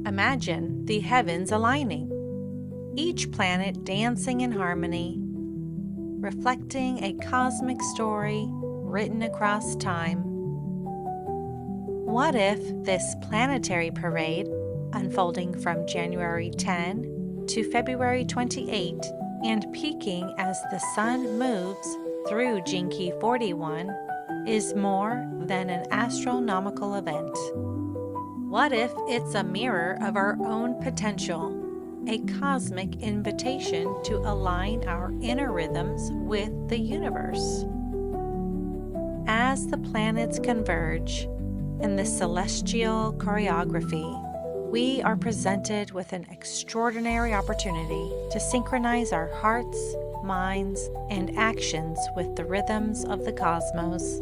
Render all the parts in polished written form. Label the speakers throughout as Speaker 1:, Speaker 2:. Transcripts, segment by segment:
Speaker 1: Imagine the heavens aligning, each planet dancing in harmony, reflecting a cosmic story written across time. What if this planetary parade, unfolding from January 10 to February 28 and peaking as the sun moves through Jinki 41, is more than an astronomical event? What if it's a mirror of our own potential, a cosmic invitation to align our inner rhythms with the universe? As the planets converge in the celestial choreography, we are presented with an extraordinary opportunity to synchronize our hearts, minds, and actions with the rhythms of the cosmos.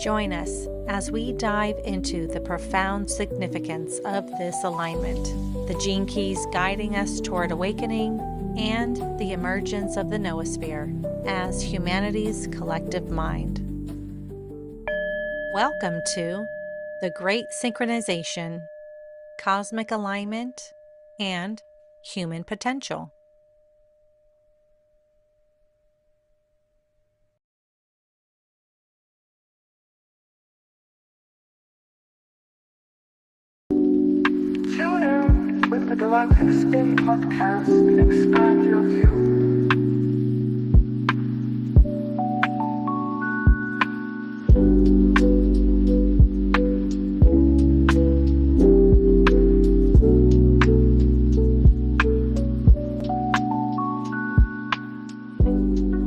Speaker 1: Join us as we dive into the profound significance of this alignment, the gene keys guiding us toward awakening, and the emergence of the noosphere as humanity's collective mind. Welcome to the Great Synchronization, Cosmic Alignment, and Human Potential.
Speaker 2: Tune in with the Galactic Spin podcast and expand your view.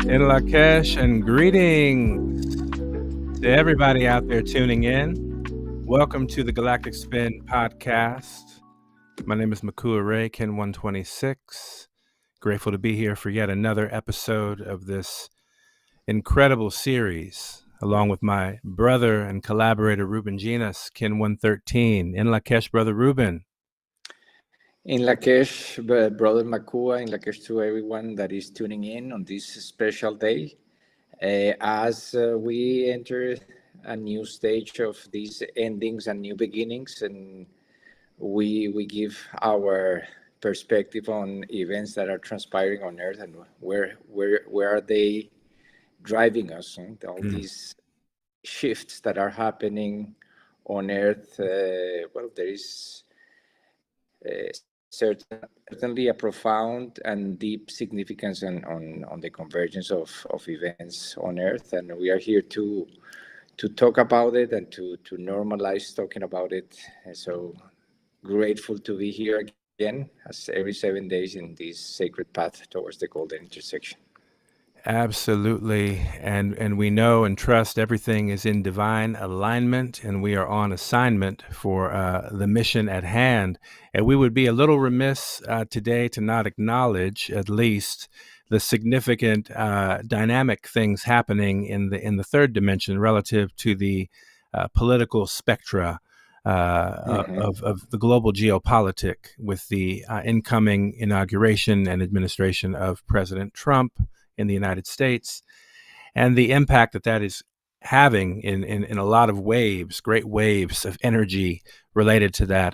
Speaker 3: In Lakesh, and greetings to everybody out there tuning in. Welcome to the Galactic Spin podcast. My name is Mikuak Rai, Ken 126. Grateful to be here for yet another episode of this incredible series, along with my brother and collaborator Ruben Llinás, Ken 113. In Lakesh, brother Ruben.
Speaker 4: In Lakesh, brother Makua, in Lakesh to everyone that is tuning in on this special day. As we enter a new stage of these endings and new beginnings, and we give our perspective on events that are transpiring on Earth and where are they driving us, and all these shifts that are happening on Earth. Well, there is certainly a profound and deep significance on the convergence of events on Earth, and we are here to talk about it and to normalize talking about it. And so grateful to be here again, as every 7 days in this sacred path towards the golden intersection.
Speaker 3: Absolutely. And we know and trust everything is in divine alignment, and we are on assignment for the mission at hand. And we would be a little remiss today to not acknowledge at least the significant dynamic things happening in the third dimension relative to the political spectra of the global geopolitic, with the incoming inauguration and administration of President Trump in the United States, and the impact that is having in a lot of waves, great waves of energy related to that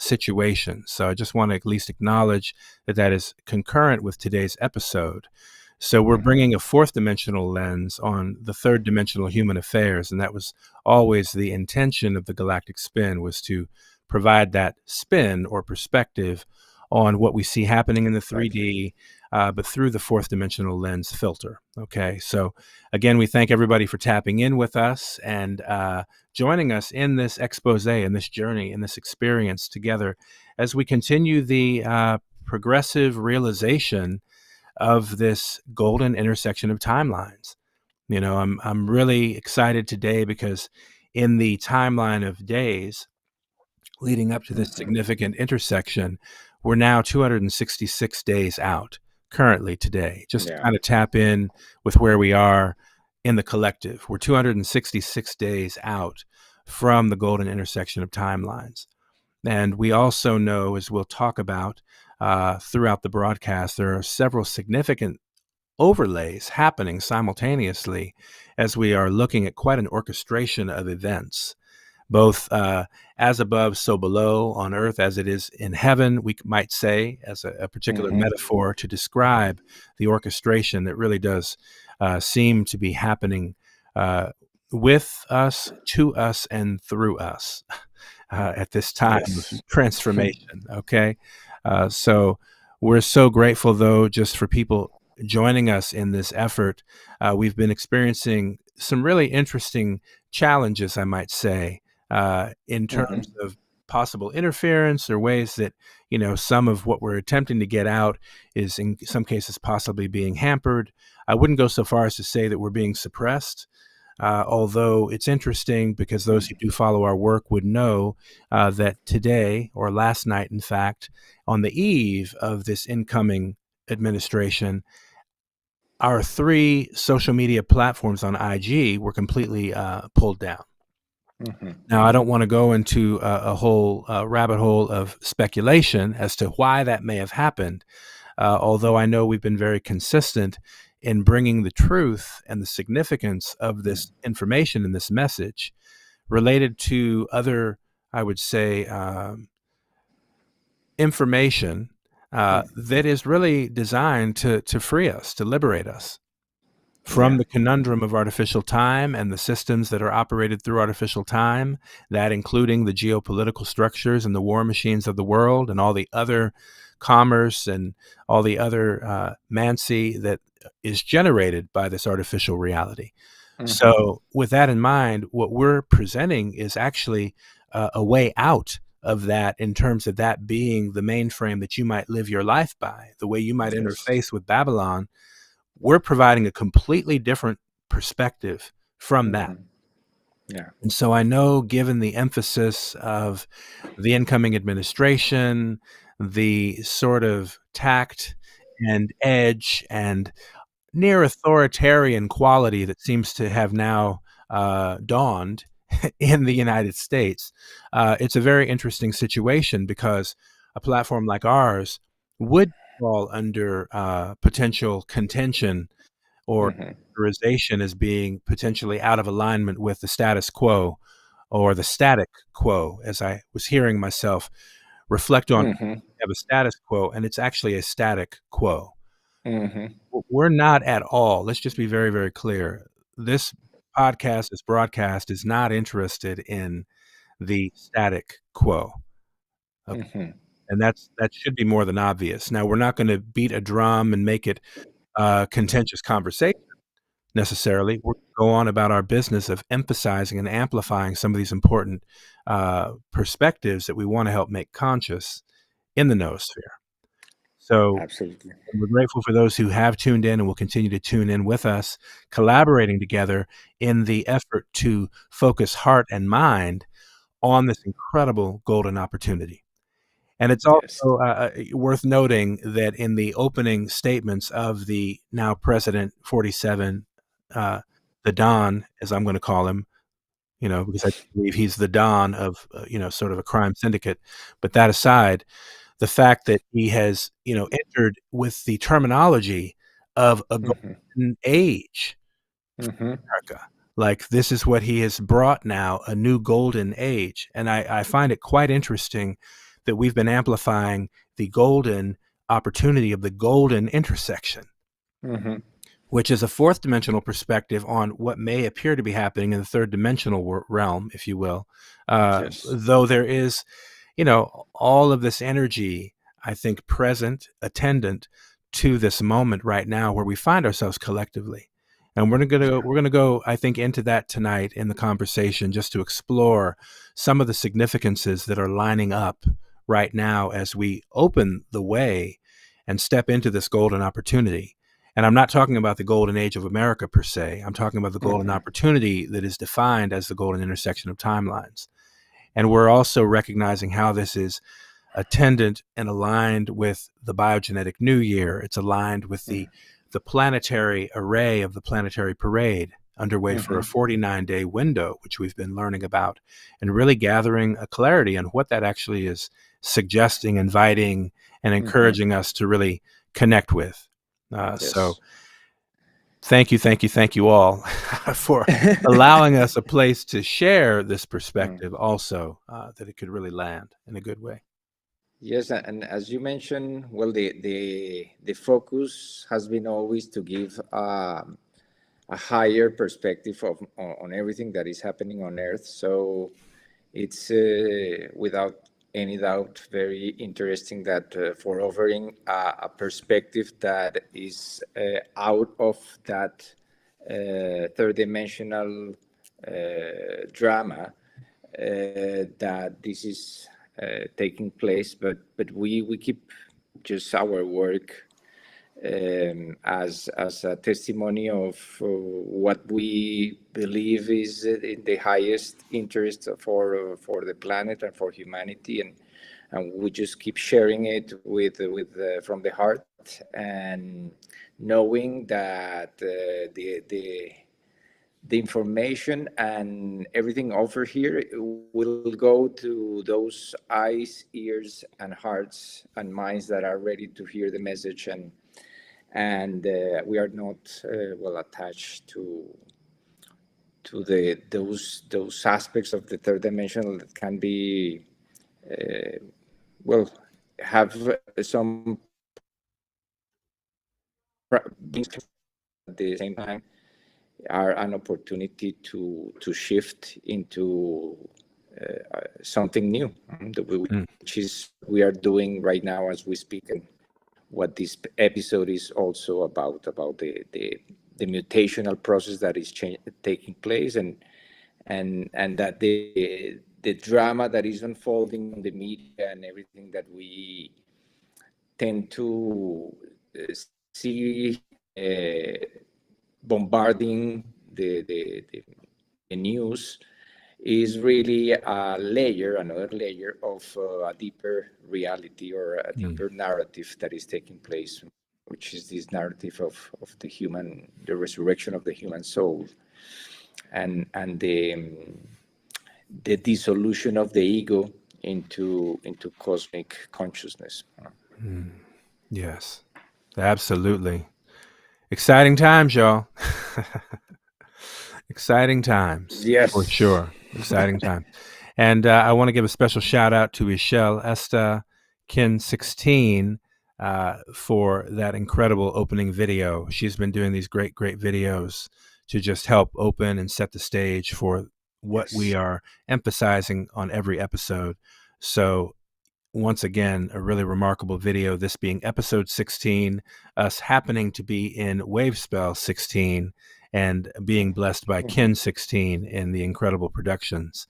Speaker 3: situation. So I just want to at least acknowledge that is concurrent with today's episode. So we're bringing a fourth dimensional lens on the third dimensional human affairs, and that was always the intention of the Galactic Spin, was to provide that spin or perspective on what we see happening in the 3D, but through the fourth dimensional lens filter. Okay, so again, we thank everybody for tapping in with us and joining us in this expose, in this journey, in this experience together as we continue the progressive realization of this golden intersection of timelines. You know, I'm really excited today because in the timeline of days leading up to this significant intersection, we're now 266 days out currently today, just to kind of tap in with where we are in the collective. We're 266 days out from the golden intersection of timelines. And we also know, as we'll talk about throughout the broadcast, there are several significant overlays happening simultaneously as we are looking at quite an orchestration of events. both as above, so below on earth as it is in heaven, we might say, as a particular metaphor to describe the orchestration that really does seem to be happening with us, to us, and through us at this time of
Speaker 4: Yes.
Speaker 3: transformation. Okay. So we're so grateful, though, just for people joining us in this effort. We've been experiencing some really interesting challenges, I might say, in terms of possible interference or ways that, some of what we're attempting to get out is in some cases possibly being hampered. I wouldn't go so far as to say that we're being suppressed. Although it's interesting because those who do follow our work would know that today, or last night, in fact, on the eve of this incoming administration, our 3 social media platforms on IG were completely pulled down. Now, I don't want to go into a whole rabbit hole of speculation as to why that may have happened, although I know we've been very consistent in bringing the truth and the significance of this information and this message related to other, I would say, information that is really designed to free us, to liberate us from the conundrum of artificial time and the systems that are operated through artificial time, that including the geopolitical structures and the war machines of the world and all the other commerce and all the other mancy that is generated by this artificial reality. So with that in mind, what we're presenting is actually a way out of that, in terms of that being the mainframe that you might live your life by, the way you might interface with Babylon. We're providing a completely different perspective from that. And so I know, given the emphasis of the incoming administration, the sort of tact and edge and near authoritarian quality that seems to have now dawned in the United States, it's a very interesting situation, because a platform like ours would fall under potential contention or characterization as being potentially out of alignment with the status quo, or the static quo, as I was hearing myself reflect on. We have a status quo, and it's actually a static quo. We're not at all. Let's just be very, very clear. This podcast, this broadcast, is not interested in the static quo. Okay. And that should be more than obvious. Now, we're not going to beat a drum and make it contentious conversation necessarily. We're going to go on about our business of emphasizing and amplifying some of these important perspectives that we want to help make conscious in the noosphere. So
Speaker 4: Absolutely.
Speaker 3: we're grateful for those who have tuned in and will continue to tune in with us, collaborating together in the effort to focus heart and mind on this incredible golden opportunity. And it's also worth noting that in the opening statements of the now President 47, the Don, as I'm going to call him, because I believe he's the Don of, sort of a crime syndicate. But that aside, the fact that he has, entered with the terminology of a golden age for America. Like, this is what he has brought now, a new golden age. And I find it quite interesting that we've been amplifying the golden opportunity of the golden intersection, which is a 4th dimensional perspective on what may appear to be happening in the 3rd dimensional realm, if you will. Though there is, all of this energy, I think, present, attendant to this moment right now where we find ourselves collectively. And we're going to go, I think, into that tonight in the conversation, just to explore some of the significances that are lining up right now as we open the way and step into this golden opportunity. And I'm not talking about the golden age of America per se. I'm talking about the golden opportunity that is defined as the golden intersection of timelines. And we're also recognizing how this is attendant and aligned with the BioGenetic New Year. It's aligned with the planetary array of the Planetary Parade, underway for a 49-day window, which we've been learning about, and really gathering a clarity on what that actually is suggesting, inviting, and encouraging us to really connect with. So Thank you all for allowing us a place to share this perspective also, that it could really land in a good way.
Speaker 4: Yes, and as you mentioned, well, the focus has been always to give a higher perspective of on everything that is happening on Earth. So it's without any doubt very interesting that for offering a perspective that is out of that third dimensional drama, that this is taking place, but we keep just our work as a testimony of what we believe is in the highest interest for the planet and for humanity, and we just keep sharing it with from the heart, and knowing that the information and everything over here will go to those eyes, ears, and hearts and minds that are ready to hear the message, and we are not well attached to those aspects of the third dimension that can be well have some at the same time are an opportunity to shift into something new, which is we are doing right now as we speak, and what this episode is also about the mutational process that is taking place, and that the drama that is unfolding in the media and everything that we tend to see bombarding the news is really another layer of a deeper reality or a deeper narrative that is taking place, which is this narrative of the resurrection of the human soul, and the dissolution of the ego into cosmic consciousness.
Speaker 3: Yes, absolutely. Exciting times, y'all. Exciting times.
Speaker 4: Yes.
Speaker 3: For sure. Exciting time. And I want to give a special shout out to Ishel Esta Kin 16 for that incredible opening video. She's been doing these great videos to just help open and set the stage for what we are emphasizing on every episode. So once again, a really remarkable video, this being episode 16, us happening to be in Wavespell 16 and being blessed by Kin 16 in the incredible productions.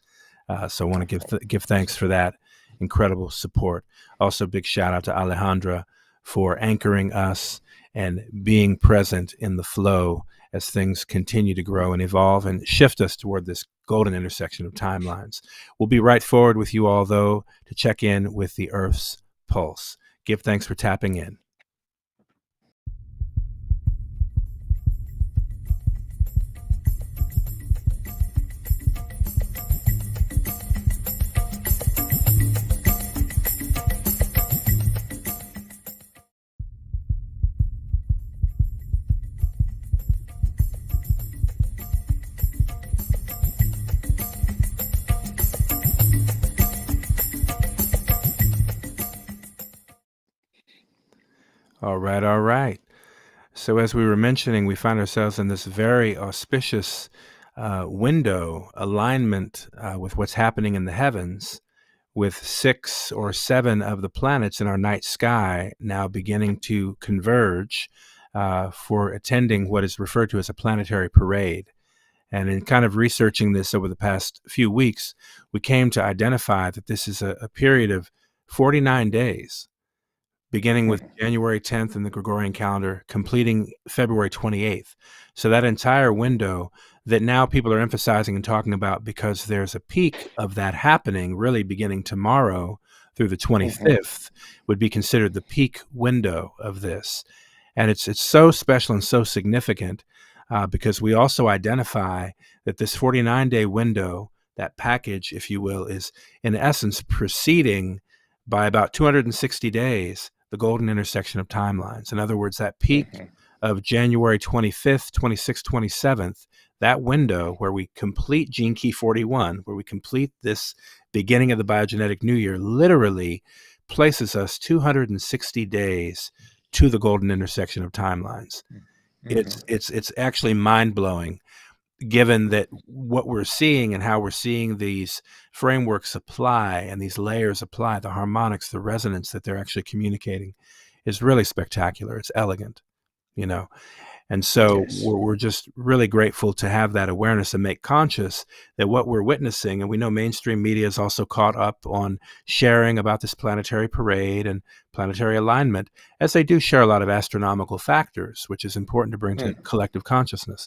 Speaker 3: So I want to give thanks for that incredible support. Also, big shout out to Alejandra for anchoring us and being present in the flow as things continue to grow and evolve and shift us toward this golden intersection of timelines. We'll be right forward with you all, though, to check in with the Earth's pulse. Give thanks for tapping in. All right. So as we were mentioning, we find ourselves in this very auspicious window alignment with what's happening in the heavens, with 6 or 7 of the planets in our night sky now beginning to converge for attending what is referred to as a planetary parade. And in kind of researching this over the past few weeks, we came to identify that this is a period of 49 days, beginning with January 10th in the Gregorian calendar, completing February 28th. So that entire window that now people are emphasizing and talking about, because there's a peak of that happening really beginning tomorrow through the 25th, would be considered the peak window of this. And it's so special and so significant because we also identify that this 49-day window, that package, if you will, is in essence preceding by about 260 days the golden intersection of timelines. In other words, that peak of January 25th, 26th, 27th, that window where we complete Gene Key 41, where we complete this beginning of the BioGenetic New Year, literally places us 260 days to the golden intersection of timelines. It's actually mind-blowing, given that what we're seeing and how we're seeing these frameworks apply and these layers apply, the harmonics, the resonance that they're actually communicating is really spectacular. It's elegant, you know. And so we're just really grateful to have that awareness and make conscious that what we're witnessing, and we know mainstream media is also caught up on sharing about this planetary parade and planetary alignment, as they do share a lot of astronomical factors, which is important to bring to collective consciousness.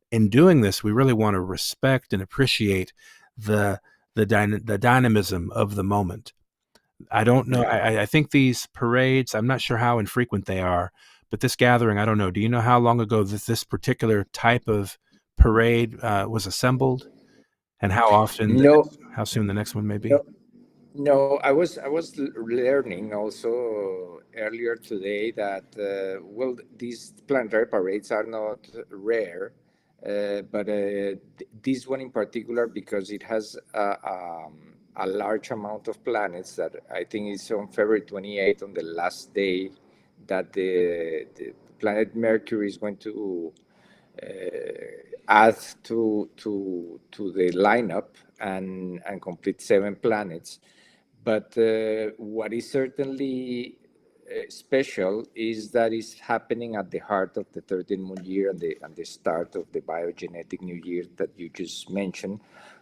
Speaker 3: In doing this, we really want to respect and appreciate the dynamism of the moment. I don't know. I think these parades, I'm not sure how infrequent they are, but this gathering, I don't know. Do you know how long ago this particular type of parade was assembled, and how often, how soon the next one may be?
Speaker 4: No, I was learning also earlier today that well, these planetary parades are not rare, but this one in particular, because it has a large amount of planets, that I think is on February 28th, on the last day that the planet Mercury is going to add to the lineup and complete 7 planets. But what is certainly special is that it's happening at the heart of the 13th moon year and the start of the BioGenetic New Year that you just mentioned,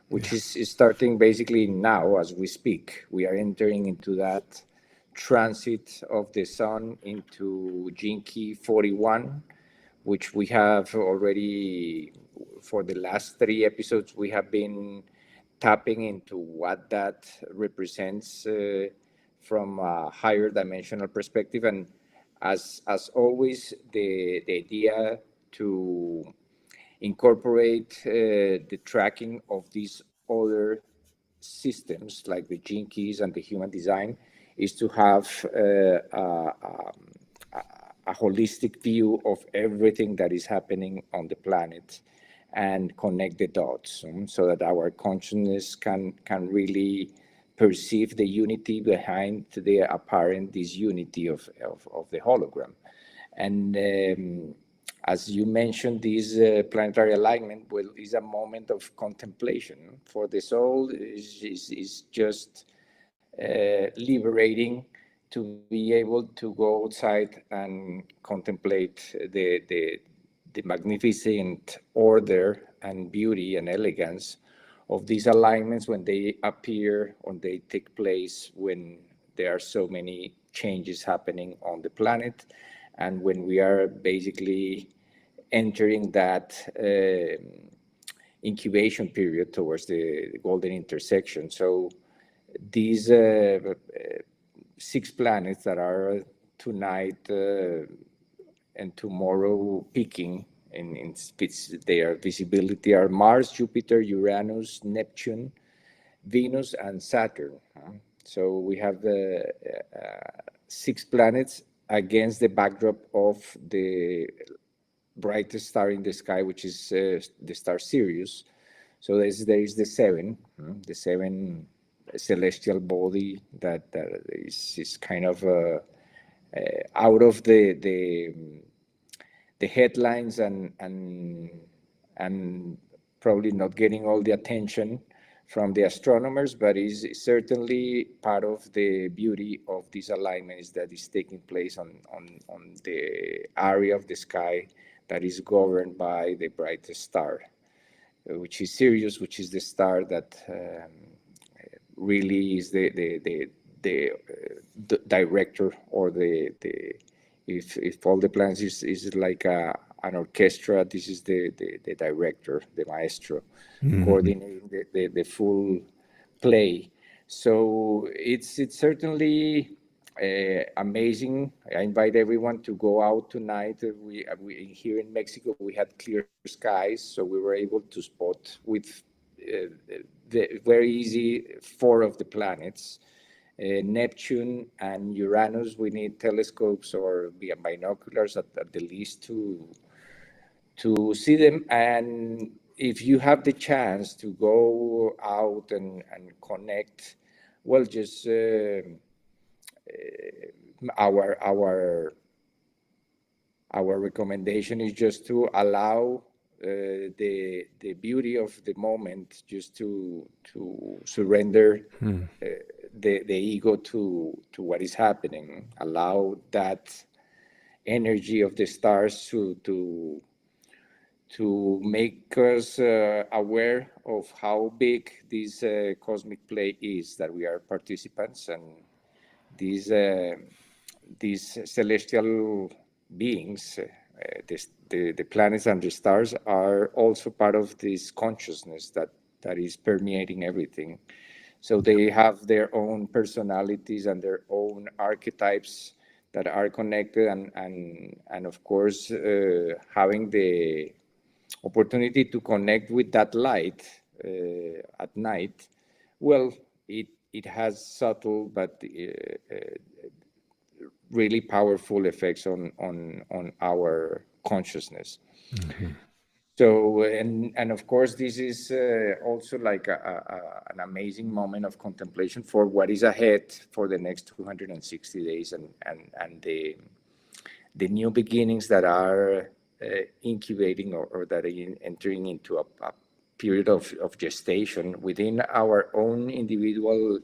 Speaker 4: which is starting basically now as we speak. We are entering into that transit of the sun into Gene Key 41, which we have already, for the last 3 episodes, we have been tapping into what that represents from a higher dimensional perspective. And as always, the idea to incorporate the tracking of these other systems like the gene keys and the human design is to have a holistic view of everything that is happening on the planet and connect the dots, so that our consciousness can really perceive the unity behind the apparent disunity of the hologram. And as you mentioned, this planetary alignment is a moment of contemplation for the soul. Is just liberating to be able to go outside and contemplate the magnificent order and beauty and elegance of these alignments when they appear, when they take place, when there are so many changes happening on the planet, and when we are basically entering that incubation period towards the golden intersection. So these 6 planets that are tonight and tomorrow peaking in their visibility are Mars, Jupiter, Uranus, Neptune, Venus, and Saturn. So we have 6 planets against the backdrop of the brightest star in the sky, which is the star Sirius. So there is the 7, the 7 celestial body that is kind of out of the headlines and probably not getting all the attention from the astronomers, but is certainly part of the beauty of this alignment is that is taking place on the area of the sky that is governed by the brightest star, which is Sirius, which is the star that really is the director, or the if all the planets is like an orchestra, this is the director, the maestro, coordinating the full play. So it's certainly amazing. I invite everyone to go out tonight. We here in Mexico, we had clear skies, so we were able to spot with very easy 4 of the planets. Neptune and Uranus, we need telescopes or binoculars at the least to see them. And if you have the chance to go out and connect, well, just our recommendation is just to allow the beauty of the moment, just to surrender the ego to what is happening. Allow that energy of the stars to make us aware of how big this cosmic play is, that we are participants, and these celestial beings, the planets and the stars, are also part of this consciousness that is permeating everything. So they have their own personalities and their own archetypes that are connected, and of course, having the opportunity to connect with that light at night, well, it has subtle but really powerful effects on our consciousness.
Speaker 3: Mm-hmm.
Speaker 4: So, and of course, this is also like an amazing moment of contemplation for what is ahead for the next 260 days, and the new beginnings that are incubating, or that are entering into a period of gestation within our own individual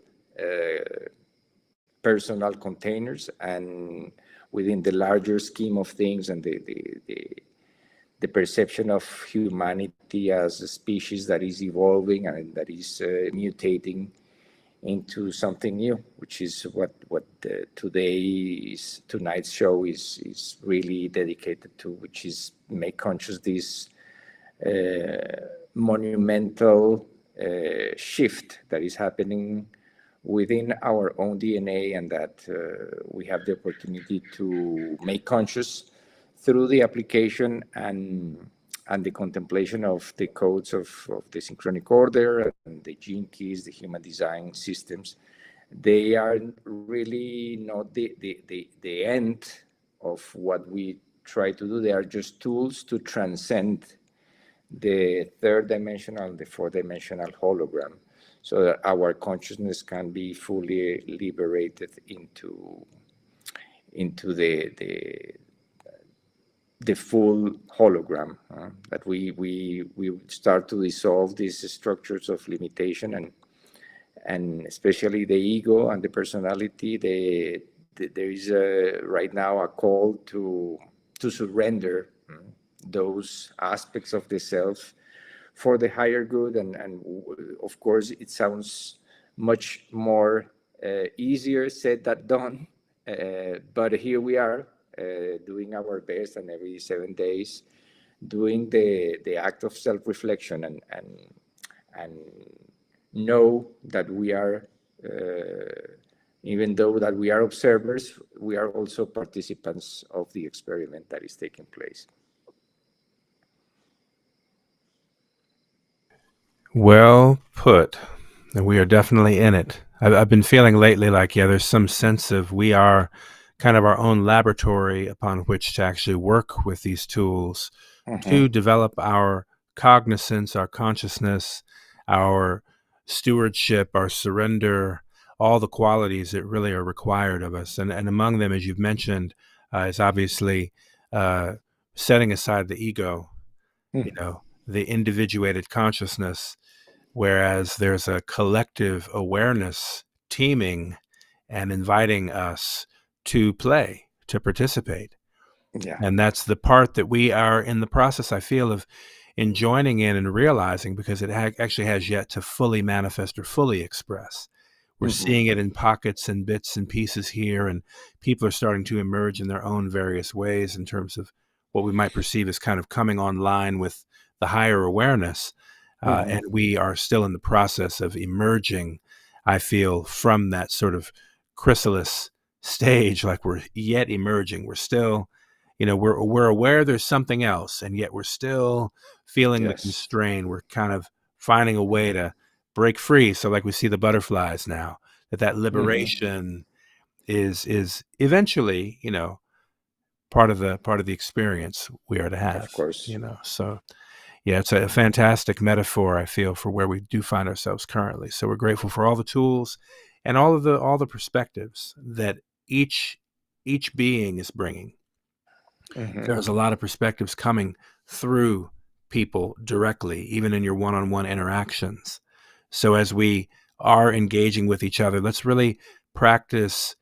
Speaker 4: personal containers, and within the larger scheme of things, and the perception of humanity as a species that is evolving and that is mutating into something new, which is what tonight's show is really dedicated to, which is make conscious this monumental shift that is happening within our own DNA, and that we have the opportunity to make conscious through the application and the contemplation of the codes of the synchronic order and the gene keys, the human design systems. They are really not the end of what we try to do. They are just tools to transcend the third dimensional, the fourth dimensional hologram, so that our consciousness can be fully liberated into the full hologram, that we start to dissolve these structures of limitation, and especially the ego and the personality. There is right now a call to surrender those aspects of the self for the higher good, and of course it sounds much more easier said than done, but here we are doing our best, and every 7 days doing the act of self-reflection, and know that we are even though that we are observers, we are also participants of the experiment that is taking place.
Speaker 3: Well put. And we are definitely in it. I've been feeling lately like, yeah, there's some sense of we are kind of our own laboratory upon which to actually work with these tools to develop our cognizance, our consciousness, our stewardship, our surrender, all the qualities that really are required of us. And among them, as you've mentioned, is obviously setting aside the ego, you know, the individuated consciousness, whereas there's a collective awareness teaming and inviting us to play, to participate.
Speaker 4: Yeah.
Speaker 3: And that's the part that we are in the process, I feel, of in joining in and realizing, because it actually has yet to fully manifest or fully express. We're seeing it in pockets and bits and pieces here, and people are starting to emerge in their own various ways in terms of what we might perceive as kind of coming online with the higher awareness. And we are still in the process of emerging, I feel, from that sort of chrysalis stage, like we're yet emerging. We're still, you know, we're aware there's something else, and yet we're still feeling the constraint. We're kind of finding a way to break free. So like we see the butterflies now, that liberation is eventually, part of the experience we are to have.
Speaker 4: Of course.
Speaker 3: So yeah, it's a fantastic metaphor, I feel, for where we do find ourselves currently. So we're grateful for all the tools and all the perspectives that each being is bringing. There's a lot of perspectives coming through people directly, even in your one-on-one interactions. So as we are engaging with each other, let's really practice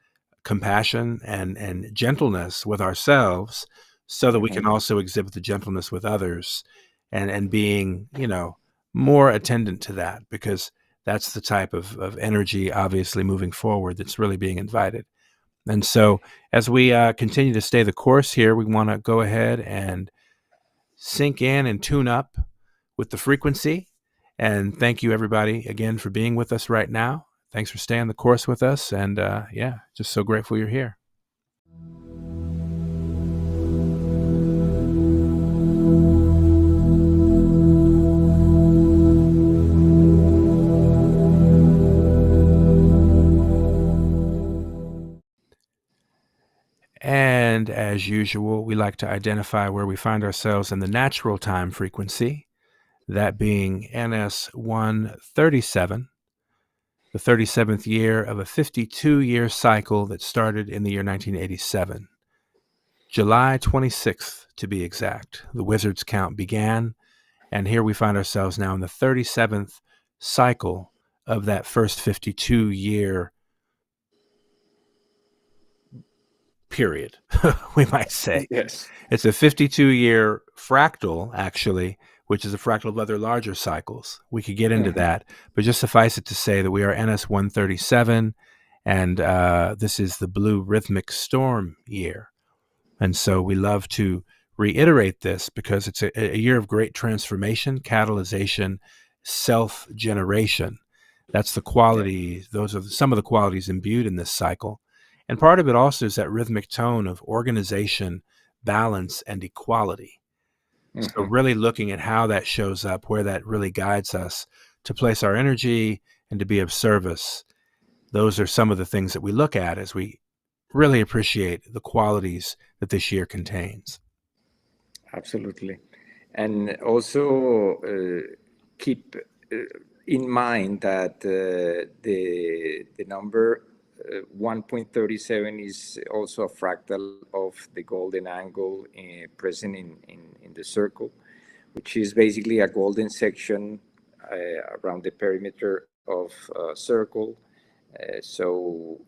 Speaker 3: compassion and gentleness with ourselves, so that we can also exhibit the gentleness with others, and being, more attendant to that, because that's the type of energy, obviously, moving forward, that's really being invited. And so as we continue to stay the course here, we want to go ahead and sink in and tune up with the frequency. And thank you, everybody, again, for being with us right now. Thanks for staying the course with us. And just so grateful you're here. And as usual, we like to identify where we find ourselves in the natural time frequency, that being NS 137, the 37th year of a 52-year cycle that started in the year 1987. July 26th, to be exact, the wizard's count began, and here we find ourselves now in the 37th cycle of that first 52-year period, we might say.
Speaker 4: Yes.
Speaker 3: It's a 52-year fractal, actually, which is a fractal of other larger cycles. We could get into that, but just suffice it to say that we are NS 137, and this is the blue rhythmic storm year. And so we love to reiterate this because it's a year of great transformation, catalyzation, self-generation. That's the quality. Those are some of the qualities imbued in this cycle. And part of it also is that rhythmic tone of organization, balance, and equality. So really looking at how that shows up, where that really guides us to place our energy and to be of service. Those are some of the things that we look at as we really appreciate the qualities that this year contains.
Speaker 4: Absolutely. And also keep in mind that the number 1.37 is also a fractal of the golden angle present in the circle, which is basically a golden section around the perimeter of a circle. So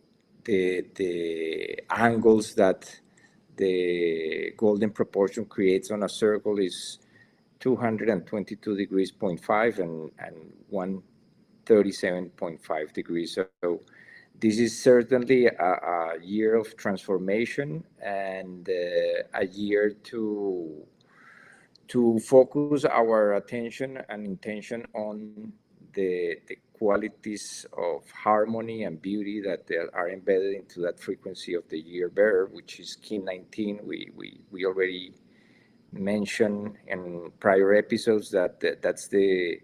Speaker 4: the angles that the golden proportion creates on a circle is 222 degrees 0.5 and 137.5 degrees. So this is certainly a year of transformation and a year to focus our attention and intention on the qualities of harmony and beauty that are embedded into that frequency of the year bearer, which is Kin 19. We already mentioned in prior episodes that's the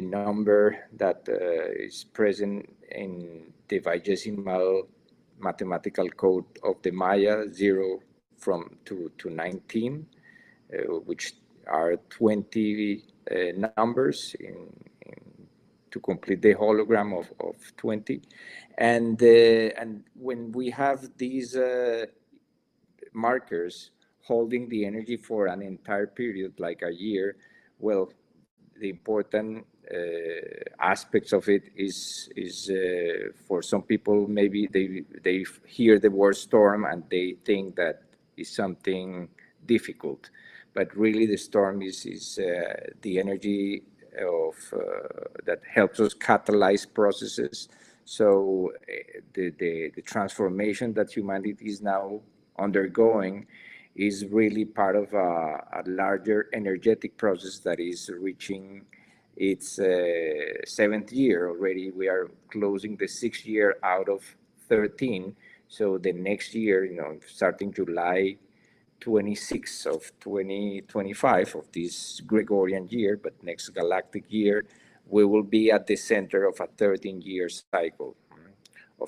Speaker 4: number that is present in the vigesimal mathematical code of the Maya, 0 to 19, which are 20 numbers to complete the hologram of 20. And when we have these markers holding the energy for an entire period, like a year, well, the important aspects of it is for some people, maybe they hear the word storm and they think that is something difficult, but really the storm is the energy of that helps us catalyze processes. So the transformation that humanity is now undergoing is really part of a larger energetic process that is reaching its 7th year already. We are closing the 6th year out of 13. So the next year, starting July 26th of 2025 of this Gregorian year, but next galactic year, we will be at the center of a 13-year cycle.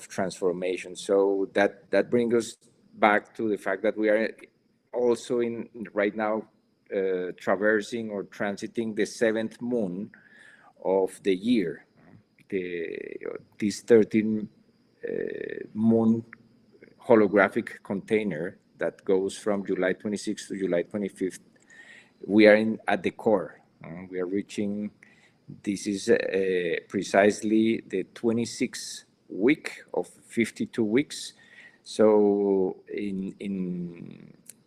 Speaker 4: transformation. So that brings us back to the fact that we are also in right now traversing or transiting the 7th moon of the year. This 13 moon holographic container that goes from July 26th to July 25th, we are at the core. We are reaching, this is precisely the 26th week of 52 weeks. So in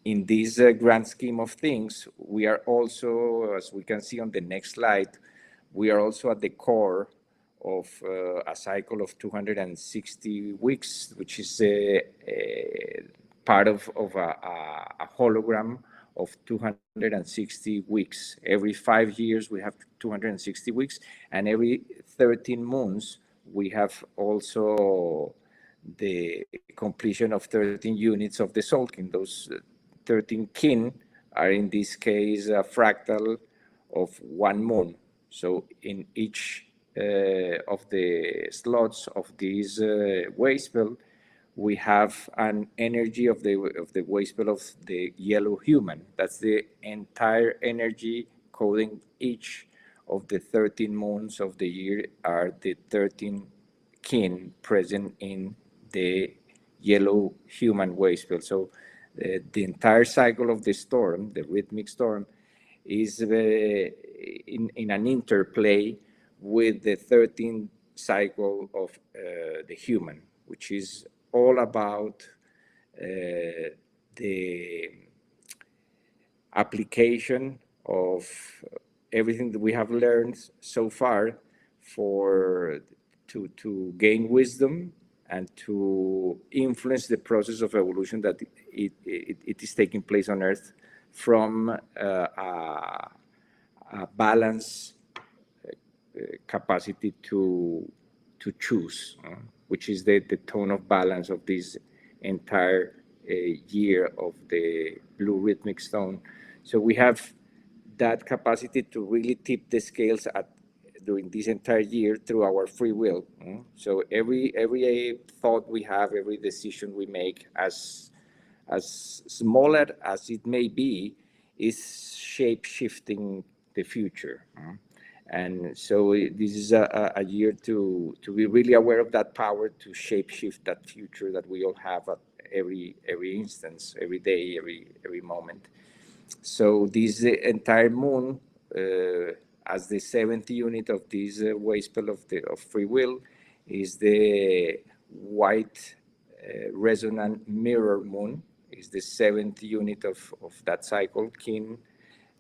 Speaker 4: this grand scheme of things, we are also, as we can see on the next slide, we are also at the core of a cycle of 260 weeks, which is a part of a hologram of 260 weeks. Every 5 years, we have 260 weeks, and every 13 months, we have also the completion of 13 units of the soul kin. Those 13 kin are, in this case, a fractal of 1 moon. So in each of the slots of this waste belt, we have an energy of the waste belt of the yellow human. That's the entire energy coding each of the 13 months of the year are the 13 kin present in the yellow human waste belt. So the entire cycle of the storm, the rhythmic storm, is in an interplay with the 13th cycle of the human, which is all about the application of everything that we have learned so far to gain wisdom and to influence the process of evolution that it is taking place on Earth from a balance capacity to choose, which is the tone of balance of this entire year of the blue rhythmic stone. So we have that capacity to really tip the scales during this entire year through our free will. So every thought we have, every decision we make, as smaller as it may be, is shape-shifting the future. And so this is a year to be really aware of that power to shape-shift that future that we all have at every instance, every day, every moment. So this entire moon, as the 7th unit of this waste belt of free will, is the white resonant mirror moon. Is the 7th unit of that cycle, kin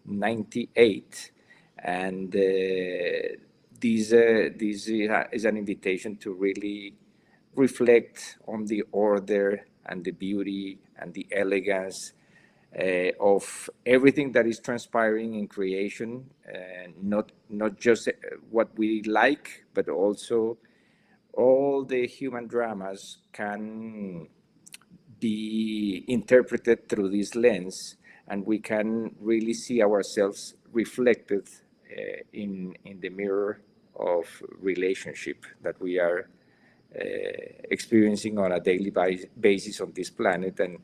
Speaker 4: 98. And this is an invitation to really reflect on the order and the beauty and the elegance of everything that is transpiring in creation, and not just what we like, but also all the human dramas can be interpreted through this lens, and we can really see ourselves reflected in the mirror of relationship that we are experiencing on a daily basis on this planet. And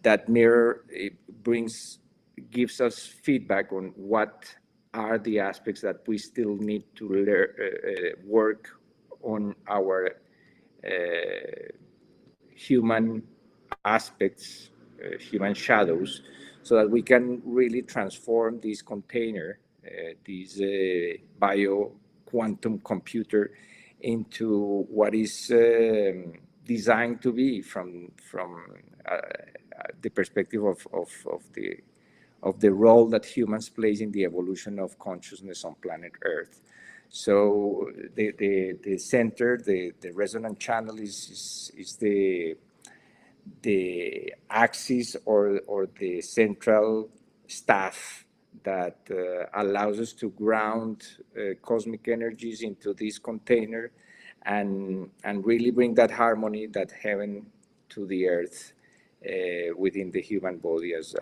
Speaker 4: that mirror gives us feedback on what are the aspects that we still need to work on our human aspects, human shadows, so that we can really transform this container, this bio quantum computer, into what is designed to be from the perspective of the role that humans play in the evolution of consciousness on planet Earth. So the center, the resonant channel is the axis or the central staff that allows us to ground cosmic energies into this container and really bring that harmony, that heaven to the earth within the human body as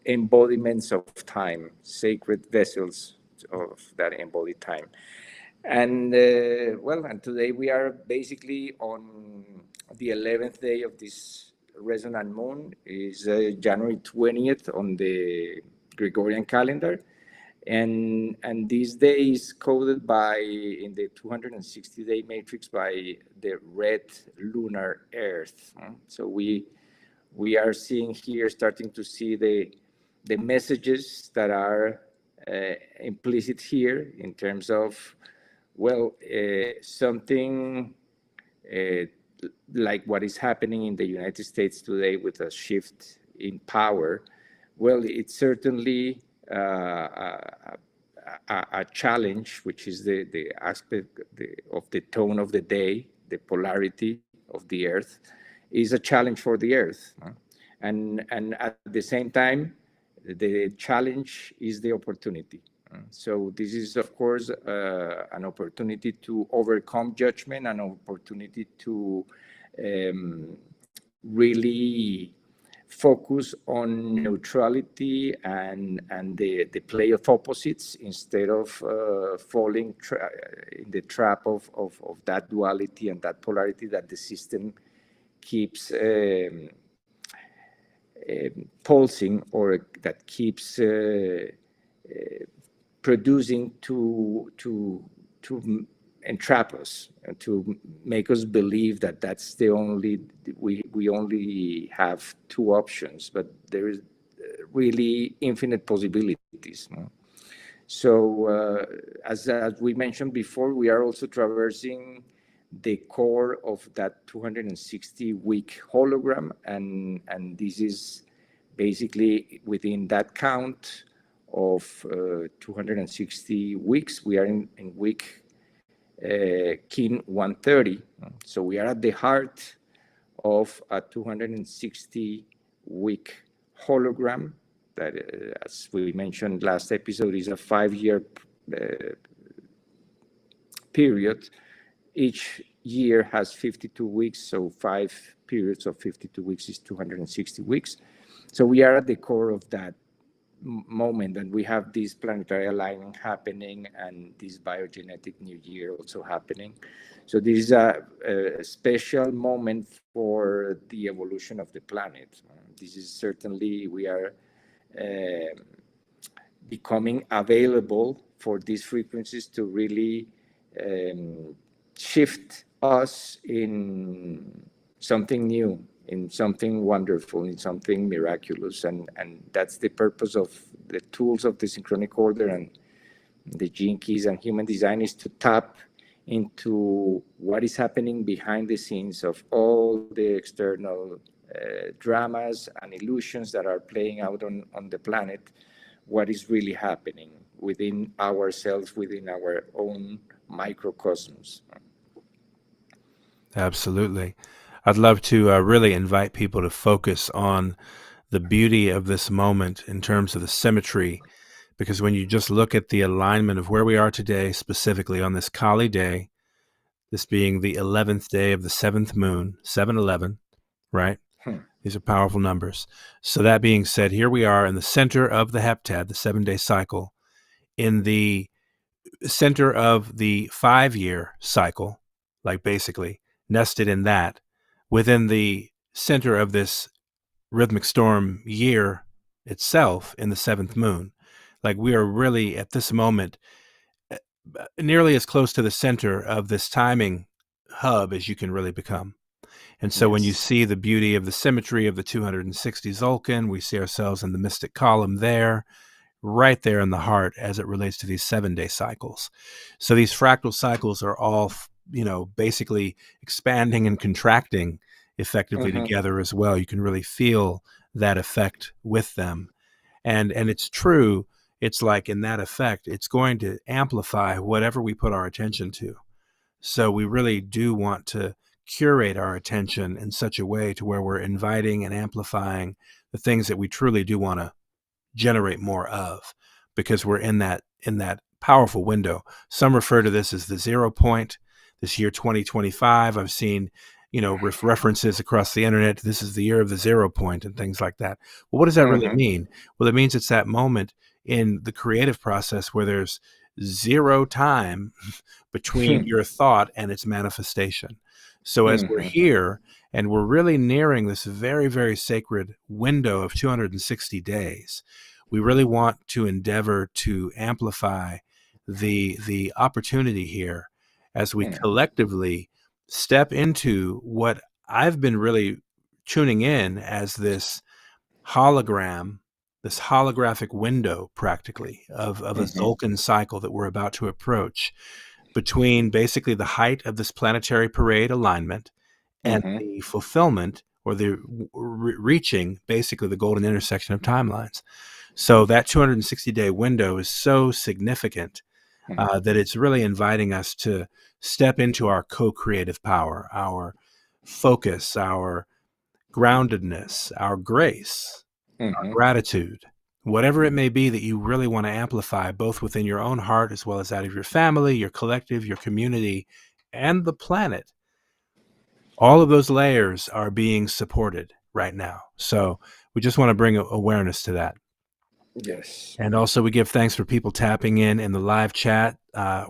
Speaker 4: embodiments of time, sacred vessels of that embodied time. And well, and today we are basically on the 11th day of this resonant moon. Is January 20th on the Gregorian calendar, and this day is coded by in the 260-day matrix by the red lunar Earth. So we are seeing here, starting to see the messages that are implicit here in terms of, well, something uh, like what is happening in the United States today with a shift in power. Well, it's certainly a challenge, which is the aspect of the tone of the day, the polarity of the Earth, is a challenge for the Earth. And at the same time, the challenge is the opportunity. So this is, of course, an opportunity to overcome judgment, an opportunity to really focus on neutrality and the play of opposites instead of falling in the trap of that duality and that polarity that the system keeps pulsing, or that keeps producing to entrap us and to make us believe that that's the only we only have two options, but there is really infinite possibilities. So as we mentioned before, we are also traversing the core of that 260-week hologram, and this is basically within that count of 260 weeks. We are in week kin 130. So we are at the heart of a 260-week hologram that, as we mentioned last episode, is a 5-year period. Each year has 52 weeks, so 5 periods of 52 weeks is 260 weeks. So we are at the core of that moment, and we have this planetary alignment happening and this BioGenetic New Year also happening. So this is a special moment for the evolution of the planet. This is certainly, we are becoming available for these frequencies to really shift us in something new, in something wonderful, in something miraculous. And that's the purpose of the tools of the synchronic order and the gene keys and human design, is to tap into what is happening behind the scenes of all the external dramas and illusions that are playing out on the planet, what is really happening within ourselves, within our own microcosmos.
Speaker 3: Absolutely. I'd love to really invite people to focus on the beauty of this moment in terms of the symmetry, because when you just look at the alignment of where we are today, specifically on this Kali day, this being the 11th day of the 7th moon, 7/11, right? These are powerful numbers. So that being said, here we are in the center of the heptad, the 7-day cycle, in the center of the 5-year cycle, like basically nested in that, within the center of this rhythmic storm year itself in the 7th moon. Like, we are really at this moment nearly as close to the center of this timing hub as you can really become. And so when you see the beauty of the symmetry of the 260 Zolkin, we see ourselves in the mystic column there, right there in the heart as it relates to these 7-day cycles. So these fractal cycles are all, basically expanding and contracting effectively together as well. You can really feel that effect with them. And it's true. It's like, in that effect, it's going to amplify whatever we put our attention to. So we really do want to curate our attention in such a way to where we're inviting and amplifying the things that we truly do want to generate more of, because we're in that powerful window. Some refer to this as the 0 point. This year 2025, I've seen references across the internet. This is the year of the 0 point and things like that. Well, what does that really mean? Well, it means it's that moment in the creative process where there's zero time between your thought and its manifestation. So as we're here and we're really nearing this very, very sacred window of 260 days, we really want to endeavor to amplify the opportunity here as we collectively step into what I've been really tuning in as this hologram, this holographic window practically of a Zolkin cycle that we're about to approach between basically the height of this planetary parade alignment and the fulfillment or the reaching basically the golden intersection of timelines. So that 260-day window is so significant that it's really inviting us to step into our co-creative power, our focus, our groundedness, our grace, our gratitude, whatever it may be that you really want to amplify, both within your own heart as well as out of your family, your collective, your community, and the planet. All of those layers are being supported right now. So we just want to bring awareness to that.
Speaker 4: Yes.
Speaker 3: And also we give thanks for people tapping in the live chat.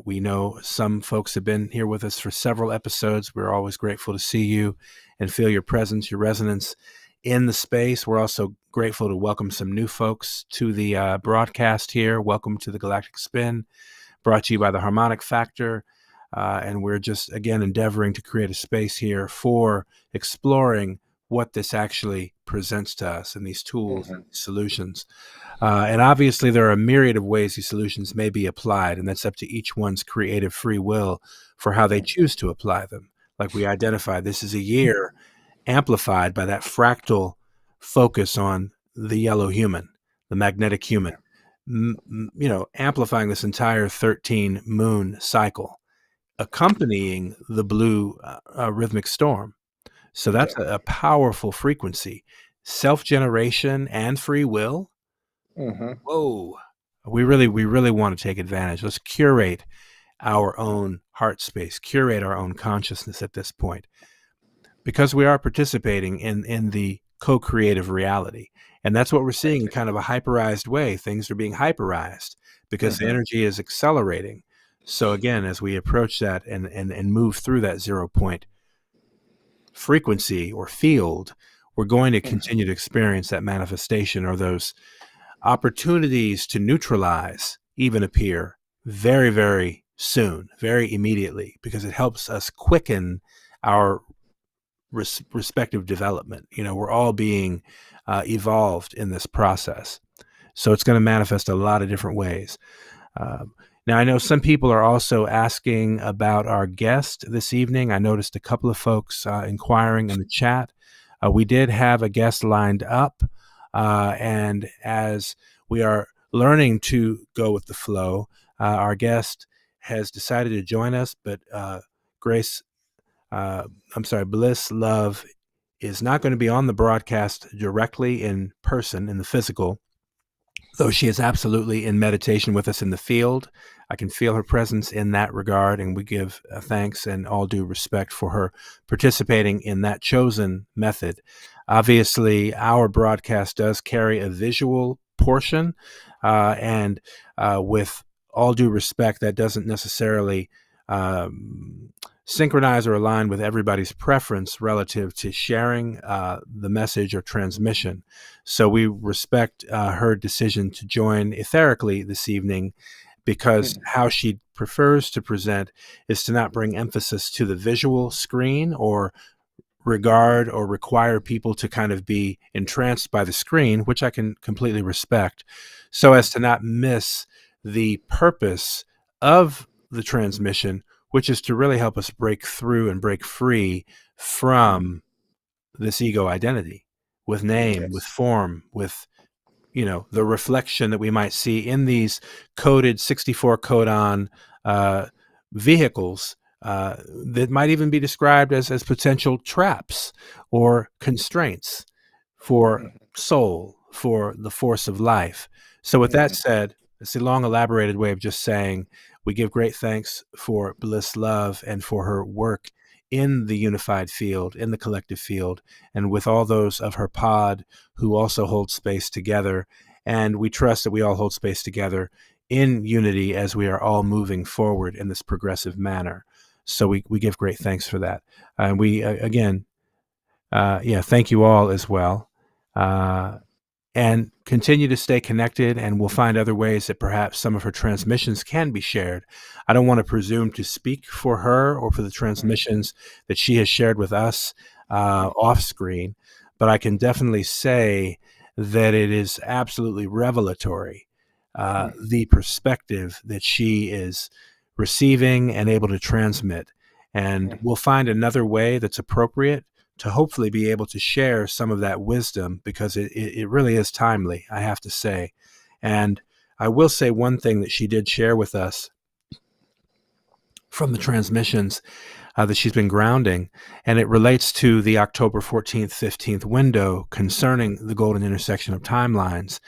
Speaker 3: We know some folks have been here with us for several episodes. We're always grateful to see you and feel your presence, your resonance in the space. We're also grateful to welcome some new folks to the broadcast here. Welcome to the Galactic Spin, brought to you by the Harmonic Factor. And we're just, again, endeavoring to create a space here for exploring what this actually presents to us and these tools and solutions. And obviously, there are a myriad of ways these solutions may be applied, and that's up to each one's creative free will for how they choose to apply them. Like we identified, this is a year amplified by that fractal focus on the yellow human, the magnetic human, amplifying this entire 13 moon cycle, accompanying the blue rhythmic storm. So that's a powerful frequency. Self-generation and free will. Whoa. We really want to take advantage. Let's curate our own heart space, curate our own consciousness at this point, because we are participating in the co-creative reality. And that's what we're seeing in kind of a hyperized way. Things are being hyperized because the energy is accelerating. So again, as we approach that and move through that 0 point frequency or field, we're going to continue to experience that manifestation, or those opportunities to neutralize even appear very, very soon, very immediately, because it helps us quicken our respective development. We're all being evolved in this process. So it's going to manifest a lot of different ways. Now, I know some people are also asking about our guest this evening. I noticed a couple of folks inquiring in the chat. We did have a guest lined up, and as we are learning to go with the flow, our guest has decided to join us, but Bliss Love is not going to be on the broadcast directly in person, in the physical, though she is absolutely in meditation with us in the field. I can feel her presence in that regard, and we give thanks and all due respect for her participating in that chosen method. Obviously, our broadcast does carry a visual portion, and with all due respect, that doesn't necessarily synchronize or align with everybody's preference relative to sharing the message or transmission. So we respect her decision to join etherically this evening, because how she prefers to present is to not bring emphasis to the visual screen or regard or require people to kind of be entranced by the screen, which I can completely respect, so as to not miss the purpose of the transmission, which is to really help us break through and break free from this ego identity with name, with form, with, the reflection that we might see in these coded 64 codon vehicles that might even be described as potential traps or constraints for soul, for the force of life. So with that said, it's a long elaborated way of just saying we give great thanks for Bliss Love and for her work in the unified field, in the collective field, and with all those of her pod who also hold space together. And we trust that we all hold space together in unity as we are all moving forward in this progressive manner. So we give great thanks for that. And we, again, thank you all as well. And continue to stay connected, and we'll find other ways that perhaps some of her transmissions can be shared. I don't want to presume to speak for her or for the transmissions that she has shared with us off screen, but I can definitely say that it is absolutely revelatory, the perspective that she is receiving and able to transmit. And we'll find another way that's appropriate to hopefully be able to share some of that wisdom, because it really is timely, I have to say. And I will say one thing that she did share with us from the transmissions that she's been grounding, and it relates to the October 14th, 15th window concerning the golden intersection of timelines.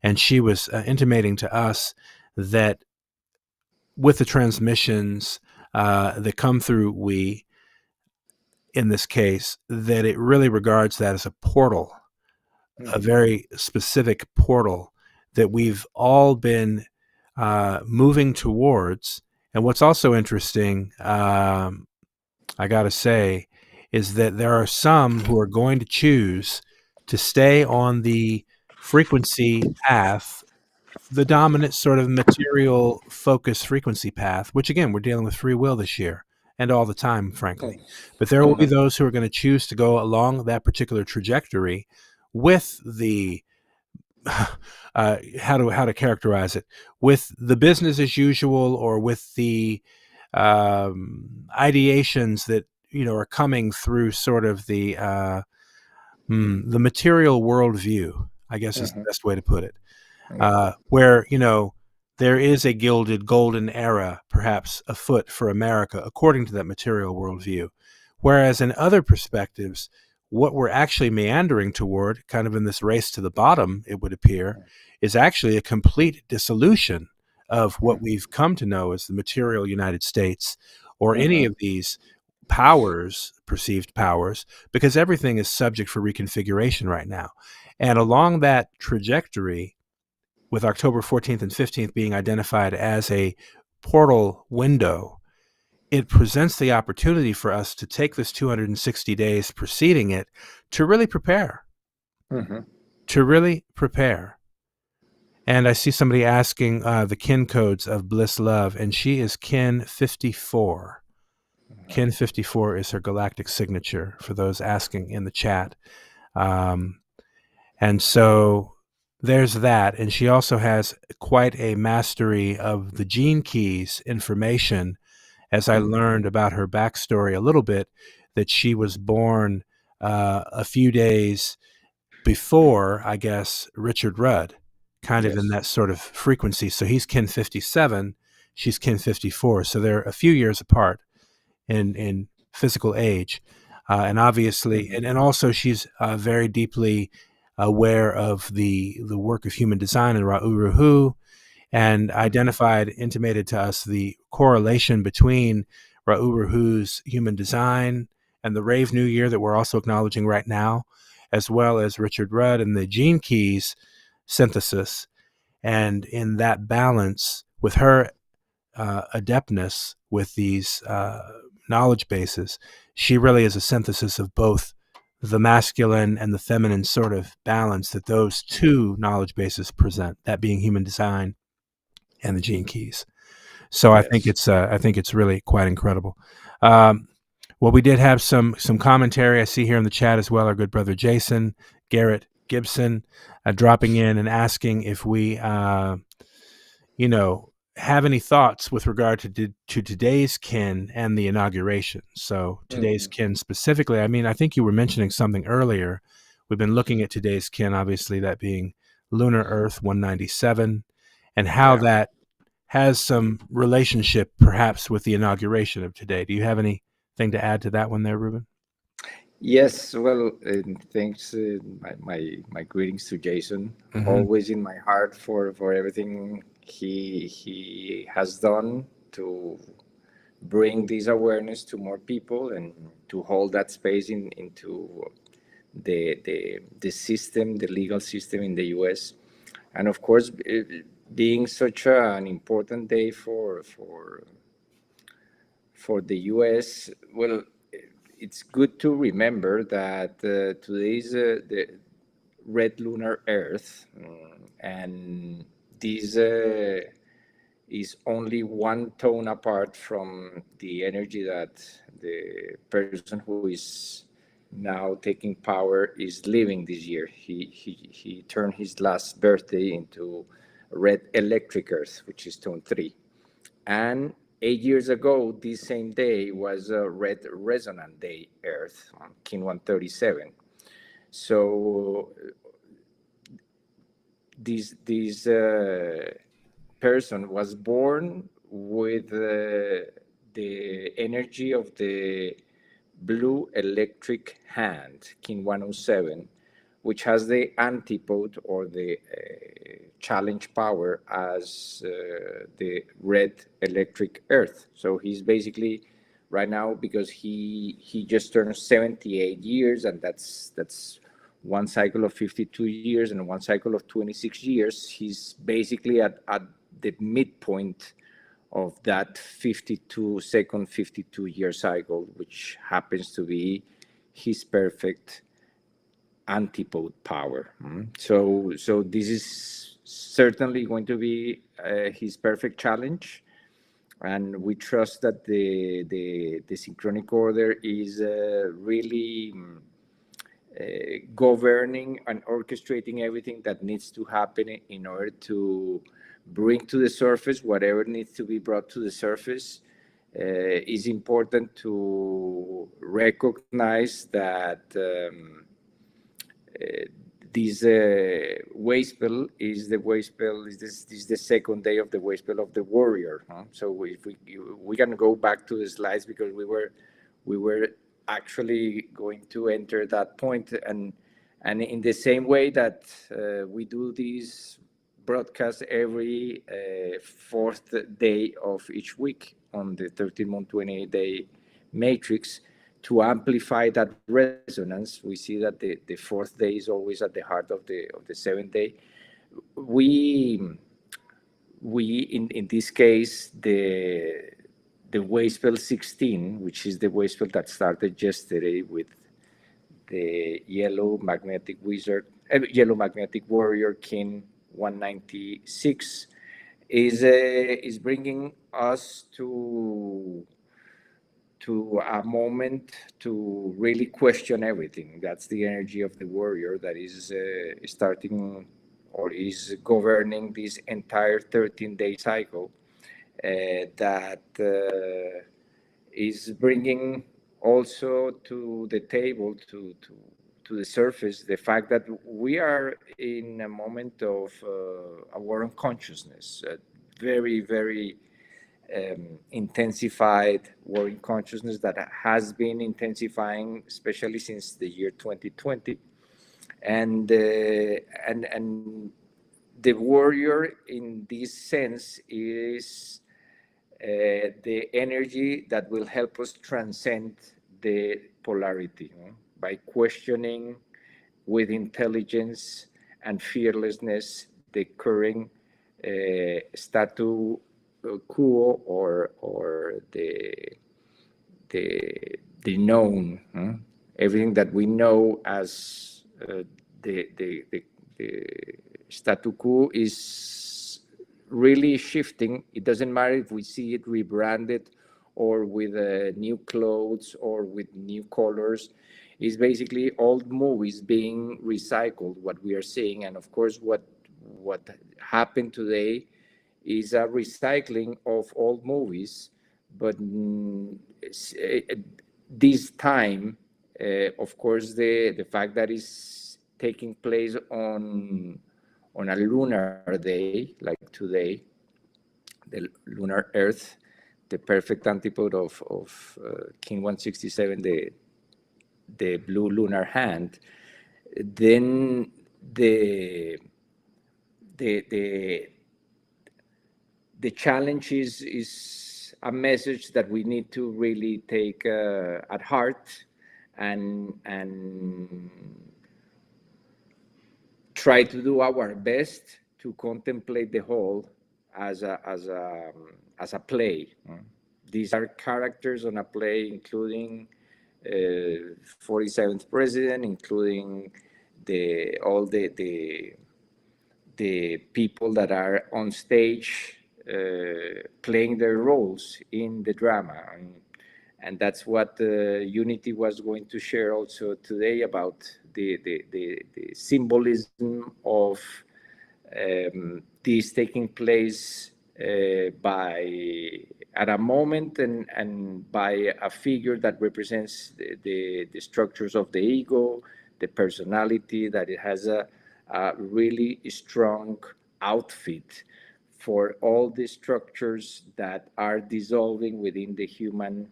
Speaker 3: And she was intimating to us that with the transmissions that come through we, in this case, that it really regards that as a portal, a very specific portal that we've all been moving towards. And what's also interesting, I got to say, is that there are some who are going to choose to stay on the frequency path, the dominant sort of material focus frequency path, which again, we're dealing with free will this year and all the time, frankly. But there will be those who are going to choose to go along that particular trajectory with the how to characterize it, with the business as usual, or with the ideations that are coming through sort of the material worldview, I guess is the best way to put it, where there is a gilded golden era perhaps afoot for America according to that material worldview, whereas in other perspectives, what we're actually meandering toward, kind of in this race to the bottom, it would appear, is actually a complete dissolution of what we've come to know as the material United States, or any of these powers, perceived powers, because everything is subject for reconfiguration right now. And along that trajectory, with October 14th and 15th being identified as a portal window, it presents the opportunity for us to take this 260 days preceding it to really prepare, And I see somebody asking the kin codes of Bliss Love, and she is kin 54. Kin 54 is her galactic signature, for those asking in the chat. And so there's that. And she also has quite a mastery of the gene keys information, as I learned about her backstory a little bit, that she was born a few days before, I guess, Richard Rudd, kind of in that sort of frequency. So he's kin 57, she's kin 54. So they're a few years apart in physical age. And obviously, and also she's very deeply aware of the work of human design in Ra'uruhu, and intimated to us the correlation between Ra'uruhu's human design and the Rave New Year that we're also acknowledging right now, as well as Richard Rudd and the gene keys synthesis. And in that balance, with her adeptness with these knowledge bases, she really is a synthesis of both the masculine and the feminine sort of balance that those two knowledge bases present, that being human design and the gene keys. So I think it's really quite incredible. Well, we did have some commentary I see here in the chat as well. Our good brother Jason Garrett Gibson dropping in and asking if we have any thoughts with regard to today's kin and the inauguration. So today's kin specifically, I mean, I think you were mentioning something earlier. We've been looking at today's kin, obviously, that being Lunar Earth 197, and how that has some relationship perhaps with the inauguration of today. Do you have anything to add to that one there, Ruben?
Speaker 4: Yes, well, thanks. My greetings to Jason. Always in my heart for everything he has done to bring this awareness to more people and to hold that space into the system, the legal system in the U.S. And of course, being such an important day for the US, well, it's good to remember that today is the red lunar Earth, and this is only one tone apart from the energy that the person who is now taking power is living this year. He turned his last birthday into red electric Earth, which is tone 3. And 8 years ago, this same day was a red resonant day Earth, Kin 137. So this person was born with the energy of the blue electric hand, Kin 107, which has the antipode or the challenge power as the red electric Earth. So he's basically right now, because he just turned 78 years, and that's one cycle of 52 years and one cycle of 26 years. He's basically at the midpoint of that 52-year cycle, which happens to be his perfect antipode power. So this is certainly going to be his perfect challenge, and we trust that the synchronic order is really governing and orchestrating everything that needs to happen in order to bring to the surface whatever needs to be brought to the surface. Is important to recognize that this wayspell is the wayspell is the second day of the wayspell of the warrior. So if we can go back to the slides, because we were actually going to enter that point, and in the same way that we do these broadcasts every fourth day of each week on the 13-month 28-day matrix, to amplify that resonance. We see that the fourth day is always at the heart of the seventh day. We in this case, the wayspell 16, which is the wayspell that started yesterday with the yellow magnetic warrior Kin 196, is bringing us to a moment to really question everything. That's the energy of the warrior that is starting or is governing this entire 13-day cycle, that is bringing also to the table, to the surface, the fact that we are in a moment of a war on consciousness, a very, very intensified war in consciousness that has been intensifying, especially since the year 2020, and the warrior in this sense is the energy that will help us transcend the polarity, by questioning with intelligence and fearlessness the current status quo or the known, everything that we know as the status quo is really shifting. It doesn't matter if we see it rebranded or with new clothes or with new colors. It's basically old movies being recycled, what we are seeing. And of course, what happened today is a recycling of old movies, but this time, of course, the fact that it's taking place on a lunar day like today, the lunar Earth, the perfect antipode of King 167, the blue lunar hand, then the challenge is a message that we need to really take at heart and try to do our best to contemplate the whole as a play. These are characters on a play, including 47th president, including all the people that are on stage playing their roles in the drama. And that's what Unity was going to share also today about the symbolism of this taking place at a moment and by a figure that represents the structures of the ego, the personality, that it has a really strong outfit for all the structures that are dissolving within the human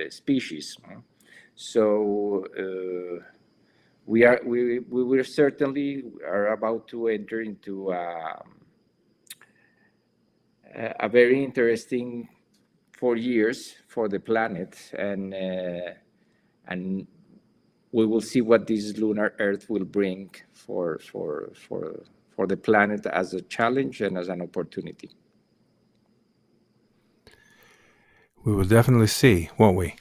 Speaker 4: species. So we will certainly are about to enter into a very interesting 4 years for the planet, and we will see what this lunar Earth will bring for the planet as a challenge and as an opportunity.
Speaker 3: We will definitely see, won't we?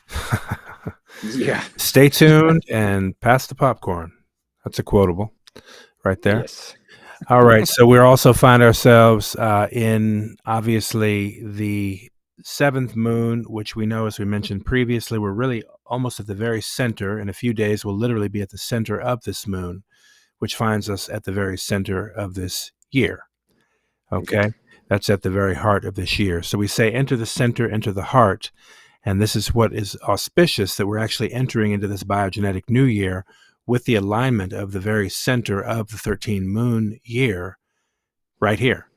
Speaker 4: Yeah.
Speaker 3: Stay tuned and pass the popcorn. That's a quotable right there.
Speaker 4: Yes.
Speaker 3: All right. So we also find ourselves in, obviously, the 7th moon, which we know, as we mentioned previously, we're really almost at the very center. In a few days, we'll literally be at the center of this moon, which finds us at the very center of this year. Okay.
Speaker 4: Yeah.
Speaker 3: That's at the very heart of this year. So we say, enter the center, enter the heart. And this is what is auspicious, that we're actually entering into this BioGenetic New Year with the alignment of the very center of the 13 moon year right here,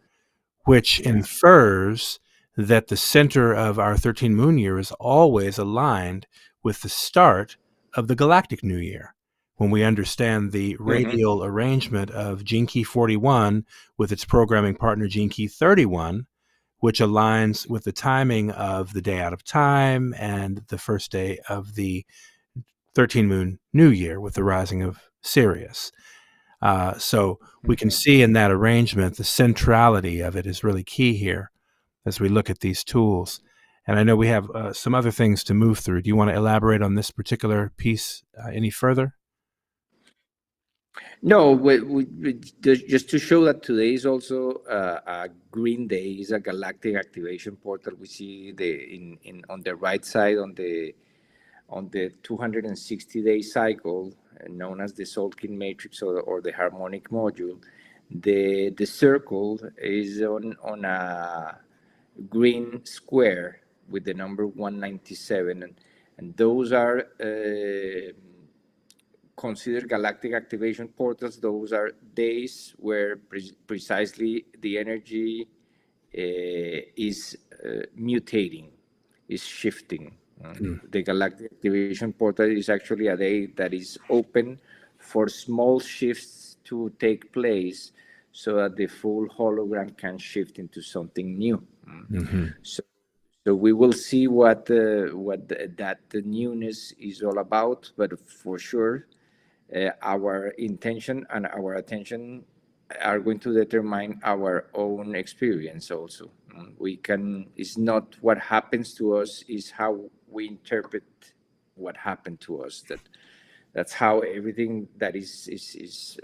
Speaker 3: which infers that the center of our 13 moon year is always aligned with the start of the Galactic New Year. When we understand the radial arrangement of Gene Key 41 with its programming partner Gene Key 31, which aligns with the timing of the day out of time and the first day of the 13 moon new year with the rising of Sirius. So we can see in that arrangement, the centrality of it is really key here as we look at these tools. And I know we have some other things to move through. Do you want to elaborate on this particular piece any further?
Speaker 4: No, just to show that today is also a green day, is a galactic activation portal. We see on the right side on the 260-day cycle, known as the Solkin matrix or the harmonic module. The circle is on a green square with the number 197, and those are considered galactic activation portals. Those are days where precisely the energy is mutating, is shifting. The galactic activation portal is actually a day that is open for small shifts to take place so that the full hologram can shift into something new. So we will see what that newness is all about, but for sure, our intention and our attention are going to determine our own experience also. It's not what happens to us, is how we interpret what happened to us. That's how everything that is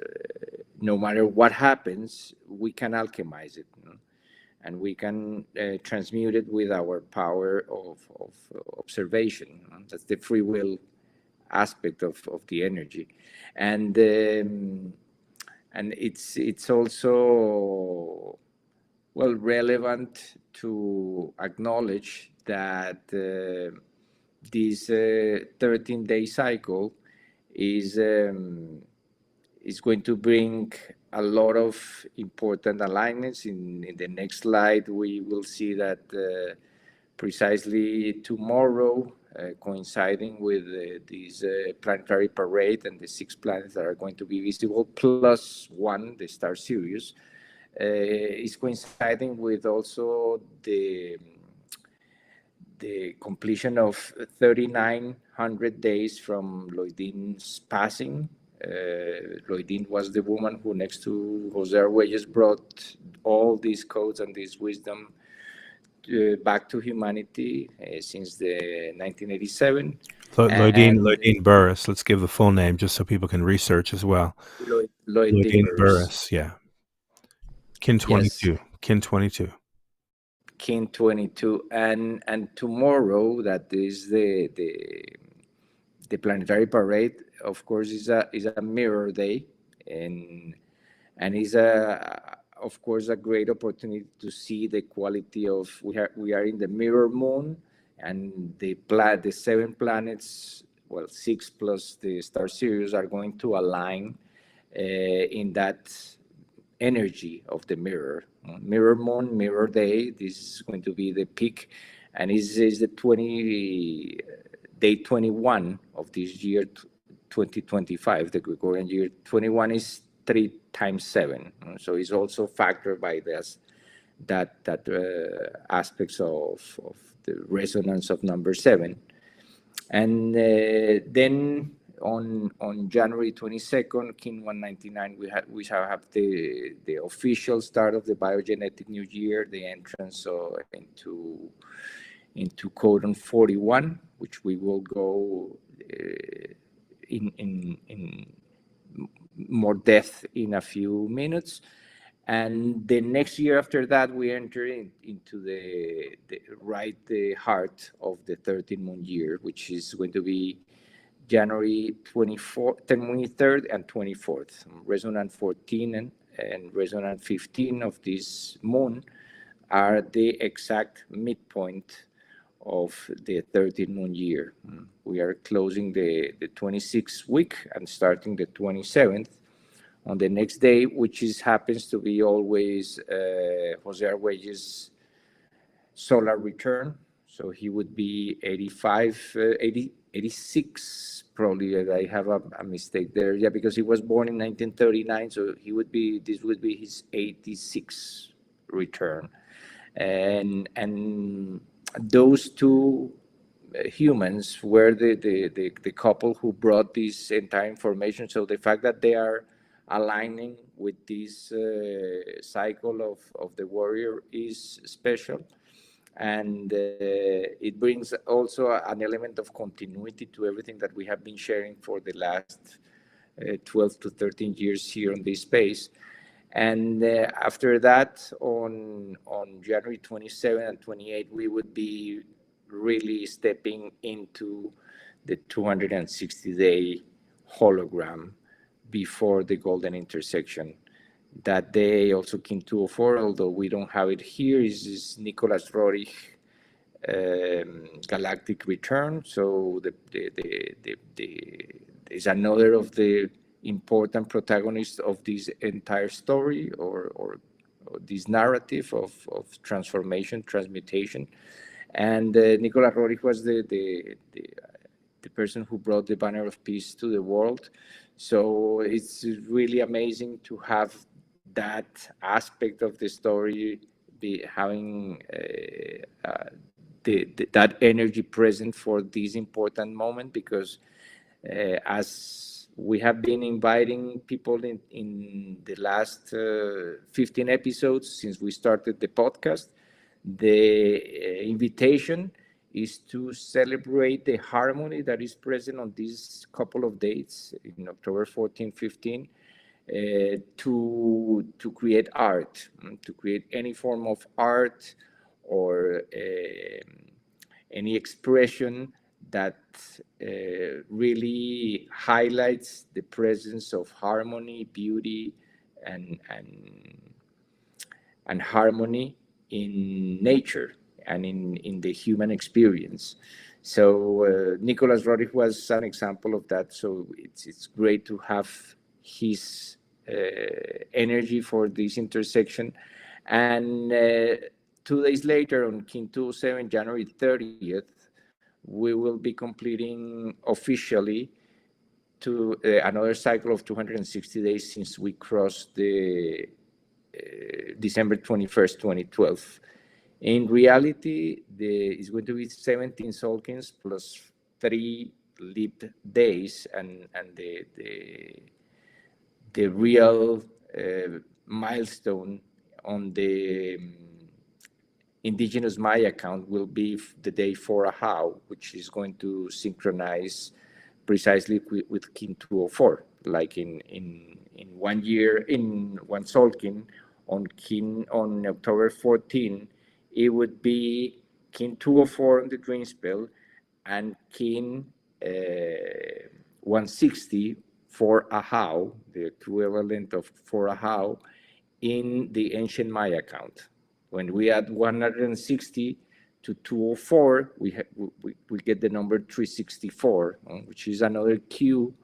Speaker 4: no matter what happens, we can alchemize it, and we can transmute it with our power of observation. That's the free will aspect of the energy, and it's also relevant to acknowledge that this 13-day cycle is going to bring a lot of important alignments. In the next slide, we will see that precisely tomorrow, coinciding with this planetary parade and the 6 planets that are going to be visible, plus 1, the star Sirius, is coinciding with also the completion of 3,900 days from Lloydin's passing, Loidin was the woman who, next to Jose Arguelles, brought all these codes and this wisdom back to humanity since the 1987.
Speaker 3: Loidin Burris. Let's give the full name just so people can research as well.
Speaker 4: Loidin
Speaker 3: Burris, yeah. Kin 22.
Speaker 4: Yes.
Speaker 3: Kin 22.
Speaker 4: Kin 22, and tomorrow, that is the Planetary Parade. Of course, is a mirror day, and is of course a great opportunity to see the quality of we are in the mirror moon, and the 7 planets, well, 6 plus the star series, are going to align in that energy of the mirror moon, mirror day. This is going to be the peak, and is the day 21 of this year, 2025. The Gregorian year 21 is 3 times 7, so it's also factored by this that aspects of the resonance of number 7. And then on January 22nd, Kin 199, we shall have the official start of the BioGenetic New Year, the entrance into codon 41, which we will go in more depth in a few minutes. And the next year after that, we enter into the heart of the 13th moon year, which is going to be January 23rd and 24th. Resonant 14 and resonant 15 of this moon are the exact midpoint of the 13th moon year. We are closing the 26th week and starting the 27th on the next day, which happens to be always Jose Arguelles' solar return. So he would be 86, probably. I have a mistake there. Yeah, because he was born in 1939, so this would be his 86th return. And those two humans were the couple who brought this entire information. So the fact that they are aligning with this cycle of the warrior is special, and it brings also an element of continuity to everything that we have been sharing for the last 12 to 13 years here on this space. And after that, on January 27 and 28, we would be really stepping into the 260-day hologram before the golden intersection. That day, also Kin 204, although we don't have it here, is Nicholas Roerich Galactic return. So is another of the important protagonists of this entire story, or this narrative of transformation, transmutation. And Nicholas Roerich was the person who brought the banner of peace to the world. So it's really amazing to have that aspect of the story be having that energy present for this important moment, because as we have been inviting people in the last 15 episodes since we started the podcast, the invitation is to celebrate the harmony that is present on these couple of dates in October 14, 15, to create art, to create any form of art or any expression that really highlights the presence of harmony, beauty, and harmony in nature and in the human experience. So Nicholas Roerich was an example of that. So it's great to have his energy for this intersection. And 2 days later, on Kin 207, January 30th, we will be completing officially to another cycle of 260 days since we crossed the December 21st, 2012. In reality, it's going to be 17 Solkins plus 3 leap days, and the real milestone on the indigenous Maya count will be the day for Ahau, which is going to synchronize precisely with Kin 204. Like in 1 year, in one Solkin, on October 14, it would be Kin 204 on the dream spell and Kin 160 for Ahau, the equivalent of for Ahau, in the ancient Maya count. When we add 160 to 204, we get the number 364, which is another cue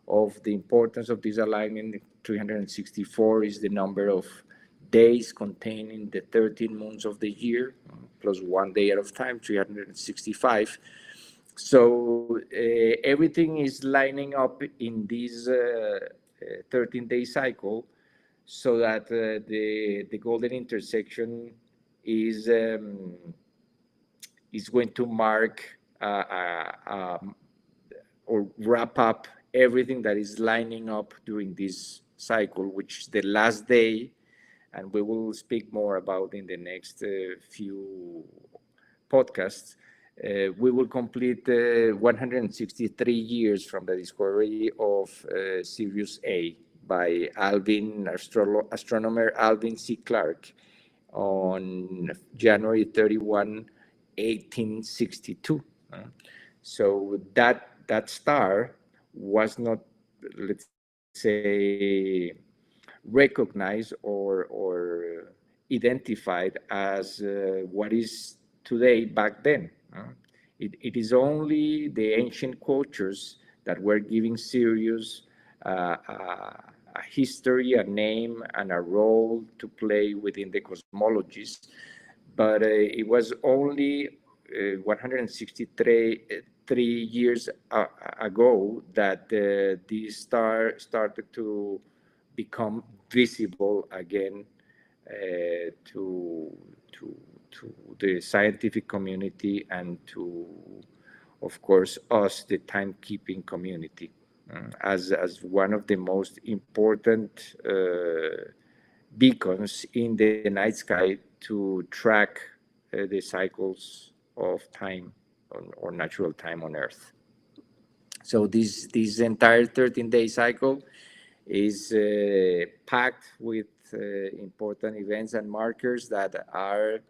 Speaker 4: of the importance of this alignment. 364 is the number of days contained in the 13 months of the year, plus 1 day out of time, 365. So everything is lining up in this 13-day cycle, so that the golden intersection is going to mark or wrap up everything that is lining up during this cycle, which is the last day, and we will speak more about in the next few podcasts. We will complete 163 years from the discovery of Sirius A by astronomer Alvin C. Clark on January 31, 1862. So that star was not, let's say, recognized or identified as what is today back then. It is only the ancient cultures that were giving Sirius a history, a name, and a role to play within the cosmologies. But it was only 163 years ago that this star started to become visible again to the scientific community and to, of course, us, the timekeeping community, as one of the most important beacons in the night sky to track the cycles of time or natural time on Earth. So this entire 13-day cycle is packed with important events and markers that are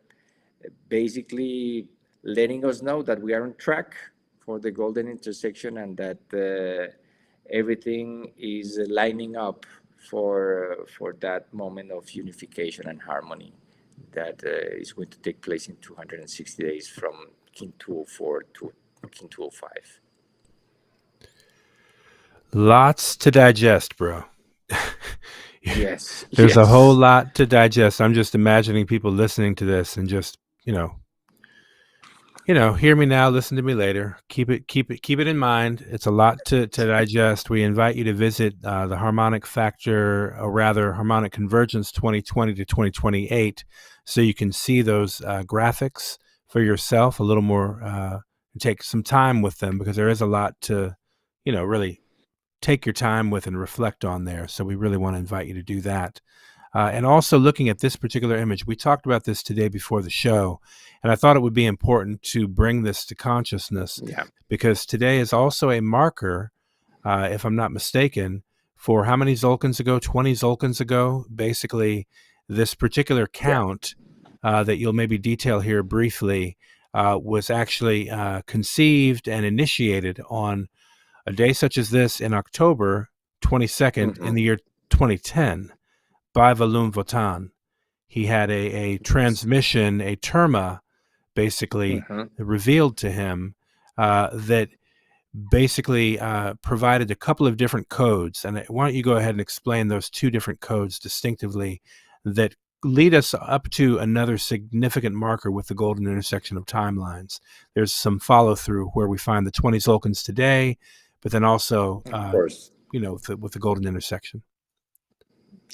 Speaker 4: basically letting us know that we are on track for the golden intersection and that everything is lining up for that moment of unification and harmony that is going to take place in 260 days from Kin 204 to Kin 205.
Speaker 3: Lots to digest, bro.
Speaker 4: Yes.
Speaker 3: There's a whole lot to digest. I'm just imagining people listening to this and just, hear me now, listen to me later. Keep it in mind. It's a lot to digest. We invite you to visit the Harmonic Factor, or rather Harmonic Convergence 2020 to 2028, so you can see those graphics for yourself a little more, take some time with them, because there is a lot to, really take your time with and reflect on there. So we really want to invite you to do that. And also looking at this particular image, we talked about this today before the show, and I thought it would be important to bring this to consciousness, because today is also a marker, if I'm not mistaken, for how many Zolkins ago? 20 Zolkins ago. Basically, this particular count that you'll maybe detail here briefly was actually conceived and initiated on a day such as this in October 22nd in the year 2010 by Valum Votan. He had a transmission, a terma, basically revealed to him that basically provided a couple of different codes. And why don't you go ahead and explain those two different codes distinctively that lead us up to another significant marker with the golden intersection of timelines. There's some follow through where we find the 20 Zolkins today, but then also,
Speaker 4: of course,
Speaker 3: with the golden intersection.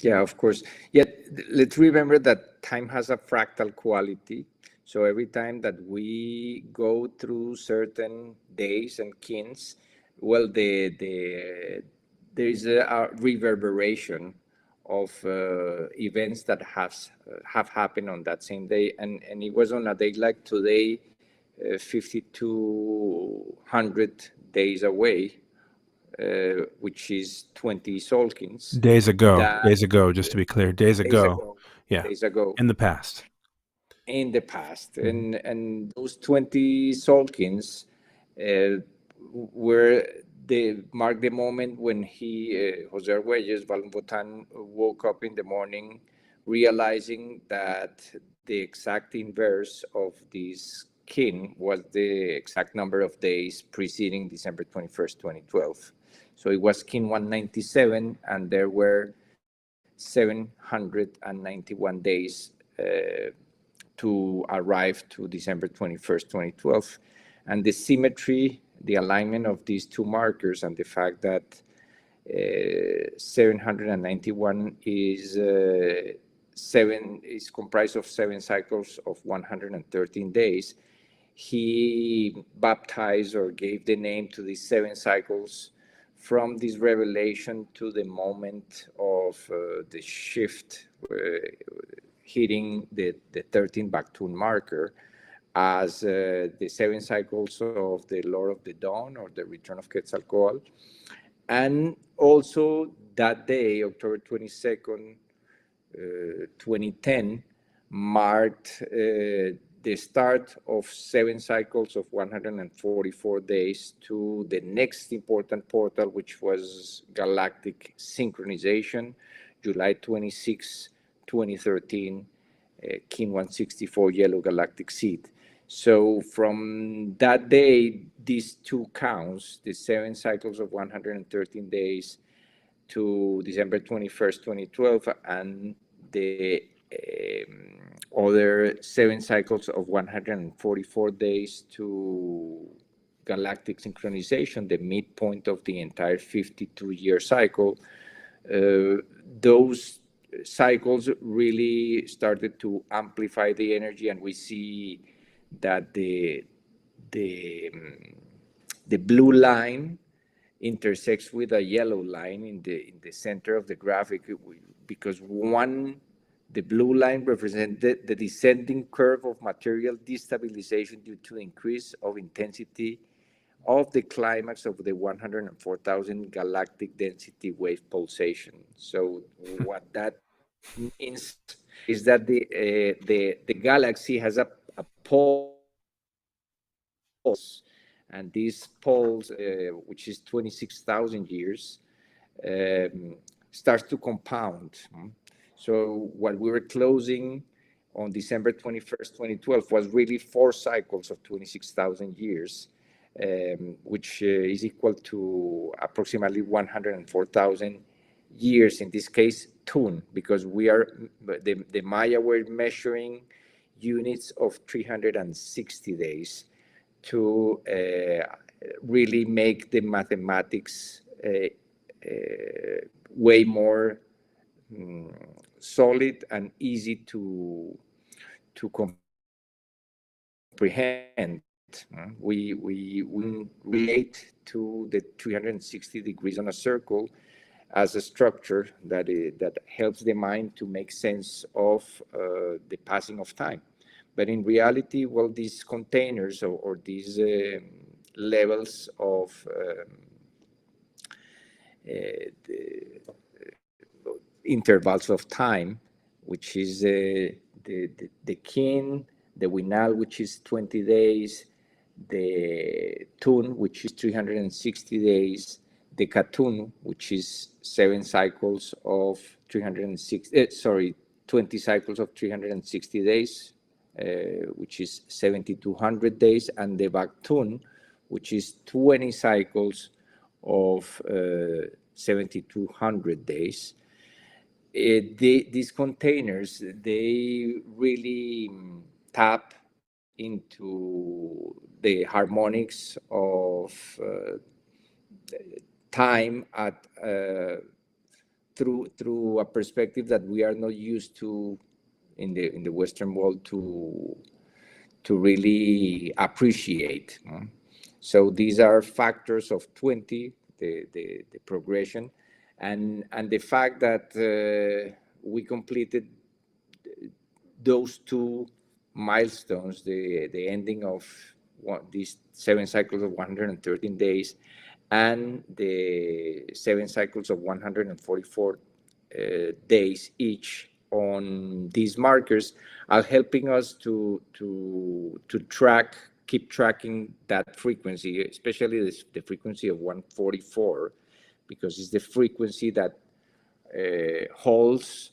Speaker 4: Yeah, of course. Yet, let's remember that time has a fractal quality. So every time that we go through certain days and kins, well, the there is a reverberation of events that have happened on that same day, and it was on a day like today, 5,200 days away, which is 20 Solkins.
Speaker 3: Days ago, just to be clear, days ago. Yeah,
Speaker 4: days ago.
Speaker 3: in the past.
Speaker 4: In the past, and those 20 Solkins were they marked the moment when Jose Arguelles, Valmvotan, woke up in the morning, realizing that the exact inverse of this kin was the exact number of days preceding December 21st, 2012. So it was kin 197, and there were 791 days to arrive to December 21st, 2012. And the symmetry, the alignment of these two markers, and the fact that 791 is comprised of 7 cycles of 113 days. He baptized or gave the name to these 7 cycles from this revelation to the moment of the shift hitting the 13 Baktun marker as the 7 cycles of the Lord of the Dawn, or the return of Quetzalcoatl. And also that day, October 22nd, 2010, marked the start of 7 cycles of 144 days to the next important portal, which was Galactic Synchronization, July 26, 2013, Kin 164 Yellow Galactic Seed. So from that day, these two counts, the 7 cycles of 113 days to December 21st, 2012, and the other 7 cycles of 144 days to galactic synchronization, the midpoint of the entire 52-year cycle, those cycles really started to amplify the energy, and we see that the blue line intersects with a yellow line in the center of the graphic, because the blue line represented the descending curve of material destabilization due to increase of intensity of the climax of the 104,000 galactic density wave pulsation. So what that means is that the galaxy has a pulse, and this pulse, which is 26,000 years, starts to compound. So what we were closing on December 21st, 2012 was really 4 cycles of 26,000 years, which is equal to approximately 104,000 years, in this case, Tun, because the Maya were measuring units of 360 days to really make the mathematics way more solid and easy to comprehend. We relate to the 360 degrees on a circle as a structure that helps the mind to make sense of the passing of time. But in reality, well, these containers or these levels of intervals of time, which is the kin, the winal, which is 20 days, the tun, which is 360 days, the katun, which is 7 cycles of 20 cycles of 360 days, which is 7,200 days, and the baktun, which is 20 cycles of 7,200 days. These containers, they really tap into the harmonics of time through a perspective that we are not used to in the Western world to really appreciate. So these are factors of 20, the progression, and the fact that we completed those two milestones, the ending of these 7 cycles of 113 days and the 7 cycles of 144 days each on these markers, are helping us to keep tracking that frequency, especially the frequency of 144, because it's the frequency that holds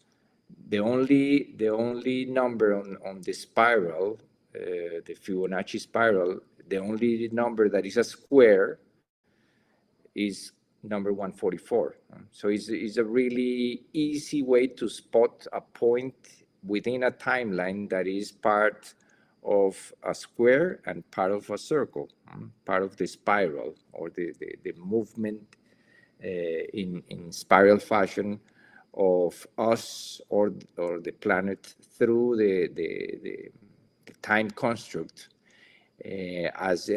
Speaker 4: the only number on the spiral, the Fibonacci spiral. The only number that is a square is number 144. So it's a really easy way to spot a point within a timeline that is part of a square and part of a circle, part of the spiral, or the movement in spiral fashion of us or the planet through the time construct. As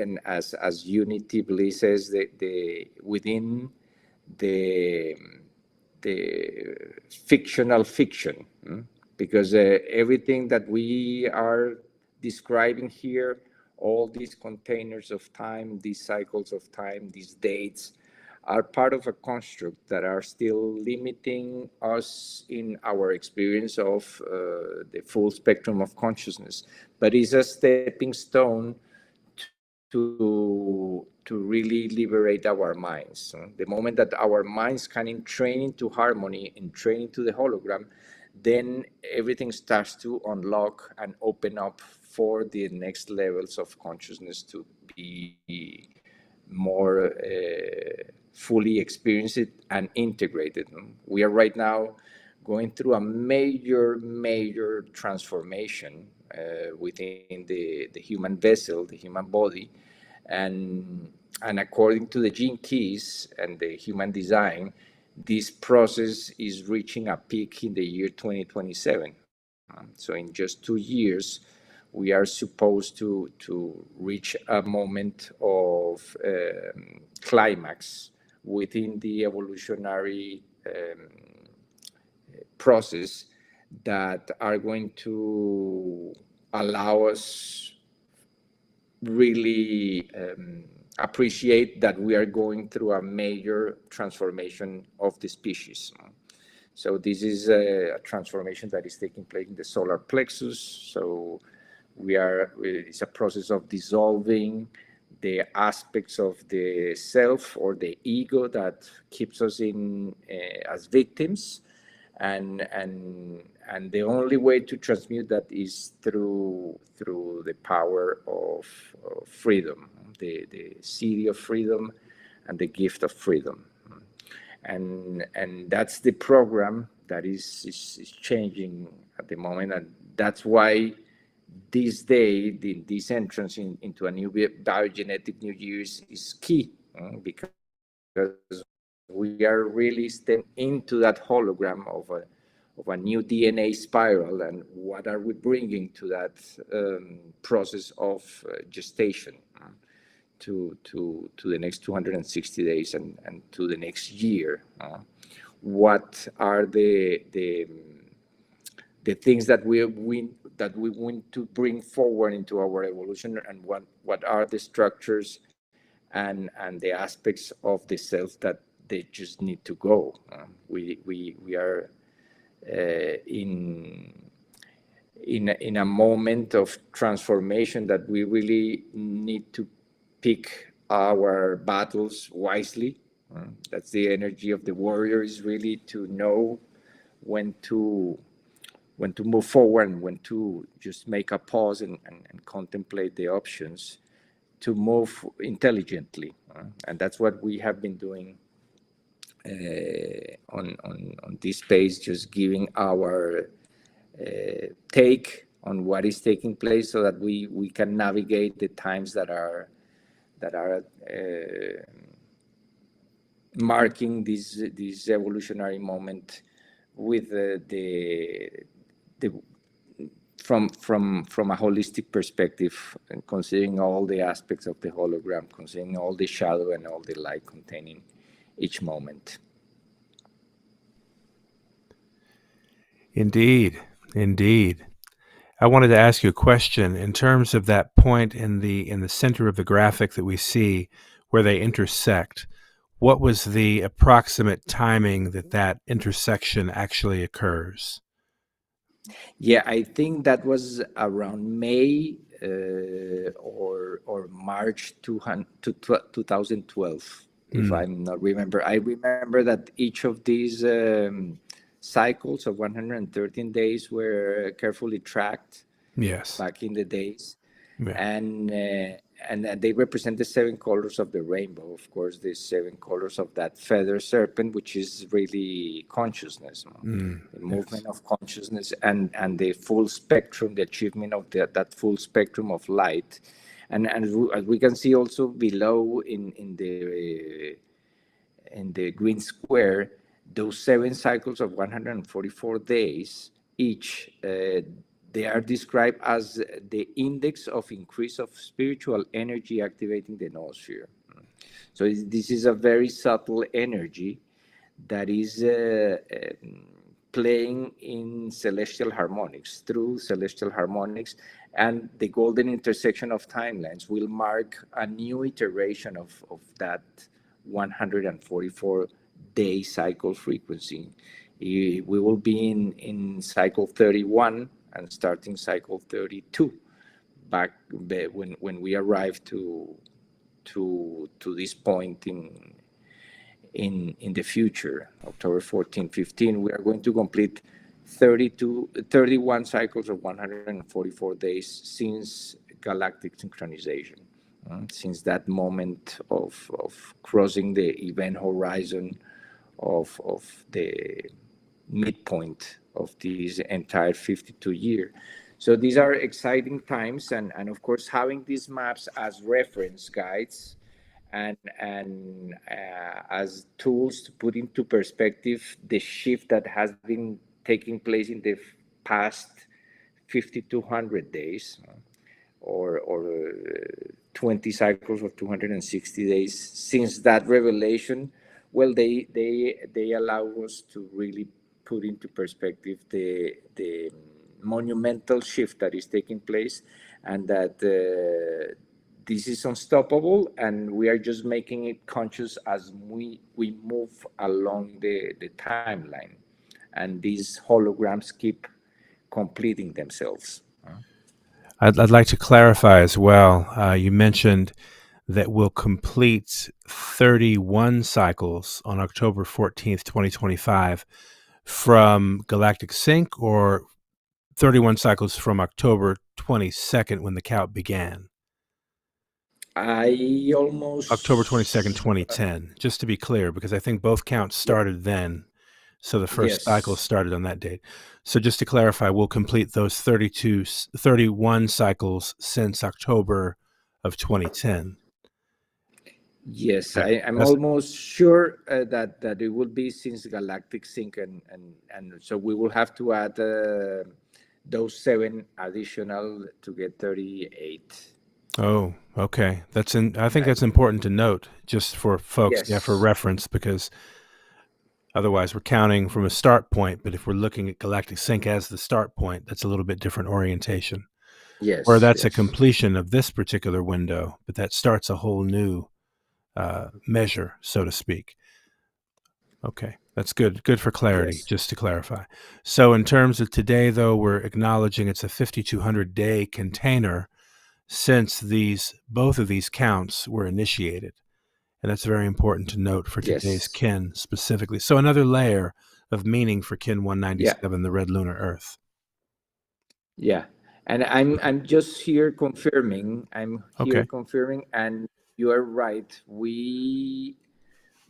Speaker 4: Unity Bliss says, within the fictional fiction, because everything that we are describing here, all these containers of time, these cycles of time, these dates, are part of a construct that are still limiting us in our experience of the full spectrum of consciousness, but is a stepping stone to really liberate our minds. The moment that our minds can train into harmony and train into the hologram, then everything starts to unlock and open up for the next levels of consciousness to be more fully experienced and integrated. We are right now going through a major transformation within the human vessel, the human body, and according to the gene keys and the human design, this process is reaching a peak in the year 2027. So in just 2 years, we are supposed to reach a moment of climax within the evolutionary process that are going to allow us really appreciate that we are going through a major transformation of the species. So this is a transformation that is taking place in the solar plexus. So it's a process of dissolving the aspects of the self or the ego that keeps us in as victims, and the only way to transmute that is through the power of freedom, the city of freedom and the gift of freedom, and that's the program that is changing at the moment, and that's why this day, this entrance into a new BioGenetic New Year is key, because we are really stepping into that hologram of a new DNA spiral, and what are we bringing to that process of gestation to the next 260 days and to the next year. What are the things that we want to bring forward into our evolution, and what are the structures and the aspects of the self that they just need to go. We are in a moment of transformation that we really need to pick our battles wisely. That's the energy of the warrior, is really to know when to move forward and when to just make a pause and contemplate the options to move intelligently. And that's what we have been doing on this space, just giving our take on what is taking place so that we can navigate the times that are marking this evolutionary moment with from a holistic perspective, and considering all the aspects of the hologram, considering all the shadow and all the light containing each moment.
Speaker 3: Indeed. Indeed. I wanted to ask you a question in terms of that point in the center of the graphic that we see where they intersect. What was the approximate timing that that intersection actually occurs?
Speaker 4: Yeah, I think that was around May or March 2012, if
Speaker 3: Mm,
Speaker 4: I'm not remember. I remember that each of these cycles of 113 days were carefully tracked
Speaker 3: yes.
Speaker 4: back in the days,
Speaker 3: Yeah.
Speaker 4: and they represent the seven colors of the rainbow. Of course, the seven colors of that feather serpent, which is really consciousness, no? The
Speaker 3: Yes.
Speaker 4: movement of consciousness, and the full spectrum, the achievement of that full spectrum of light, and as we can see also below in the green square, those seven cycles of 144 days each, they are described as the index of increase of spiritual energy activating the noosphere. So this is a very subtle energy that is playing in celestial harmonics, through celestial harmonics, and the golden intersection of timelines will mark a new iteration of that 144 day cycle frequency. We will be in cycle 31 and starting cycle 32 back when we arrive to this point in the future, October 14, 15, we are going to complete 31 cycles of 144 days since galactic synchronization, since that moment of crossing the event horizon of the midpoint of this entire 52 year. So these are exciting times, and of course having these maps as reference guides and as tools to put into perspective the shift that has been taking place in the past 5200 days, or 20 cycles of 260 days since that revelation. Well, they allow us to really put into perspective the monumental shift that is taking place, and that this is unstoppable, and we are just making it conscious as we move along the timeline, and these holograms keep completing themselves.
Speaker 3: I'd like to clarify as well. You mentioned that we'll complete 31 cycles on October 14th, 2025 from galactic sync, or 31 cycles from October 22nd when the count began.
Speaker 4: I
Speaker 3: October 22nd,
Speaker 4: almost
Speaker 3: 2010, just to be clear, because I think both counts started then. So the first cycle
Speaker 4: yes,
Speaker 3: started on that date. So just to clarify, we'll complete those 31 cycles since October of 2010.
Speaker 4: yes,
Speaker 3: Okay.
Speaker 4: I'm almost sure that it will be since galactic sync, and so we will have to add those seven additional to get 38.
Speaker 3: Oh, okay. I think that's important to note just for folks, for
Speaker 4: Yes,
Speaker 3: reference, because otherwise we're counting from a start point. But if we're looking at galactic sync as the start point, that's a little bit different orientation. Or
Speaker 4: yes,
Speaker 3: that's a
Speaker 4: yes,
Speaker 3: completion of this particular window, but that starts a whole new measure, so to speak. Okay, that's good. Good for clarity,
Speaker 4: yes,
Speaker 3: just to clarify. So in terms of today, though, we're acknowledging it's a 5,200-day container since both of these counts were initiated. And that's very important to note for today's
Speaker 4: yes,
Speaker 3: kin specifically. So another layer of meaning for kin
Speaker 4: yeah,
Speaker 3: 197, the red lunar Earth.
Speaker 4: yeah. And I'm just here confirming. I'm here
Speaker 3: Okay.
Speaker 4: confirming, and you are right. We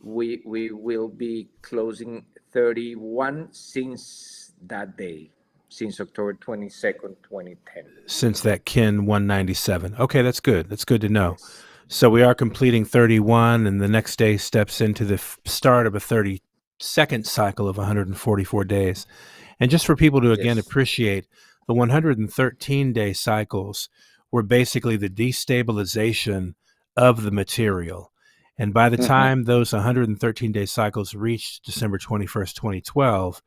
Speaker 4: will be closing 31 since that day, since October 22nd, 2010.
Speaker 3: Since that kin 197. Okay, that's good. That's good to know.
Speaker 4: Yes,
Speaker 3: So we are completing 31, and the next day steps into the start of a 32nd cycle of 144 days. And just for people to again
Speaker 4: yes.
Speaker 3: appreciate, the 113-day cycles were basically the destabilization of the material. And by the
Speaker 4: Hmm.
Speaker 3: time those 113-day cycles reached December 21st, 2012,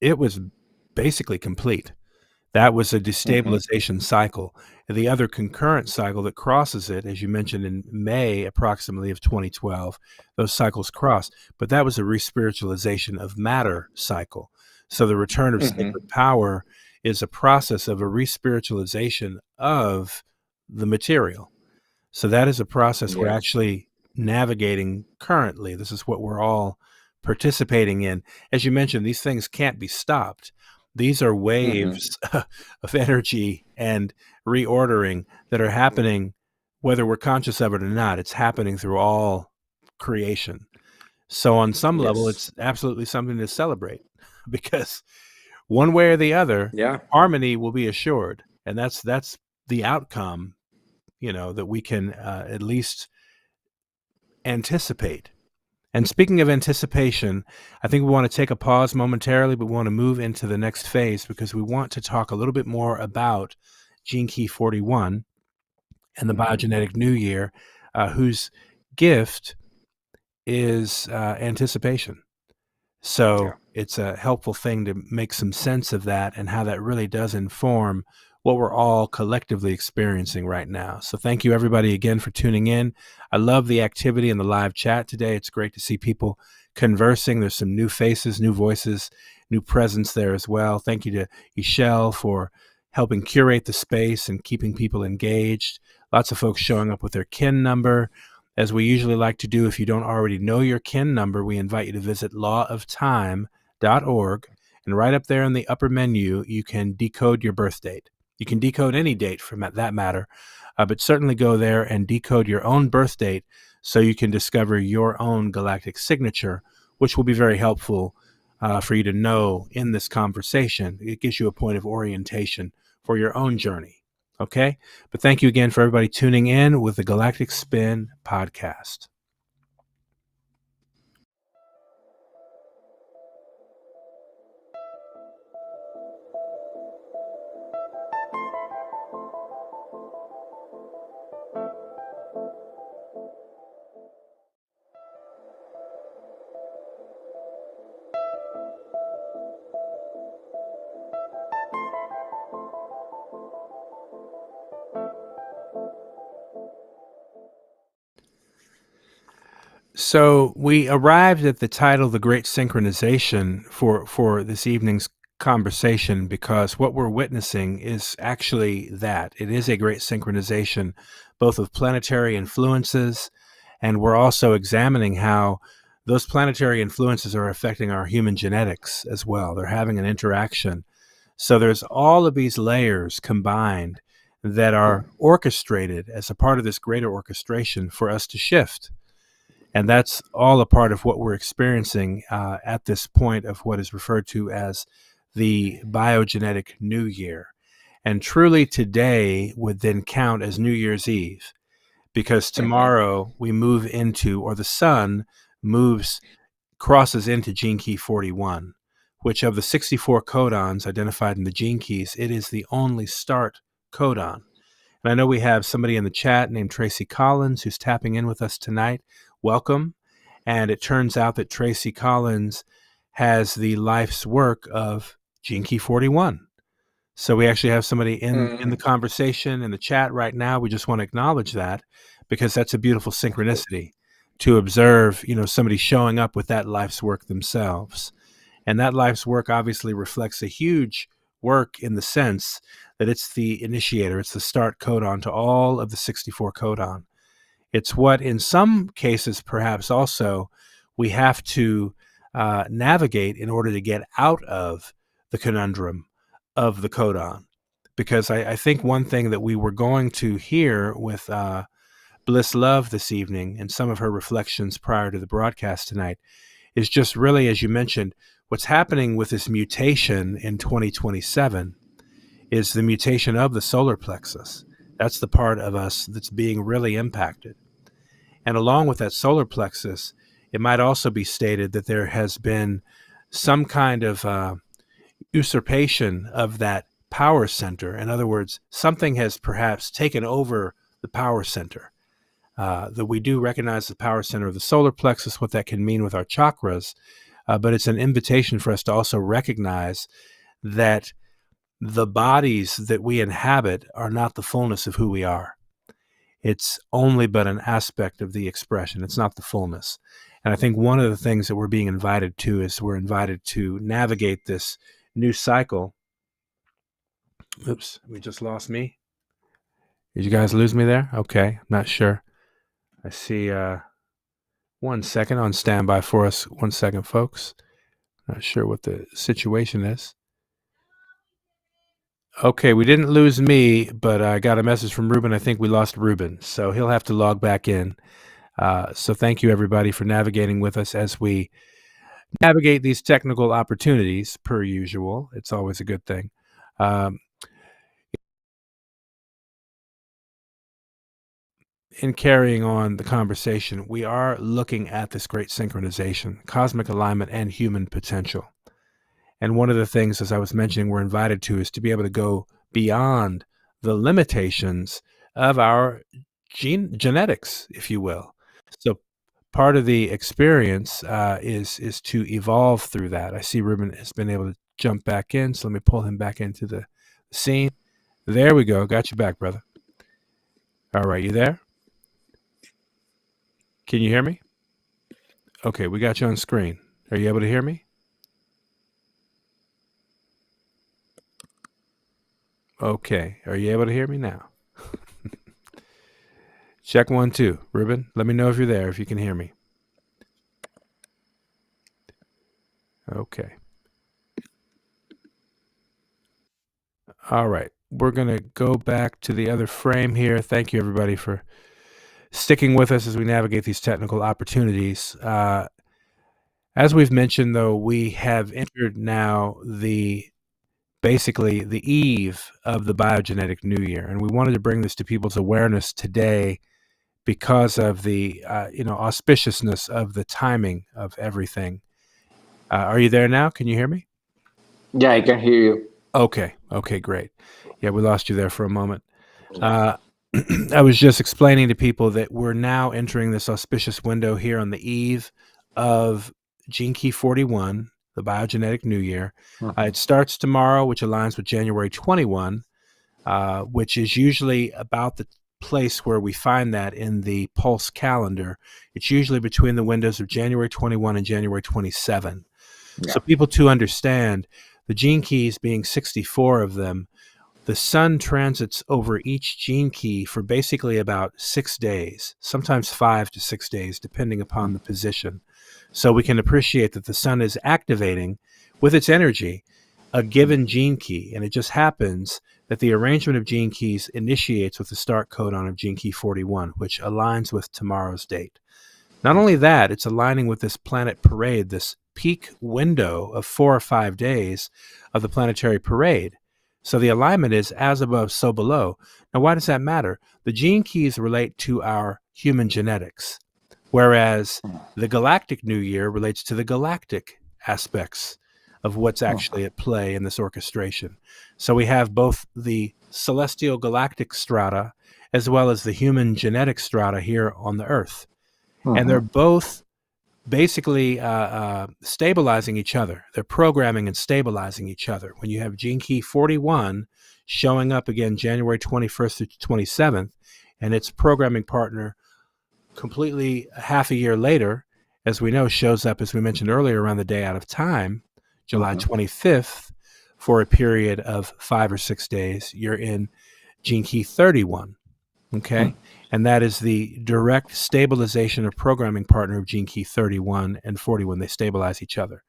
Speaker 3: it was basically complete. That was a destabilization cycle. And the other concurrent cycle that crosses it, as you mentioned, in May approximately of 2012, those cycles cross. But that was a respiritualization of matter cycle. So the return of sacred power is a process of a respiritualization of the material. So that is a process we're actually navigating currently. This is what we're all participating in. As you mentioned, these things can't be stopped. These are waves of energy and reordering that are happening, whether we're conscious of it or not. It's happening through all creation. So on some level, it's absolutely something to celebrate, because one way or the other, harmony will be assured. And that's the outcome, that we can at least anticipate. And speaking of anticipation, I think we want to take a pause momentarily, but we want to move into the next phase, because we want to talk a little bit more about Gene Key 41 and the BioGenetic New Year, whose gift is anticipation. So it's a helpful thing to make some sense of that and how that really does inform what we're all collectively experiencing right now. So thank you, everybody, again for tuning in. I love the activity in the live chat today. It's great to see people conversing. There's some new faces, new voices, new presence there as well. Thank you to Michelle for helping curate the space and keeping people engaged. Lots of folks showing up with their kin number. As we usually like to do, if you don't already know your kin number, we invite you to visit lawoftime.org. And right up there in the upper menu, you can decode your birth date. You can decode any date for that matter, but certainly go there and decode your own birth date so you can discover your own galactic signature, which will be very helpful for you to know in this conversation. It gives you a point of orientation for your own journey. Okay? But thank you again for everybody tuning in with the Galactic Spin podcast. So we arrived at the title, The Great Synchronization, for this evening's conversation, because what we're witnessing is actually that. It is a great synchronization, both of planetary influences, and we're also examining how those planetary influences are affecting our human genetics as well. They're having an interaction. So there's all of these layers combined that are orchestrated as a part of this greater orchestration for us to shift. And that's all a part of what we're experiencing at this point of what is referred to as the BioGenetic New Year. And truly today would then count as New Year's Eve, because tomorrow we move into, or the sun crosses into Gene Key 41, which of the 64 codons identified in the gene keys, it is the only start codon. And I know we have somebody in the chat named Tracy Collins who's tapping in with us tonight. Welcome. And it turns out that Tracy Collins has the life's work of Gene Key 41. So we actually have somebody in the conversation, in the chat right now. We just want to acknowledge that, because that's a beautiful synchronicity to observe, somebody showing up with that life's work themselves. And that life's work obviously reflects a huge work in the sense that it's the initiator, it's the start codon to all of the 64 codon. It's what, in some cases, perhaps also, we have to navigate in order to get out of the conundrum of the codon. Because I think one thing that we were going to hear with Bliss Love this evening and some of her reflections prior to the broadcast tonight is just really, as you mentioned, what's happening with this mutation in 2027 is the mutation of the solar plexus. That's the part of us that's being really impacted. And along with that solar plexus, it might also be stated that there has been some kind of usurpation of that power center. In other words, something has perhaps taken over the power center. That we do recognize the power center of the solar plexus, what that can mean with our chakras, but it's an invitation for us to also recognize that the bodies that we inhabit are not the fullness of who we are. It's only but an aspect of the expression. It's not the fullness. And I think one of the things that we're being invited to is we're invited to navigate this new cycle. Oops, we just lost me. Did you guys lose me there? Okay, I'm not sure. I see 1 second on standby for us. 1 second, folks. Not sure what the situation is. Okay, we didn't lose me, but I got a message from Ruben. I think we lost Ruben, so he'll have to log back in. So thank you, everybody, for navigating with us as we navigate these technical opportunities, per usual. It's always a good thing. In carrying on the conversation, we are looking at this great synchronization, cosmic alignment, and human potential. And one of the things, as I was mentioning, we're invited to is to be able to go beyond the limitations of our genetics, if you will. So part of the experience is to evolve through that. I see Ruben has been able to jump back in, so let me pull him back into the scene. There we go. Got you back, brother. All right, you there? Can you hear me? Okay, we got you on screen. Are you able to hear me? Okay, are you able to hear me now? Check 1, 2. Ruben, let me know if you're there, if you can hear me. Okay. All right, we're going to go back to the other frame here. Thank you, everybody, for sticking with us as we navigate these technical opportunities. As we've mentioned, though, we have entered now basically the eve of the BioGenetic New Year, and we wanted to bring this to people's awareness today because of the auspiciousness of the timing of everything. Are you there now? Can you hear me?
Speaker 4: Yeah, I can hear you.
Speaker 3: Okay, great. Yeah, we lost you there for a moment. I was just explaining to people that we're now entering this auspicious window here on the eve of Gene Key 41, the BioGenetic New Year. It starts tomorrow, which aligns with January 21, which is usually about the place where we find that in the pulse calendar. It's usually between the windows of January 21 and January 27. Yeah. So people to understand, the gene keys being 64 of them, the sun transits over each gene key for basically about 6 days, sometimes 5 to 6 days, depending upon the position. So we can appreciate that the sun is activating with its energy a given gene key, and it just happens that the arrangement of gene keys initiates with the start codon of gene key 41, which aligns with tomorrow's date. Not only that, it's aligning with this planet parade, this peak window of 4 or 5 days of the planetary parade. So the alignment is as above, so below. Now, why does that matter? The gene keys relate to our human genetics, whereas the Galactic New Year relates to the galactic aspects of what's actually at play in this orchestration. So we have both the celestial galactic strata as well as the human genetic strata here on the Earth. And they're both basically stabilizing each other. They're programming and stabilizing each other. When you have gene key 41 showing up again January 21st through 27th, and its programming partner completely half a year later, as we know, shows up, as we mentioned earlier, around the day out of time, July 25th, for a period of 5 or 6 days, you're in gene key 31. Okay. And that is the direct stabilization of programming partner of gene key 31 and 41. They stabilize each other.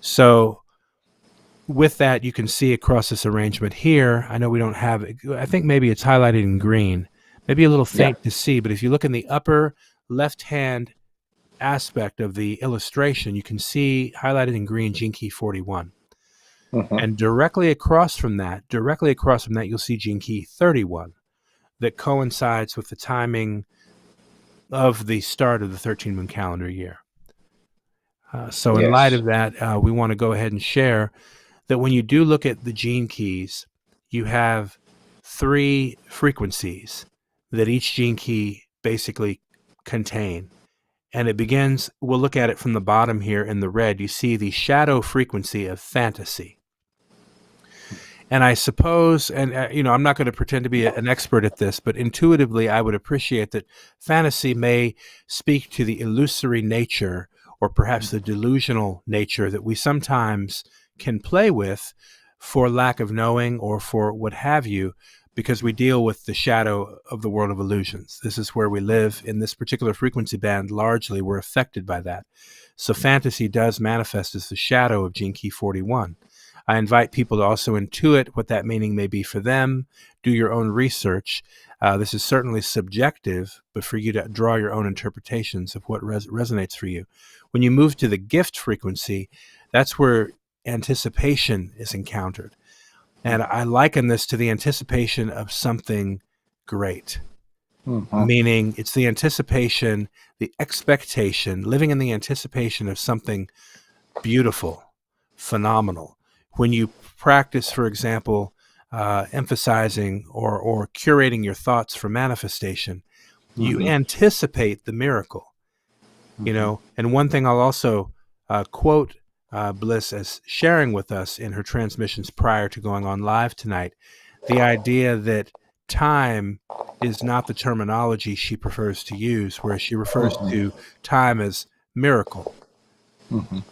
Speaker 3: So with that, you can see across this arrangement here, I know we don't have it. I think maybe it's highlighted in green, maybe a little faint to see, but if you look in the upper left-hand aspect of the illustration, you can see highlighted in green gene key 41. And directly across from that, you'll see gene key 31. That coincides with the timing of the start of the 13-moon calendar year. So in light of that, we want to go ahead and share that when you do look at the gene keys, you have 3 frequencies that each gene key basically contain. And it begins, we'll look at it from the bottom here in the red. You see the shadow frequency of fantasy. And I suppose, and I'm not going to pretend to be an expert at this, but intuitively, I would appreciate that fantasy may speak to the illusory nature or perhaps the delusional nature that we sometimes can play with for lack of knowing or for what have you, because we deal with the shadow of the world of illusions. This is where we live in this particular frequency band. Largely, we're affected by that. So fantasy does manifest as the shadow of Gene Key 41. I invite people to also intuit what that meaning may be for them. Do your own research. This is certainly subjective, but for you to draw your own interpretations of what resonates for you. When you move to the gift frequency, that's where anticipation is encountered. And I liken this to the anticipation of something great, meaning it's the anticipation, the expectation, living in the anticipation of something beautiful, phenomenal. When you practice, for example, emphasizing or curating your thoughts for manifestation, you anticipate the miracle, And one thing I'll also quote Bliss as sharing with us in her transmissions prior to going on live tonight, the idea that time is not the terminology she prefers to use, where she refers to time as miracle.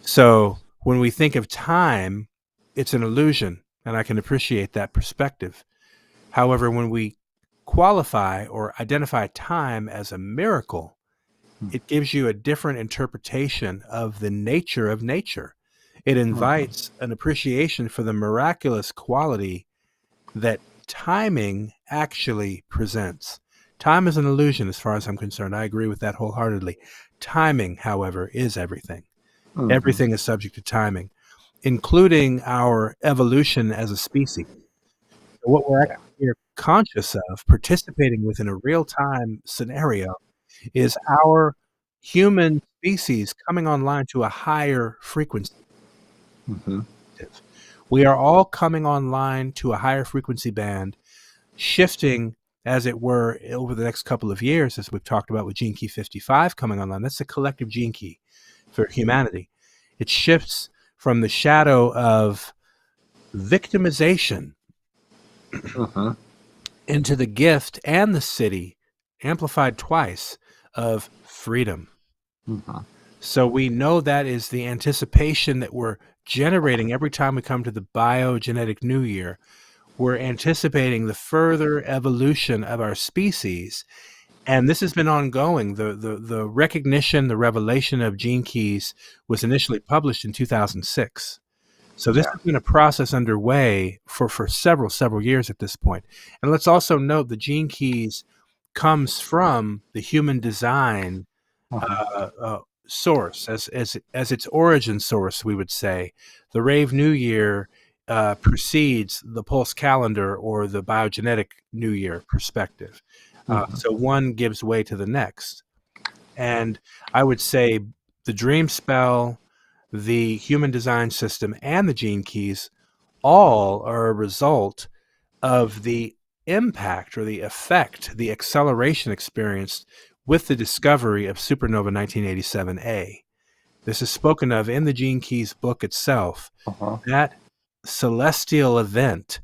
Speaker 3: So when we think of time, it's an illusion, and I can appreciate that perspective. However, when we qualify or identify time as a miracle, it gives you a different interpretation of the nature of nature. It invites an appreciation for the miraculous quality that timing actually presents. Time is an illusion as far as I'm concerned. I agree with that wholeheartedly. Timing, however, is everything. Everything is subject to timing, including our evolution as a species. So what we're actually here conscious of, participating within a real-time scenario, is our human species coming online to a higher frequency. We are all coming online to a higher frequency band, shifting, as it were, over the next couple of years, as we've talked about with Gene Key 55 coming online. That's the collective gene key for humanity. It shifts from the shadow of victimization into the gift and the city, amplified twice, of freedom. So we know that is the anticipation that we're generating every time we come to the BioGenetic New Year. We're anticipating the further evolution of our species. And this has been ongoing. The recognition, the revelation of gene keys was initially published in 2006. So this has been a process underway for several years at this point. And let's also note the gene keys comes from the human design source as its origin source, we would say. The Rave New Year precedes the pulse calendar or the biogenetic New Year perspective. So one gives way to the next. And I would say the dream spell, the human design system, and the gene keys all are a result of the impact or the effect, the acceleration experienced with the discovery of supernova 1987A. This is spoken of in the Gene Keys book itself. That celestial event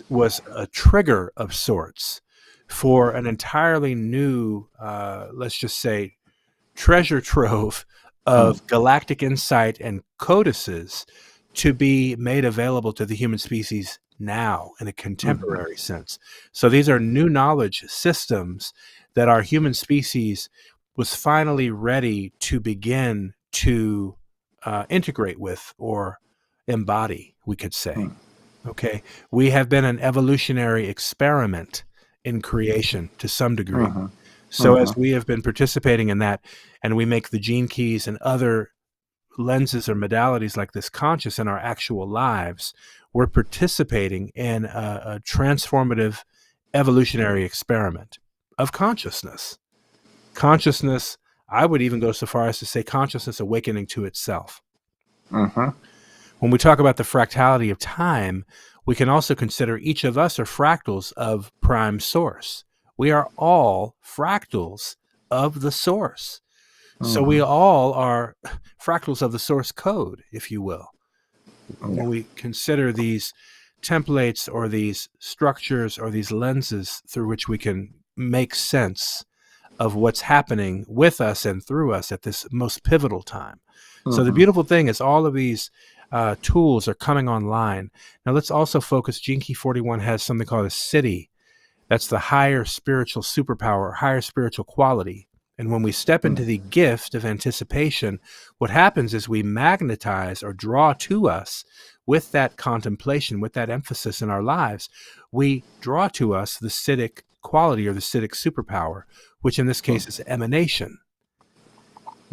Speaker 3: was a trigger of sorts for an entirely new, let's just say, treasure trove of galactic insight and codices to be made available to the human species now in a contemporary sense. So these are new knowledge systems that our human species was finally ready to begin to integrate with or embody, we could say. Okay, we have been an evolutionary experiment in creation to some degree. So as we have been participating in that, and we make the gene keys and other lenses or modalities like this conscious in our actual lives, we're participating in a transformative evolutionary experiment of consciousness. Consciousness, I would even go so far as to say consciousness awakening to itself. When we talk about the fractality of time, we can also consider each of us are fractals of prime source. We are all fractals of the source. So we all are fractals of the source code, if you will. When we consider these templates or these structures or these lenses through which we can make sense of what's happening with us and through us at this most pivotal time. So the beautiful thing is all of these tools are coming online. Now let's also focus. Gene Key 41 has something called a city. That's the higher spiritual superpower, higher spiritual quality. And when we step into the gift of anticipation, what happens is we magnetize or draw to us with that contemplation, with that emphasis in our lives, we draw to us the Siddhic quality or the Siddhic superpower, which in this case is emanation.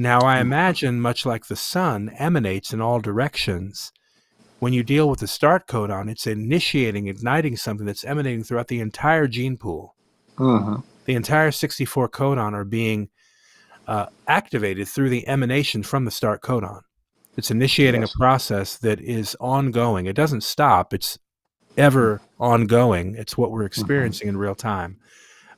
Speaker 3: Now, I imagine, much like the sun emanates in all directions, when you deal with the start codon, it's initiating, igniting something that's emanating throughout the entire gene pool. The entire 64 codon are being activated through the emanation from the start codon. It's initiating a process that is ongoing. It doesn't stop. It's ever ongoing. It's what we're experiencing in real time.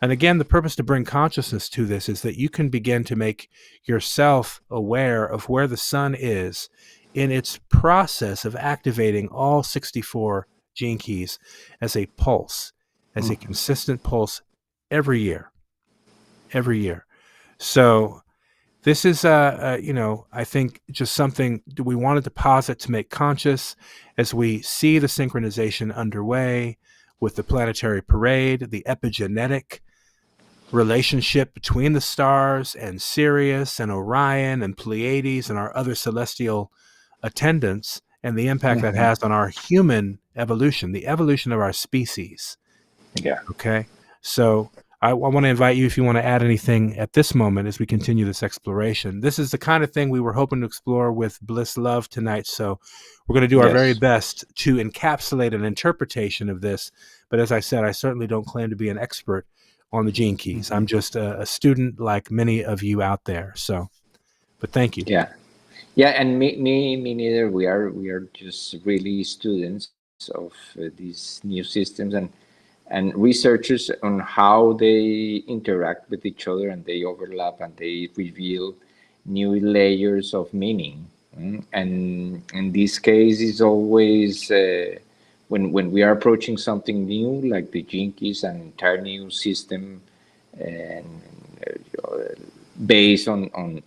Speaker 3: And again, the purpose to bring consciousness to this is that you can begin to make yourself aware of where the sun is in its process of activating all 64 gene keys as a pulse, as a consistent pulse every year. So this is, I think just something we wanted to deposit to make conscious as we see the synchronization underway with the planetary parade, the epigenetic relationship between the stars and Sirius and Orion and Pleiades and our other celestial attendants, and the impact that has on our human evolution, the evolution of our species. Okay. So I want to invite you, if you want to add anything at this moment as we continue this exploration. This is the kind of thing we were hoping to explore with Bliss Love tonight. So we're going to do our very best to encapsulate an interpretation of this. But as I said, I certainly don't claim to be an expert on the gene keys. I'm just a student like many of you out there. So, but thank you.
Speaker 4: And me neither. We are just really students of these new systems and researchers on how they interact with each other, and they overlap and they reveal new layers of meaning. And in this case, it's always when we are approaching something new, like the gene keys, an entire new system, and based on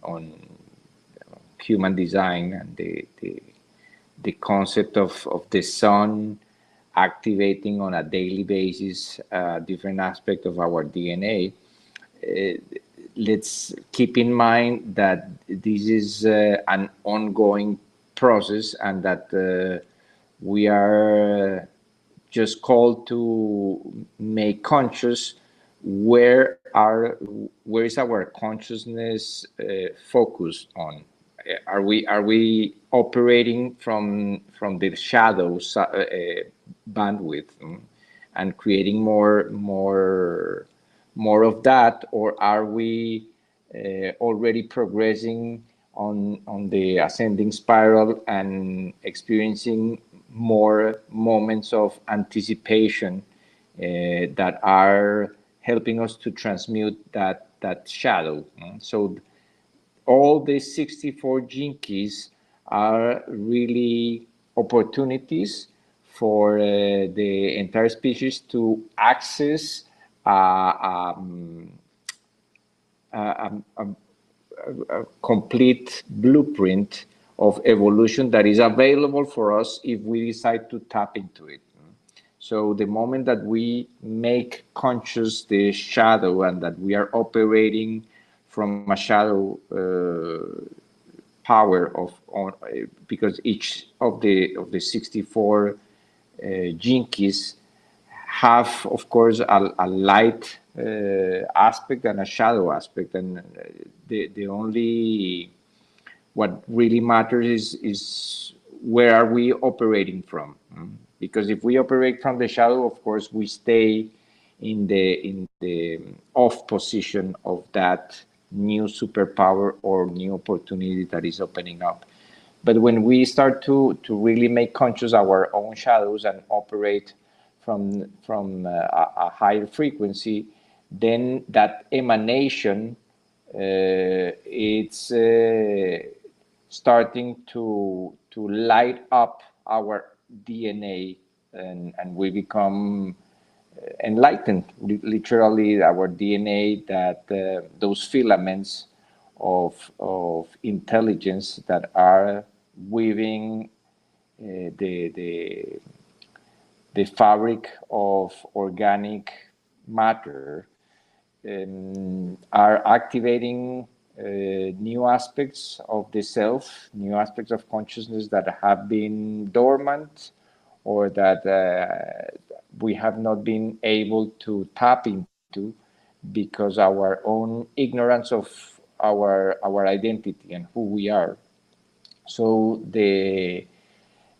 Speaker 4: human design and the concept of the sun activating on a daily basis different aspect of our DNA. Let's keep in mind that this is an ongoing process, and that we are just called to make conscious where is our consciousness focused on. Are we operating from the shadows bandwidth and creating more of that, or are we already progressing on the ascending spiral and experiencing more moments of anticipation that are helping us to transmute that shadow? So all these 64 gene keys are really opportunities for the entire species to access a complete blueprint of evolution that is available for us if we decide to tap into it. So the moment that we make conscious the shadow and that we are operating from a shadow power because each of the 64 gene keys have, of course, a light aspect and a shadow aspect, and the only what really matters is where are we operating from. Because if we operate from the shadow, of course, we stay in the off position of that new superpower or new opportunity that is opening up. But when we start to really make conscious our own shadows and operate from a higher frequency, then that emanation it's starting to light up our DNA and we become enlightened. Literally, our DNA, that those filaments of intelligence that are weaving the fabric of organic matter are activating new aspects of the self, new aspects of consciousness that have been dormant, or that we have not been able to tap into because our own ignorance of our identity and who we are. So the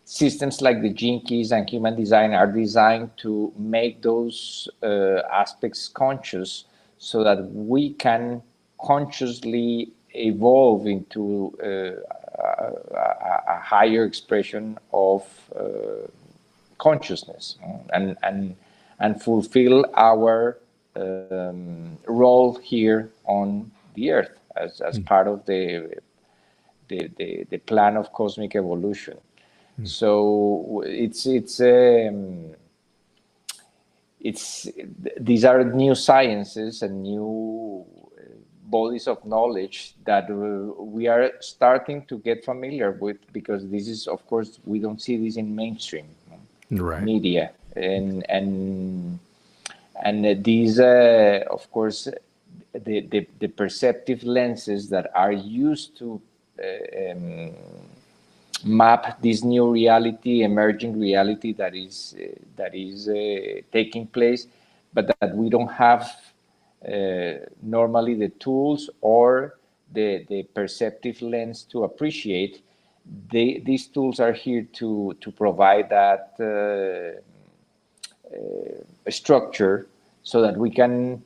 Speaker 4: systems like the gene keys and human design are designed to make those aspects conscious, so that we can consciously evolve into a higher expression of consciousness, and fulfill our role here on the earth as part of the plan of cosmic evolution. So it's these are new sciences and new bodies of knowledge that we are starting to get familiar with, because this is, of course, we don't see this in mainstream media, and these of course the perceptive lenses that are used to map this new reality, emerging reality that is taking place, but that we don't have normally the tools or the perceptive lens to appreciate. These tools are here to provide that structure, so that we can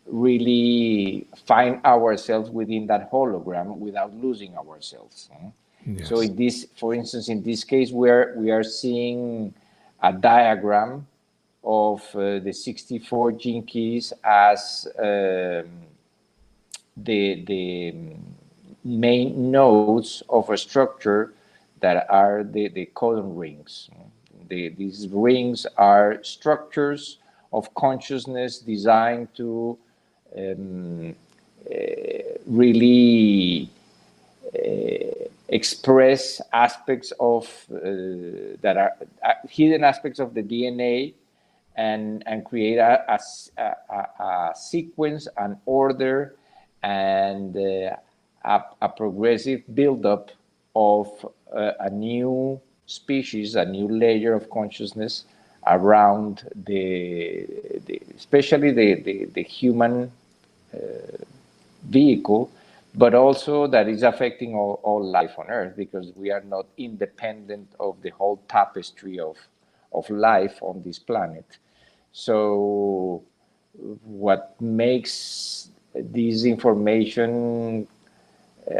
Speaker 4: really find ourselves within that hologram without losing ourselves. Yes. So in this, for instance, in this case, we are seeing a diagram of the 64 gene keys as the main nodes of a structure that are the codon rings. These rings are structures of consciousness designed to really express aspects of that are hidden aspects of the DNA, and create a sequence, an order, and a progressive buildup of a new species, a new layer of consciousness around especially the human vehicle, but also that is affecting all life on Earth, because we are not independent of the whole tapestry of life on this planet. So what makes this information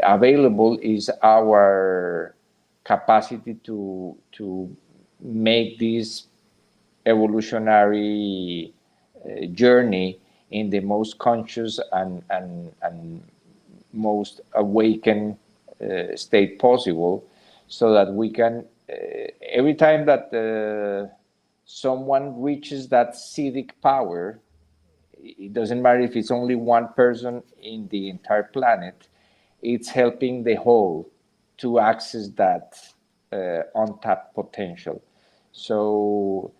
Speaker 4: available is our capacity to make this evolutionary journey in the most conscious and most awakened state possible, so that we can every time that someone reaches that Siddhic power, it doesn't matter if it's only one person in the entire planet, it's helping the whole to access that untapped potential. So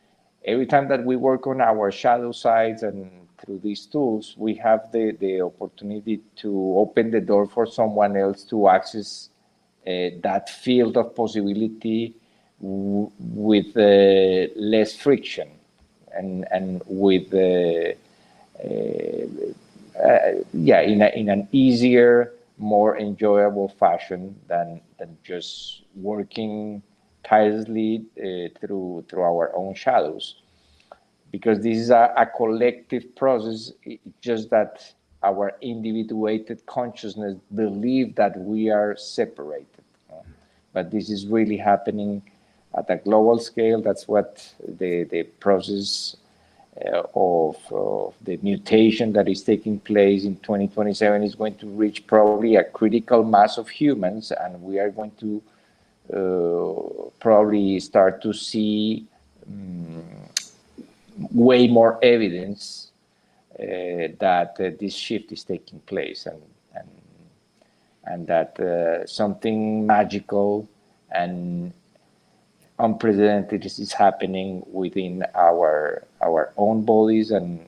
Speaker 4: every time that we work on our shadow sides and through these tools, we have the opportunity to open the door for someone else to access that field of possibility with less friction, and with in an easier, more enjoyable fashion than just working tirelessly through our own shadows, because this is a collective process. It's just that our individuated consciousness believe that we are separated, but this is really happening at a global scale. That's what the process of the mutation that is taking place in 2027 is going to reach probably a critical mass of humans, and we are going to probably start to see way more evidence that this shift is taking place, and that something magical and unprecedented is happening within our own bodies and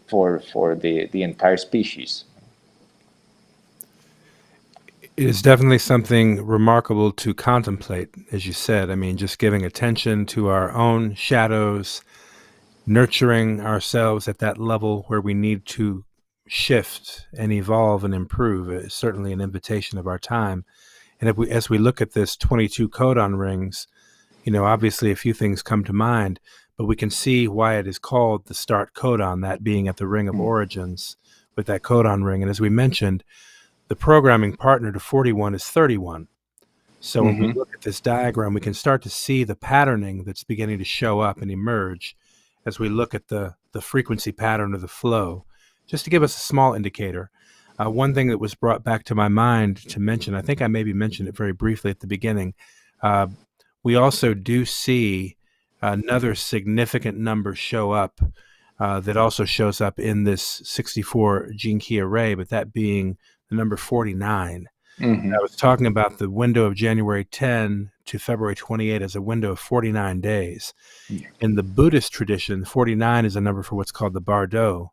Speaker 4: for the entire species.
Speaker 3: It is definitely something remarkable to contemplate, as you said. I mean, just giving attention to our own shadows, nurturing ourselves at that level where we need to shift and evolve and improve is certainly an invitation of our time. And as we look at this 22 codon rings, obviously a few things come to mind, but we can see why it is called the start codon, that being at the ring of origins with that codon ring. And as we mentioned, the programming partner to 41 is 31. So when we look at this diagram, we can start to see the patterning that's beginning to show up and emerge as we look at the frequency pattern of the flow. Just to give us a small indicator, one thing that was brought back to my mind to mention, I think I maybe mentioned it very briefly at the beginning, we also do see another significant number show up that also shows up in this 64 gene key array, but that being the number 49. I was talking about the window of January 10 to February 28 as a window of 49 days. In the Buddhist tradition, 49 is a number for what's called the bardo,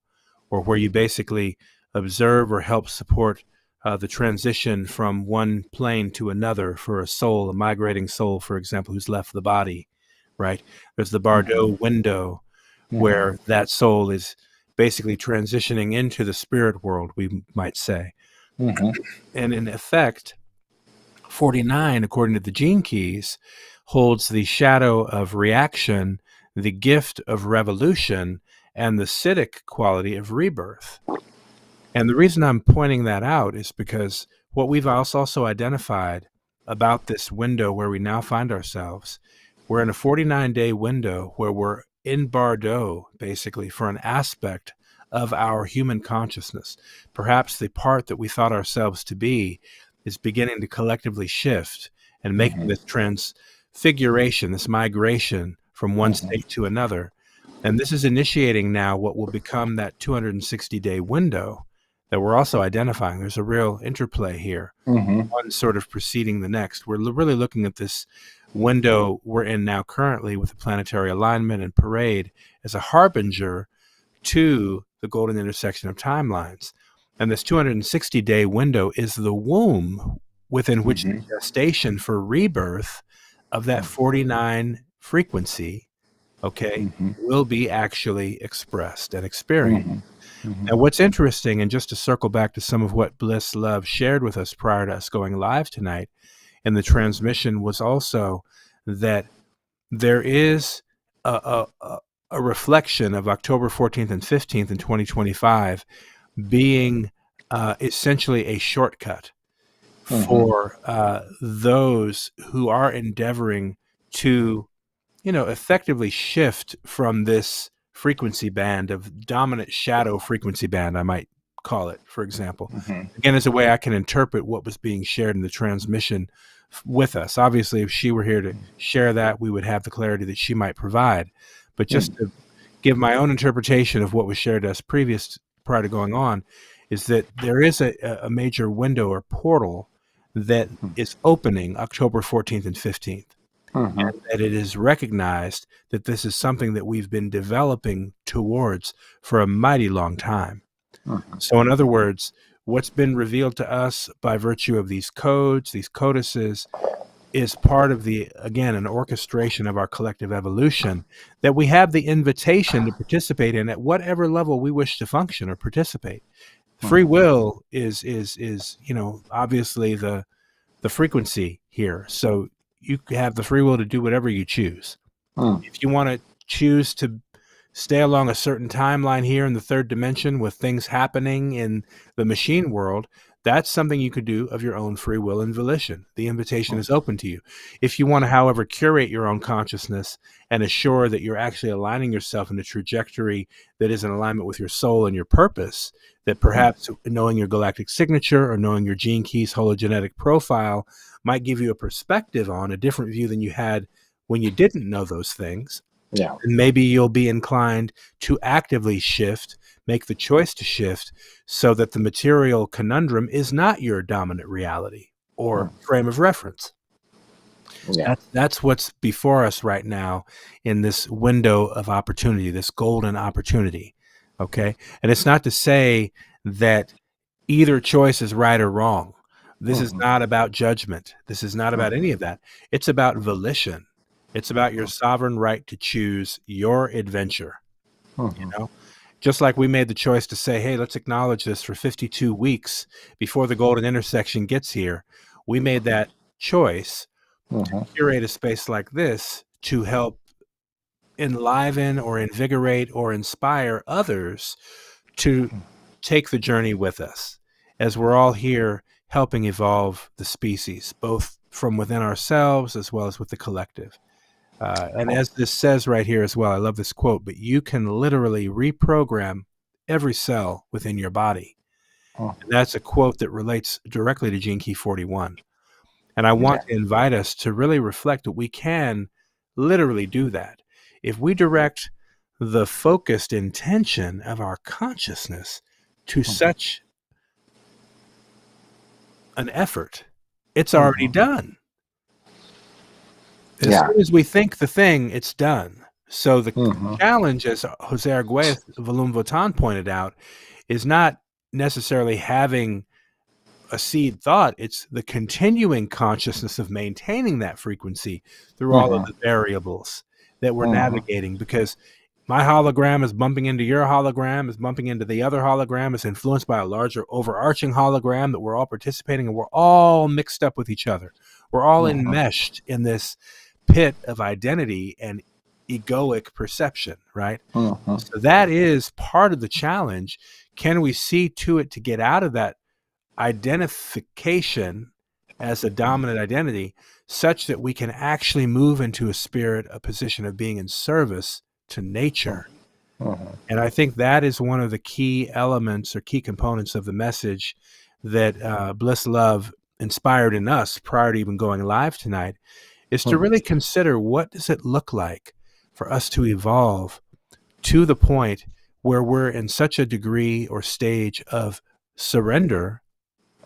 Speaker 3: or where you basically observe or help support the transition from one plane to another for a soul, a migrating soul, for example, who's left the body, right? There's the bardo window where that soul is basically transitioning into the spirit world, we might say. And in effect, 49, according to the gene keys, holds the shadow of reaction, the gift of revolution, and the Siddhic quality of rebirth. And the reason I'm pointing that out is because what we've also identified about this window where we now find ourselves, we're in a 49-day window where we're in bardo, basically, for an aspect of our human consciousness. Perhaps the part that we thought ourselves to be is beginning to collectively shift and making this transfiguration, this migration from one state to another. And this is initiating now what will become that 260-day window that we're also identifying. There's a real interplay here, one sort of preceding the next. We're really looking at this window we're in now currently with the planetary alignment and parade as a harbinger to the golden intersection of timelines. And this 260-day window is the womb within which the gestation for rebirth of that 49 frequency, will be actually expressed and experienced. Now, what's interesting, and just to circle back to some of what Bliss Love shared with us prior to us going live tonight in the transmission, was also that there is a reflection of October 14th and 15th in 2025 being essentially a shortcut for those who are endeavoring to, effectively shift from this frequency band of dominant shadow frequency band, I might call it, for example. Again, as a way I can interpret what was being shared in the transmission with us. Obviously, if she were here to share that, we would have the clarity that she might provide. But just to give my own interpretation of what was shared to us prior to going on, is that there is a major window or portal that is opening October 14th and 15th. And that it is recognized that this is something that we've been developing towards for a mighty long time. So in other words, what's been revealed to us by virtue of these codes, these codices, is part of an orchestration of our collective evolution that we have the invitation to participate in at whatever level we wish to function or participate. Free will is obviously the frequency here. So you have the free will to do whatever you choose. If you want to choose to stay along a certain timeline here in the third dimension with things happening in the machine world, that's something you could do of your own free will and volition. The invitation is open to you. If you want to, however, curate your own consciousness and assure that you're actually aligning yourself in a trajectory that is in alignment with your soul and your purpose, that perhaps knowing your galactic signature or knowing your gene keys hologenetic profile might give you a perspective on a different view than you had when you didn't know those things.
Speaker 4: Yeah.
Speaker 3: And maybe you'll be inclined to actively shift, make the choice to shift, so that the material conundrum is not your dominant reality or frame of reference.
Speaker 4: Yeah.
Speaker 3: That's what's before us right now in this window of opportunity, this golden opportunity. Okay. And it's not to say that either choice is right or wrong. This is not about judgment. This is not about any of that. It's about volition. It's about your sovereign right to choose your adventure. You know, just like we made the choice to say, hey, let's acknowledge this for 52 weeks before the golden intersection gets here. We made that choice to curate a space like this to help enliven or invigorate or inspire others to take the journey with us, as we're all here helping evolve the species, both from within ourselves as well as with the collective. And as this says right here as well, I love this quote, but you can literally reprogram every cell within your body. And that's a quote that relates directly to Gene Key 41. And I want to invite us to really reflect that we can literally do that. If we direct the focused intention of our consciousness to such an effort, it's already done. As soon as we think the thing, it's done. So the challenge, as Jose Arguelles Volum Votan pointed out, is not necessarily having a seed thought. It's the continuing consciousness of maintaining that frequency through all of the variables that we're navigating, because my hologram is bumping into your hologram, is bumping into the other hologram, is influenced by a larger overarching hologram that we're all participating in. We're all mixed up with each other. We're all enmeshed in this pit of identity and egoic perception, right? So that is part of the challenge. Can we see to it to get out of that identification as a dominant identity such that we can actually move into a spirit, a position of being in service to nature? And I think that is one of the key elements or key components of the message that Bliss Love inspired in us prior to even going live tonight, is to really consider, what does it look like for us to evolve to the point where we're in such a degree or stage of surrender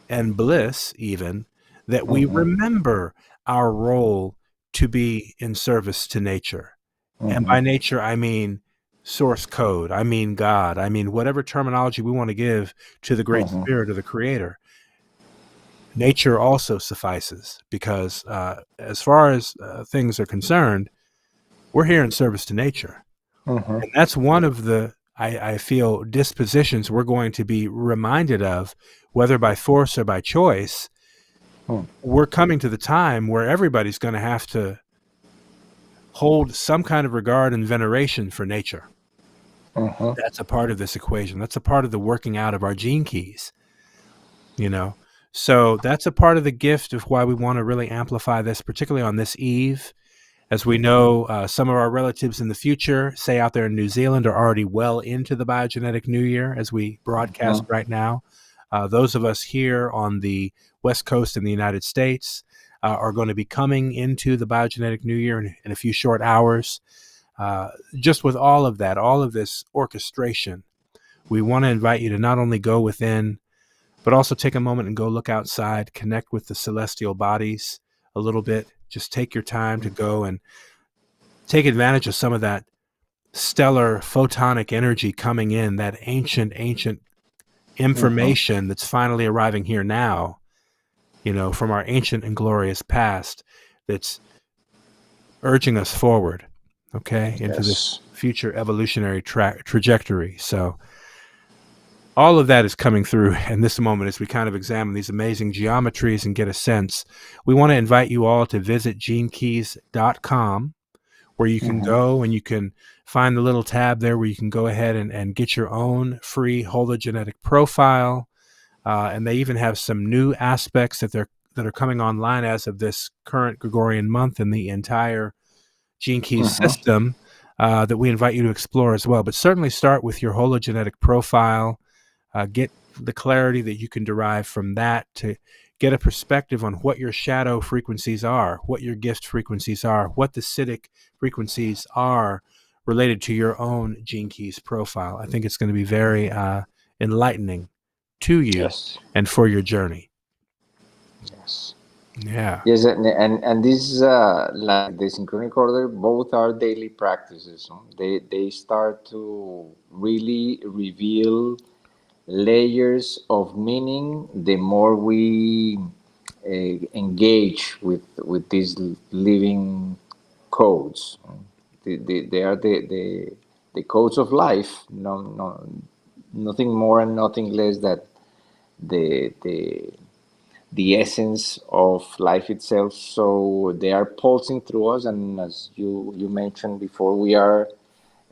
Speaker 3: and bliss, even, that we remember our role to be in service to nature. And by nature, I mean source code, I mean God, I mean whatever terminology we want to give to the great spirit of the creator. Nature also suffices, because as far as things are concerned, we're here in service to nature. And that's one of the, I feel, dispositions we're going to be reminded of, whether by force or by choice. We're coming to the time where everybody's going to have to hold some kind of regard and veneration for nature. That's a part of this equation. That's a part of the working out of our gene keys, you know. So that's a part of the gift of why we want to really amplify this, particularly on this eve. As we know, some of our relatives in the future, say out there in New Zealand, are already well into the BioGenetic New Year as we broadcast right now. Those of us here on the West Coast in the United States are going to be coming into the BioGenetic New Year in a few short hours. Just with all of that, all of this orchestration, we want to invite you to not only go within, but also take a moment and go look outside, connect with the celestial bodies a little bit. Just take your time to go and take advantage of some of that stellar photonic energy coming in, that ancient information that's finally arriving here now, you know, from our ancient and glorious past, that's urging us forward, okay, into this future evolutionary trajectory. So all of that is coming through in this moment as we kind of examine these amazing geometries and get a sense. We want to invite you all to visit genekeys.com, where you can go and you can find the little tab there where you can go ahead and get your own free hologenetic profile. And they even have some new aspects that are coming online as of this current Gregorian month in the entire Gene Keys system that we invite you to explore as well. But certainly start with your hologenetic profile. Get the clarity that you can derive from that to get a perspective on what your shadow frequencies are, what your gift frequencies are, what the Siddhic frequencies are related to your own Gene Keys profile. I think it's going to be very enlightening to you
Speaker 4: Yes.
Speaker 3: and for your journey.
Speaker 4: Yes.
Speaker 3: Yeah.
Speaker 4: Yes, and this like the synchronic order, both are daily practices. No? They start to really reveal layers of meaning the more we engage with these living codes. They are the codes of life. Nothing more and nothing less that the essence of life itself. So they are pulsing through us, and as you mentioned before, we are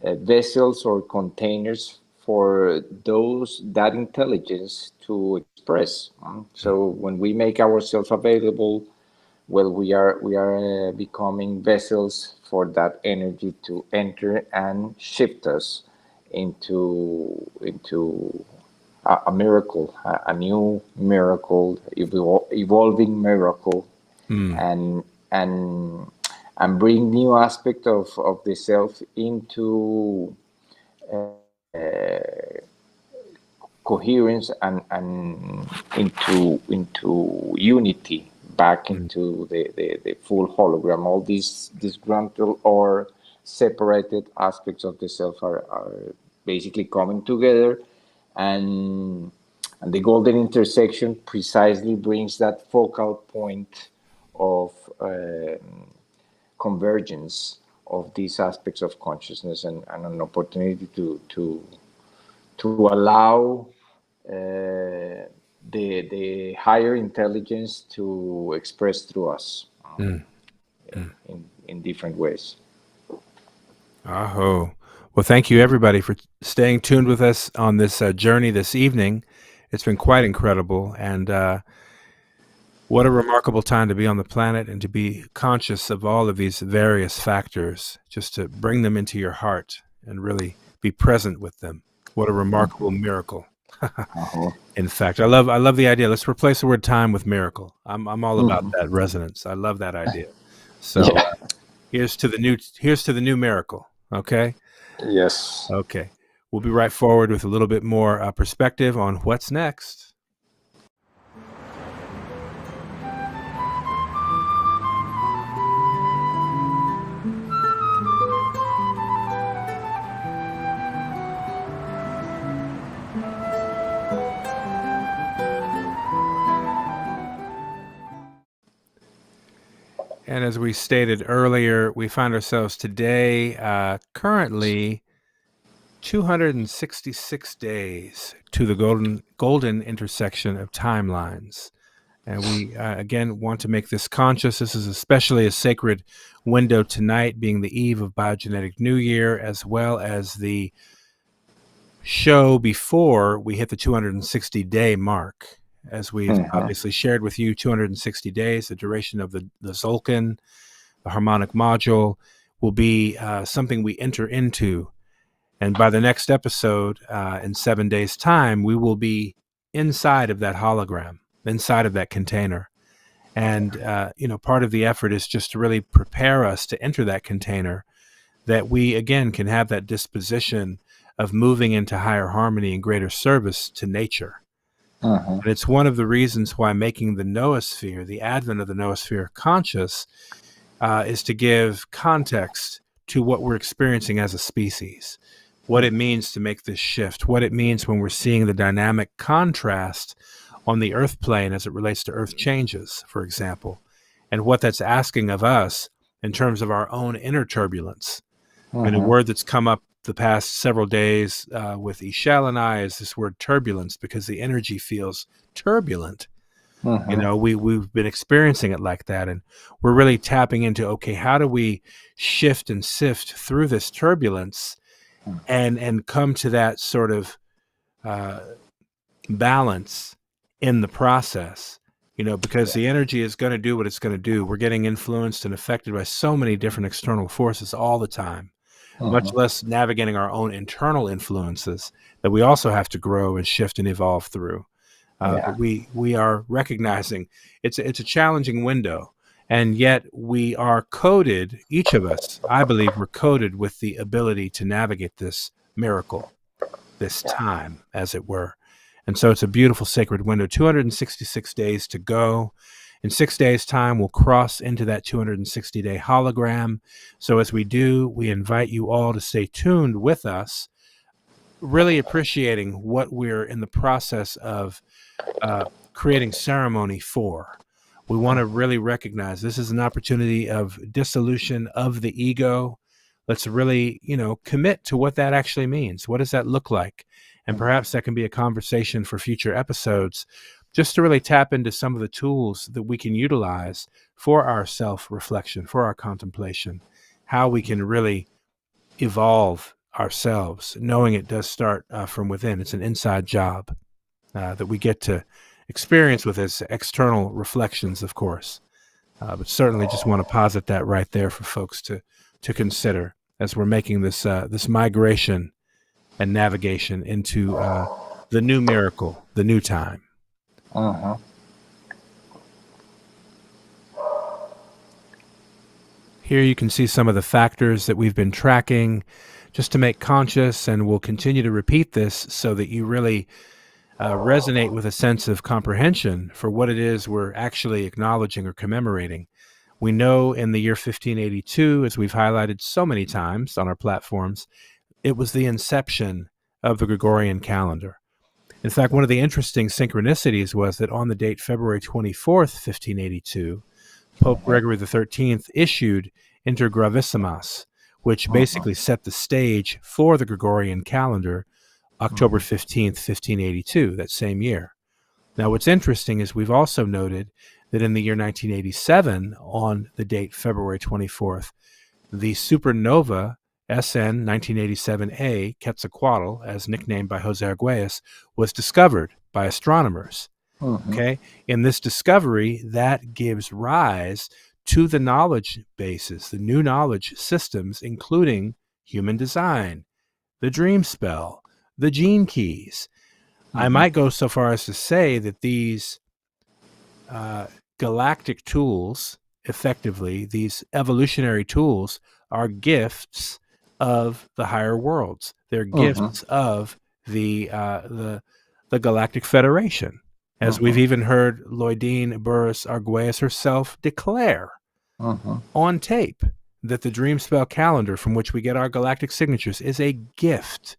Speaker 4: vessels or containers for that intelligence to express. So when we make ourselves available, well, we are becoming vessels for that energy to enter and shift us into a miracle, a new miracle, evolving miracle,
Speaker 3: Mm.
Speaker 4: and and bring new aspect of the self into coherence and into unity, back
Speaker 3: Mm.
Speaker 4: into the full hologram. All these disgruntled or separated aspects of the self are basically coming together, and the golden intersection precisely brings that focal point of convergence of these aspects of consciousness, and an opportunity to allow the higher intelligence to express through us
Speaker 3: Mm. Mm.
Speaker 4: in different ways.
Speaker 3: Aho. Well, thank you everybody for staying tuned with us on this journey this evening. It's been quite incredible, and what a remarkable time to be on the planet and to be conscious of all of these various factors, just to bring them into your heart and really be present with them. What a remarkable miracle.
Speaker 4: Uh-huh.
Speaker 3: In fact, I love the idea. Let's replace the word time with miracle. I'm all about
Speaker 4: Mhm.
Speaker 3: that resonance. I love that idea. So
Speaker 4: Yeah.
Speaker 3: here's to the new miracle. Okay.
Speaker 4: Yes.
Speaker 3: Okay. We'll be right forward with a little bit more perspective on what's next. And as we stated earlier, we find ourselves today currently 266 days to the golden intersection of timelines. And we, again, want to make this conscious. This is especially a sacred window tonight, being the eve of BioGenetic New Year, as well as the show before we hit the 260-day mark. As we've obviously shared with you, 260 days, the duration of the Zolkin, the harmonic module, will be something we enter into. And by the next episode, in 7 days' time, we will be inside of that hologram, inside of that container. And, part of the effort is just to really prepare us to enter that container, that we, again, can have that disposition of moving into higher harmony and greater service to nature.
Speaker 4: Uh-huh.
Speaker 3: And it's one of the reasons why making the noosphere, the advent of the noosphere conscious, is to give context to what we're experiencing as a species, what it means to make this shift, what it means when we're seeing the dynamic contrast on the earth plane as it relates to earth changes, for example, and what that's asking of us in terms of our own inner turbulence. And a word that's come up the past several days with Ishel and I is this word turbulence, because the energy feels turbulent. We've been experiencing it like that, and we're really tapping into, okay, how do we shift and sift through this turbulence and come to that sort of balance in the process, because the energy is going to do what it's going to do. We're getting influenced and affected by so many different external forces all the time, much less navigating our own internal influences that we also have to grow and shift and evolve through. that we are recognizing it's a challenging window, and yet we are coded. Each of us, I believe, we're coded with the ability to navigate this miracle, this time, as it were. And so it's a beautiful sacred window. 266 days to go. In 6 days' time, we'll cross into that 260-day hologram. So as we do, we invite you all to stay tuned with us, really appreciating what we're in the process of creating ceremony for. We want to really recognize this is an opportunity of dissolution of the ego. Let's really, commit to what that actually means. What does that look like? And perhaps that can be a conversation for future episodes, just to really tap into some of the tools that we can utilize for our self-reflection, for our contemplation, how we can really evolve ourselves, knowing it does start from within. It's an inside job that we get to experience with as external reflections, of course. But certainly just want to posit that right there for folks to consider as we're making this migration and navigation into the new miracle, the new time. Here you can see some of the factors that we've been tracking just to make conscious, and we'll continue to repeat this so that you really resonate with a sense of comprehension for what it is we're actually acknowledging or commemorating. We know in the year 1582, as we've highlighted so many times on our platforms, it was the inception of the Gregorian calendar. In fact, one of the interesting synchronicities was that on the date February 24th, 1582, Pope Gregory XIII issued Inter Gravissimas, which basically set the stage for the Gregorian calendar, October 15th, 1582, that same year. Now, what's interesting is we've also noted that in the year 1987, on the date February 24th, the supernova SN 1987A Quetzalcoatl, as nicknamed by Jose Arguelles, was discovered by astronomers. Okay, in this discovery, that gives rise to the knowledge bases, the new knowledge systems, including human design, the dream spell, the gene keys. I might go so far as to say that these galactic tools, effectively, these evolutionary tools, are gifts of the higher worlds. They're gifts of the Galactic Federation. As we've even heard Lloydine Burris Arguelles herself declare on tape that the Dream Spell calendar from which we get our galactic signatures is a gift,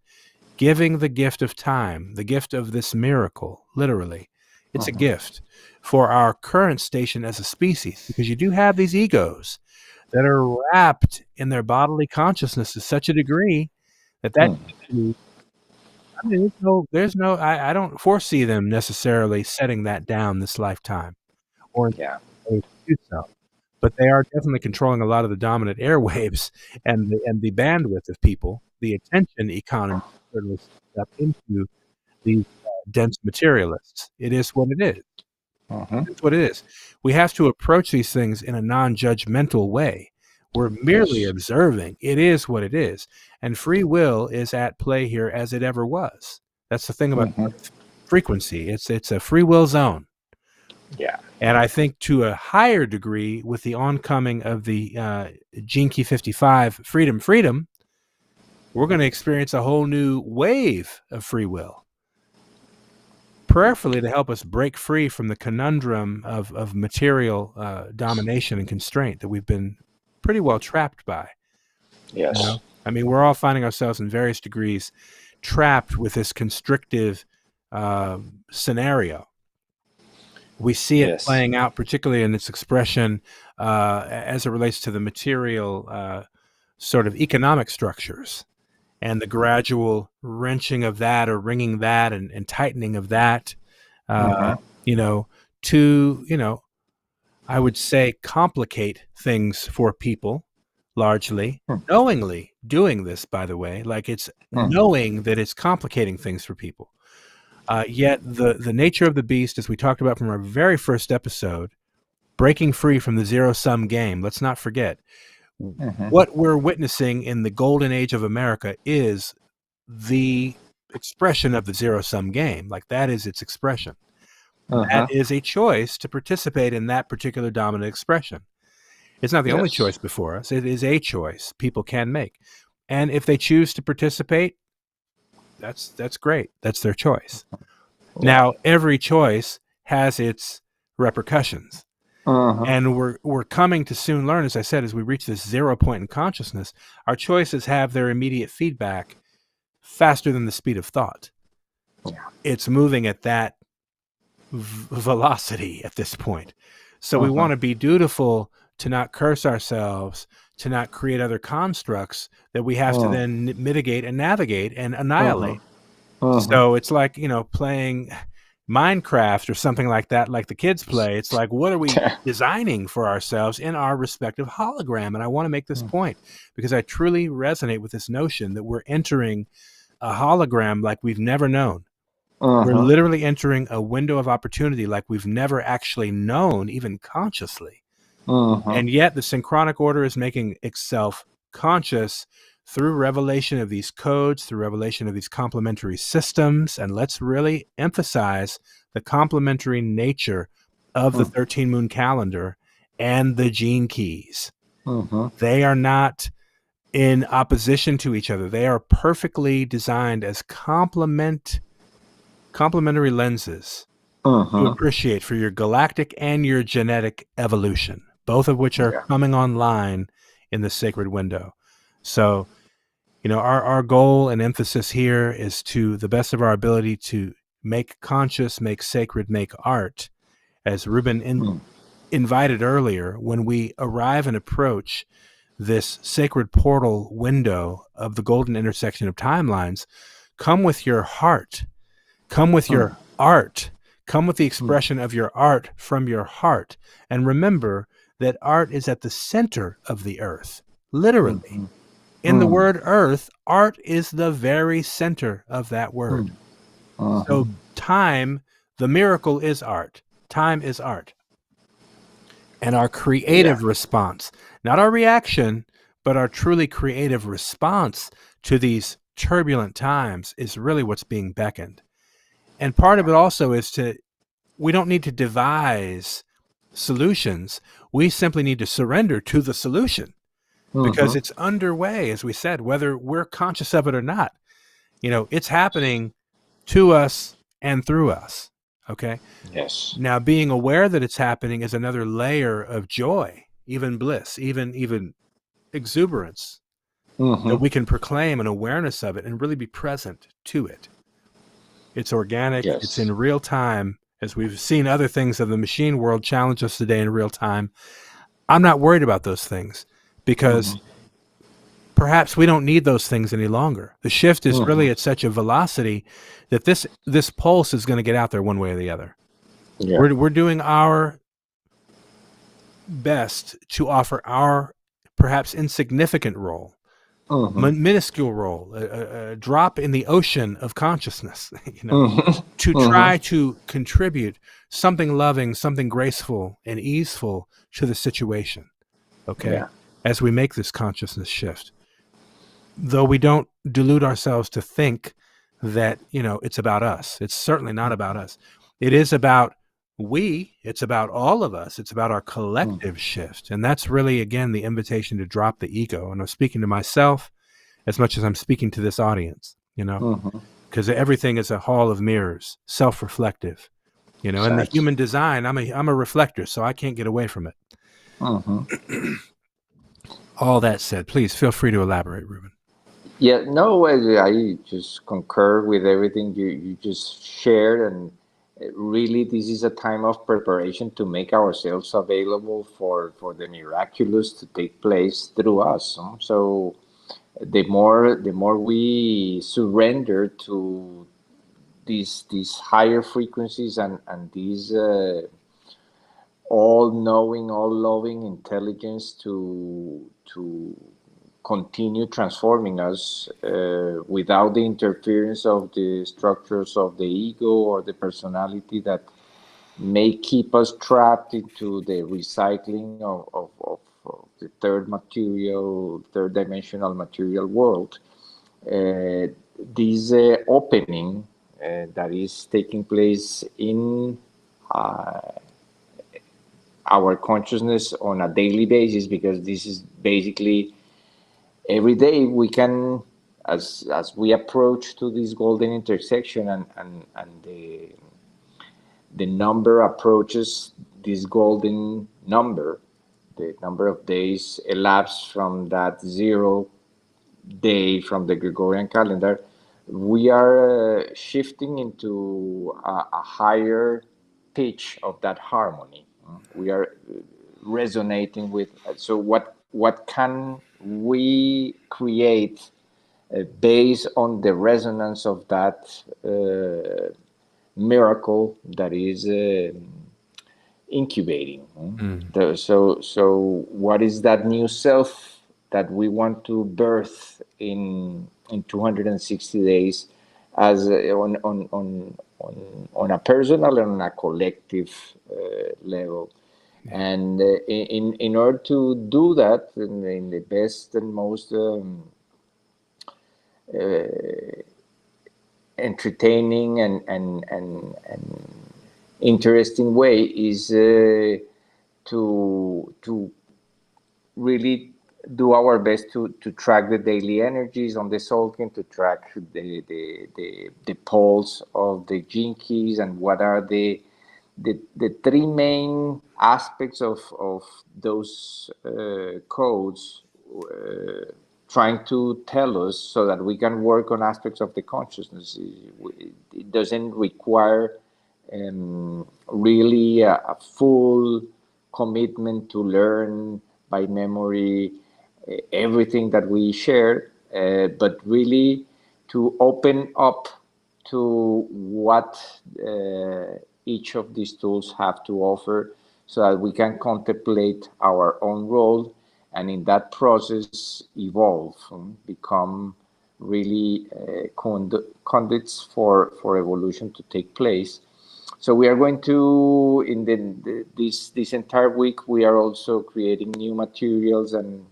Speaker 3: giving the gift of time, the gift of this miracle, literally. It's a gift for our current station as a species, because you do have these egos that are wrapped in their bodily consciousness to such a degree that I mean, I don't foresee them necessarily setting that down this lifetime or to do so. But they are definitely controlling a lot of the dominant airwaves and the bandwidth of people. The attention economy certainly steps up into these dense materialists. It is what it is. It's what it is. We have to approach these things in a non-judgmental way. We're merely observing. It is what it is. And free will is at play here as it ever was. That's the thing about frequency. It's a free will zone.
Speaker 4: Yeah.
Speaker 3: And I think to a higher degree, with the oncoming of the Gene Key 55, freedom, we're going to experience a whole new wave of free will. Prayerfully to help us break free from the conundrum of material domination and constraint that we've been pretty well trapped by.
Speaker 4: Yes.
Speaker 3: You know? I mean, we're all finding ourselves in various degrees trapped with this constrictive scenario. We see it playing out, particularly in its expression as it relates to the material sort of economic structures and the gradual wrenching of that or wringing that and tightening of that, to, I would say, complicate things for people largely, knowingly doing this, by the way, like it's knowing that it's complicating things for people. Yet the nature of the beast, as we talked about from our very first episode, breaking free from the zero-sum game, let's not forget, what we're witnessing in the golden age of America is the expression of the zero-sum game. Like, that is its expression. that is a choice to participate in that particular dominant expression. It's not the only choice before us. It is a choice people can make. And if they choose to participate, that's great. That's their choice. Now, every choice has its repercussions. And we're coming to soon learn, as I said, as we reach this 0 point in consciousness, our choices have their immediate feedback faster than the speed of thought. It's moving at that velocity at this point. So we want to be dutiful to not curse ourselves, to not create other constructs that we have to then mitigate and navigate and annihilate. So it's like, playing Minecraft or something like that, like the kids play. It's like, what are we designing for ourselves in our respective hologram? And I want to make this point because I truly resonate with this notion that we're entering a hologram like we've never known. We're literally entering a window of opportunity like we've never actually known, even consciously. And yet the synchronic order is making itself conscious through revelation of these codes, through revelation of these complementary systems. And let's really emphasize the complementary nature of the 13 moon calendar and the gene keys. They are not in opposition to each other. They are perfectly designed as complementary lenses to appreciate for your galactic and your genetic evolution, both of which are coming online in the sacred window. So, our goal and emphasis here is to the best of our ability to make conscious, make sacred, make art. As Ruben invited earlier, when we arrive and approach this sacred portal window of the golden intersection of timelines, come with your heart, come with your art, come with the expression of your art from your heart. And remember that art is at the center of the earth, literally. In the word earth, art is the very center of that word. So time, the miracle is art. Time is art. And our creative response, not our reaction, but our truly creative response to these turbulent times is really what's being beckoned. And part of it also is we don't need to devise solutions. We simply need to surrender to the solution because it's underway, as we said, whether we're conscious of it or not. It's happening to us and through us. Okay.
Speaker 4: Yes.
Speaker 3: Now, being aware that it's happening is another layer of joy, even bliss, even exuberance that we can proclaim, an awareness of it and really be present to it. It's organic. It's in real time, as we've seen other things of the machine world challenge us today in real time. I'm not worried about those things because perhaps we don't need those things any longer. The shift is really at such a velocity that this pulse is going to get out there one way or the other. We're doing our best to offer our perhaps insignificant role, minuscule role, a drop in the ocean of consciousness, to try to contribute something loving, something graceful and easeful to the situation. Okay. As we make this consciousness shift, though we don't delude ourselves to think that, it's about us. It's certainly not about us. It is about it's about all of us. It's about our collective shift. And that's really, again, the invitation to drop the ego. And I'm speaking to myself as much as I'm speaking to this audience, because everything is a hall of mirrors, self-reflective, and the human design, I'm a reflector, so I can't get away from it. All that said, please feel free to elaborate, Ruben.
Speaker 4: Yeah, no, I just concur with everything you just shared. And really, this is a time of preparation to make ourselves available for the miraculous to take place through us. So the more we surrender to these higher frequencies and these all-knowing, all-loving intelligence to continue transforming us without the interference of the structures of the ego or the personality that may keep us trapped into the recycling of the third dimensional material world. This opening that is taking place in our consciousness on a daily basis, because this is basically every day we can, as we approach to this golden intersection, and the number approaches this golden number, the number of days elapsed from that 0 day from the Gregorian calendar, we are shifting into a higher pitch of that harmony. We are resonating with. So what can we create based on the resonance of that miracle that is incubating? So what is that new self that we want to birth in 260 days, as on a personal and on a collective level? And in order to do that in the best and most entertaining and interesting way is to really do our best to track the daily energies on the Solkin, to track the pulse of the gene keys, and what are the three main aspects of those codes trying to tell us, so that we can work on aspects of the consciousness. It doesn't require really a full commitment to learn by memory everything that we share, but really to open up to what each of these tools have to offer, so that we can contemplate our own role, and in that process evolve, become really conduits for evolution to take place. So we are going to, in this entire week, we are also creating new materials and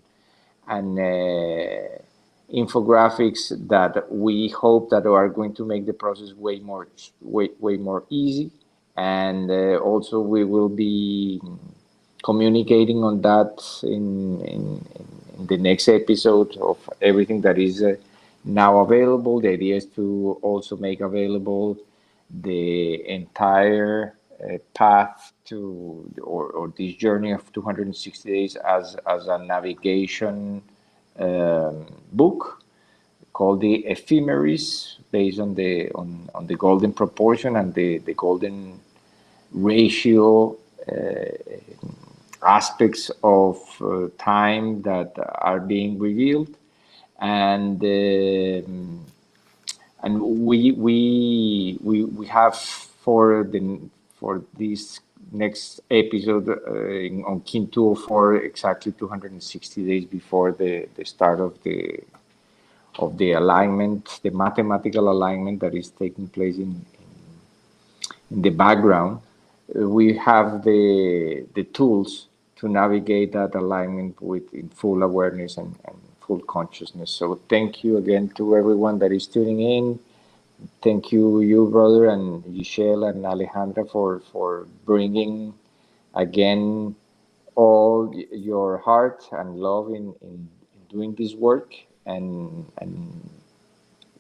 Speaker 4: infographics that we hope that are going to make the process way more easy. And also we will be communicating on that in the next episode of everything that is now available. The idea is to also make available the entire path to, or this journey of 260 days as a navigation book called the Ephemeris, based on the golden proportion and the golden ratio aspects of time that are being revealed. And we have for this next episode on Kin 204, exactly 260 days before the start of the alignment, the mathematical alignment that is taking place in the background. We have the tools to navigate that alignment in full awareness and full consciousness. So thank you again to everyone that is tuning in. Thank you, brother, and Giselle and Alejandra for bringing again all your heart and love in doing this work, and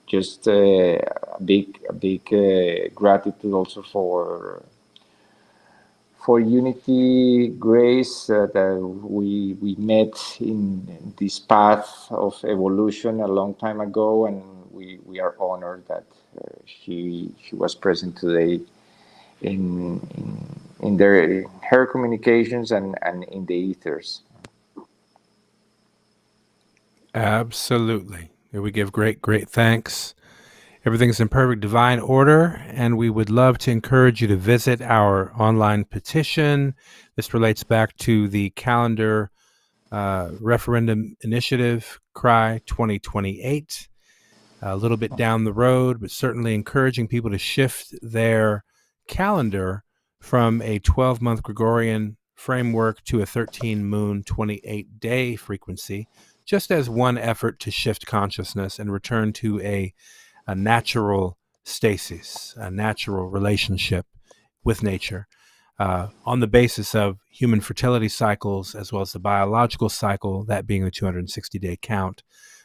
Speaker 4: just a big gratitude also for Unity Grace, that we met in this path of evolution a long time ago, and we are honored that she was present today in her communications and in the ethers.
Speaker 3: Absolutely. We give great thanks. Everything's in perfect divine order, and we would love to encourage you to visit our online petition. This relates back to the calendar referendum initiative, Cry 2028, a little bit down the road, but certainly encouraging people to shift their calendar from a 12-month Gregorian framework to a 13-moon, 28-day frequency, just as one effort to shift consciousness and return to a natural stasis, a natural relationship with nature. on the basis of human fertility cycles as well as the biological cycle, that being the 260-day count.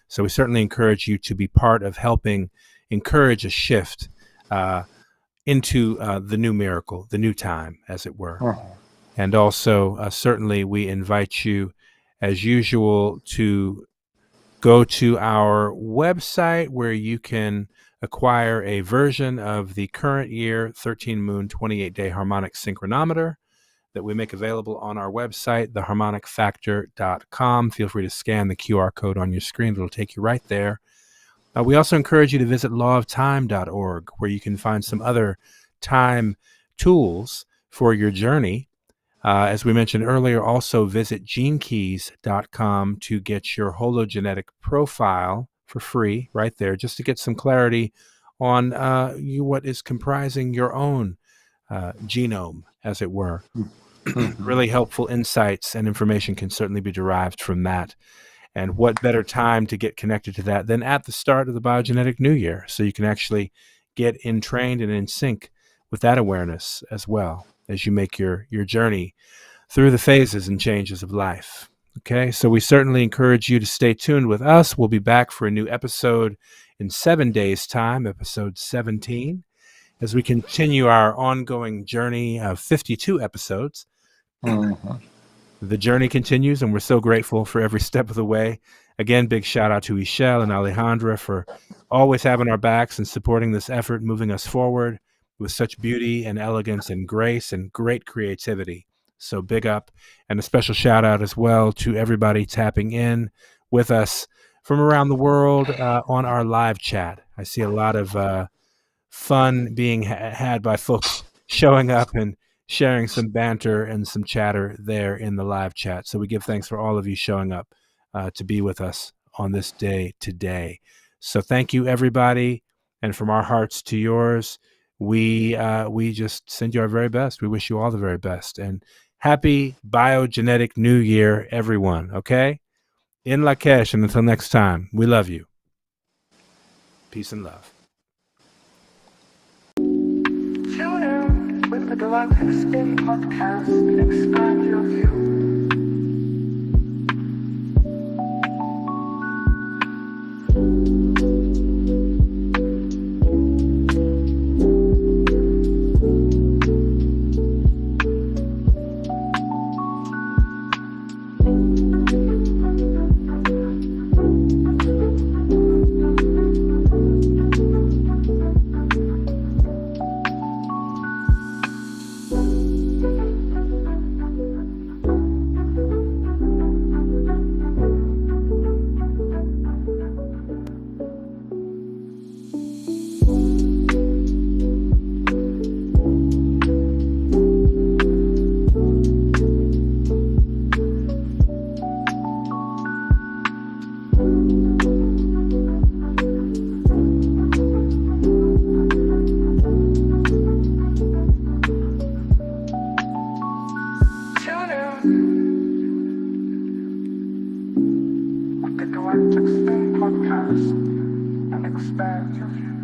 Speaker 3: So we certainly encourage you to be part of helping encourage a shift into the new miracle, the new time, as it were. And also, certainly, we invite you, as usual, to go to our website where you can acquire a version of the current year 13 moon 28-day harmonic synchronometer that we make available on our website, theharmonicfactor.com. Feel free to scan the QR code on your screen. It'll take you right there. We also encourage you to visit lawoftime.org, where you can find some other time tools for your journey. As we mentioned earlier, also visit genekeys.com to get your hologenetic profile for free right there, just to get some clarity on what is comprising your own genome, as it were. Really helpful insights and information can certainly be derived from that. And what better time to get connected to that than at the start of the BioGenetic New Year, so you can actually get entrained and in sync with that awareness as well as you make your journey through the phases and changes of life. Okay, so we certainly encourage you to stay tuned with us. We'll be back for a new episode in 7 days' time, episode 17, as we continue our ongoing journey of 52 episodes. The journey continues, and we're so grateful for every step of the way. Again, big shout out to Ishel and Alejandra for always having our backs and supporting this effort, moving us forward with such beauty and elegance and grace and great creativity. So big up, and a special shout out as well to everybody tapping in with us from around the world on our live chat. I see a lot of fun being had by folks showing up and sharing some banter and some chatter there in the live chat. So we give thanks for all of you showing up to be with us on this day today. So thank you, everybody. And from our hearts to yours, we just send you our very best. We wish you all the very best. And happy BioGenetic New Year, everyone. Okay? In Lakesh, and until next time, we love you. Peace and love.
Speaker 2: Tune in with the Galactic Spin podcast and expand your view. Galactic Spin podcast and expand your view.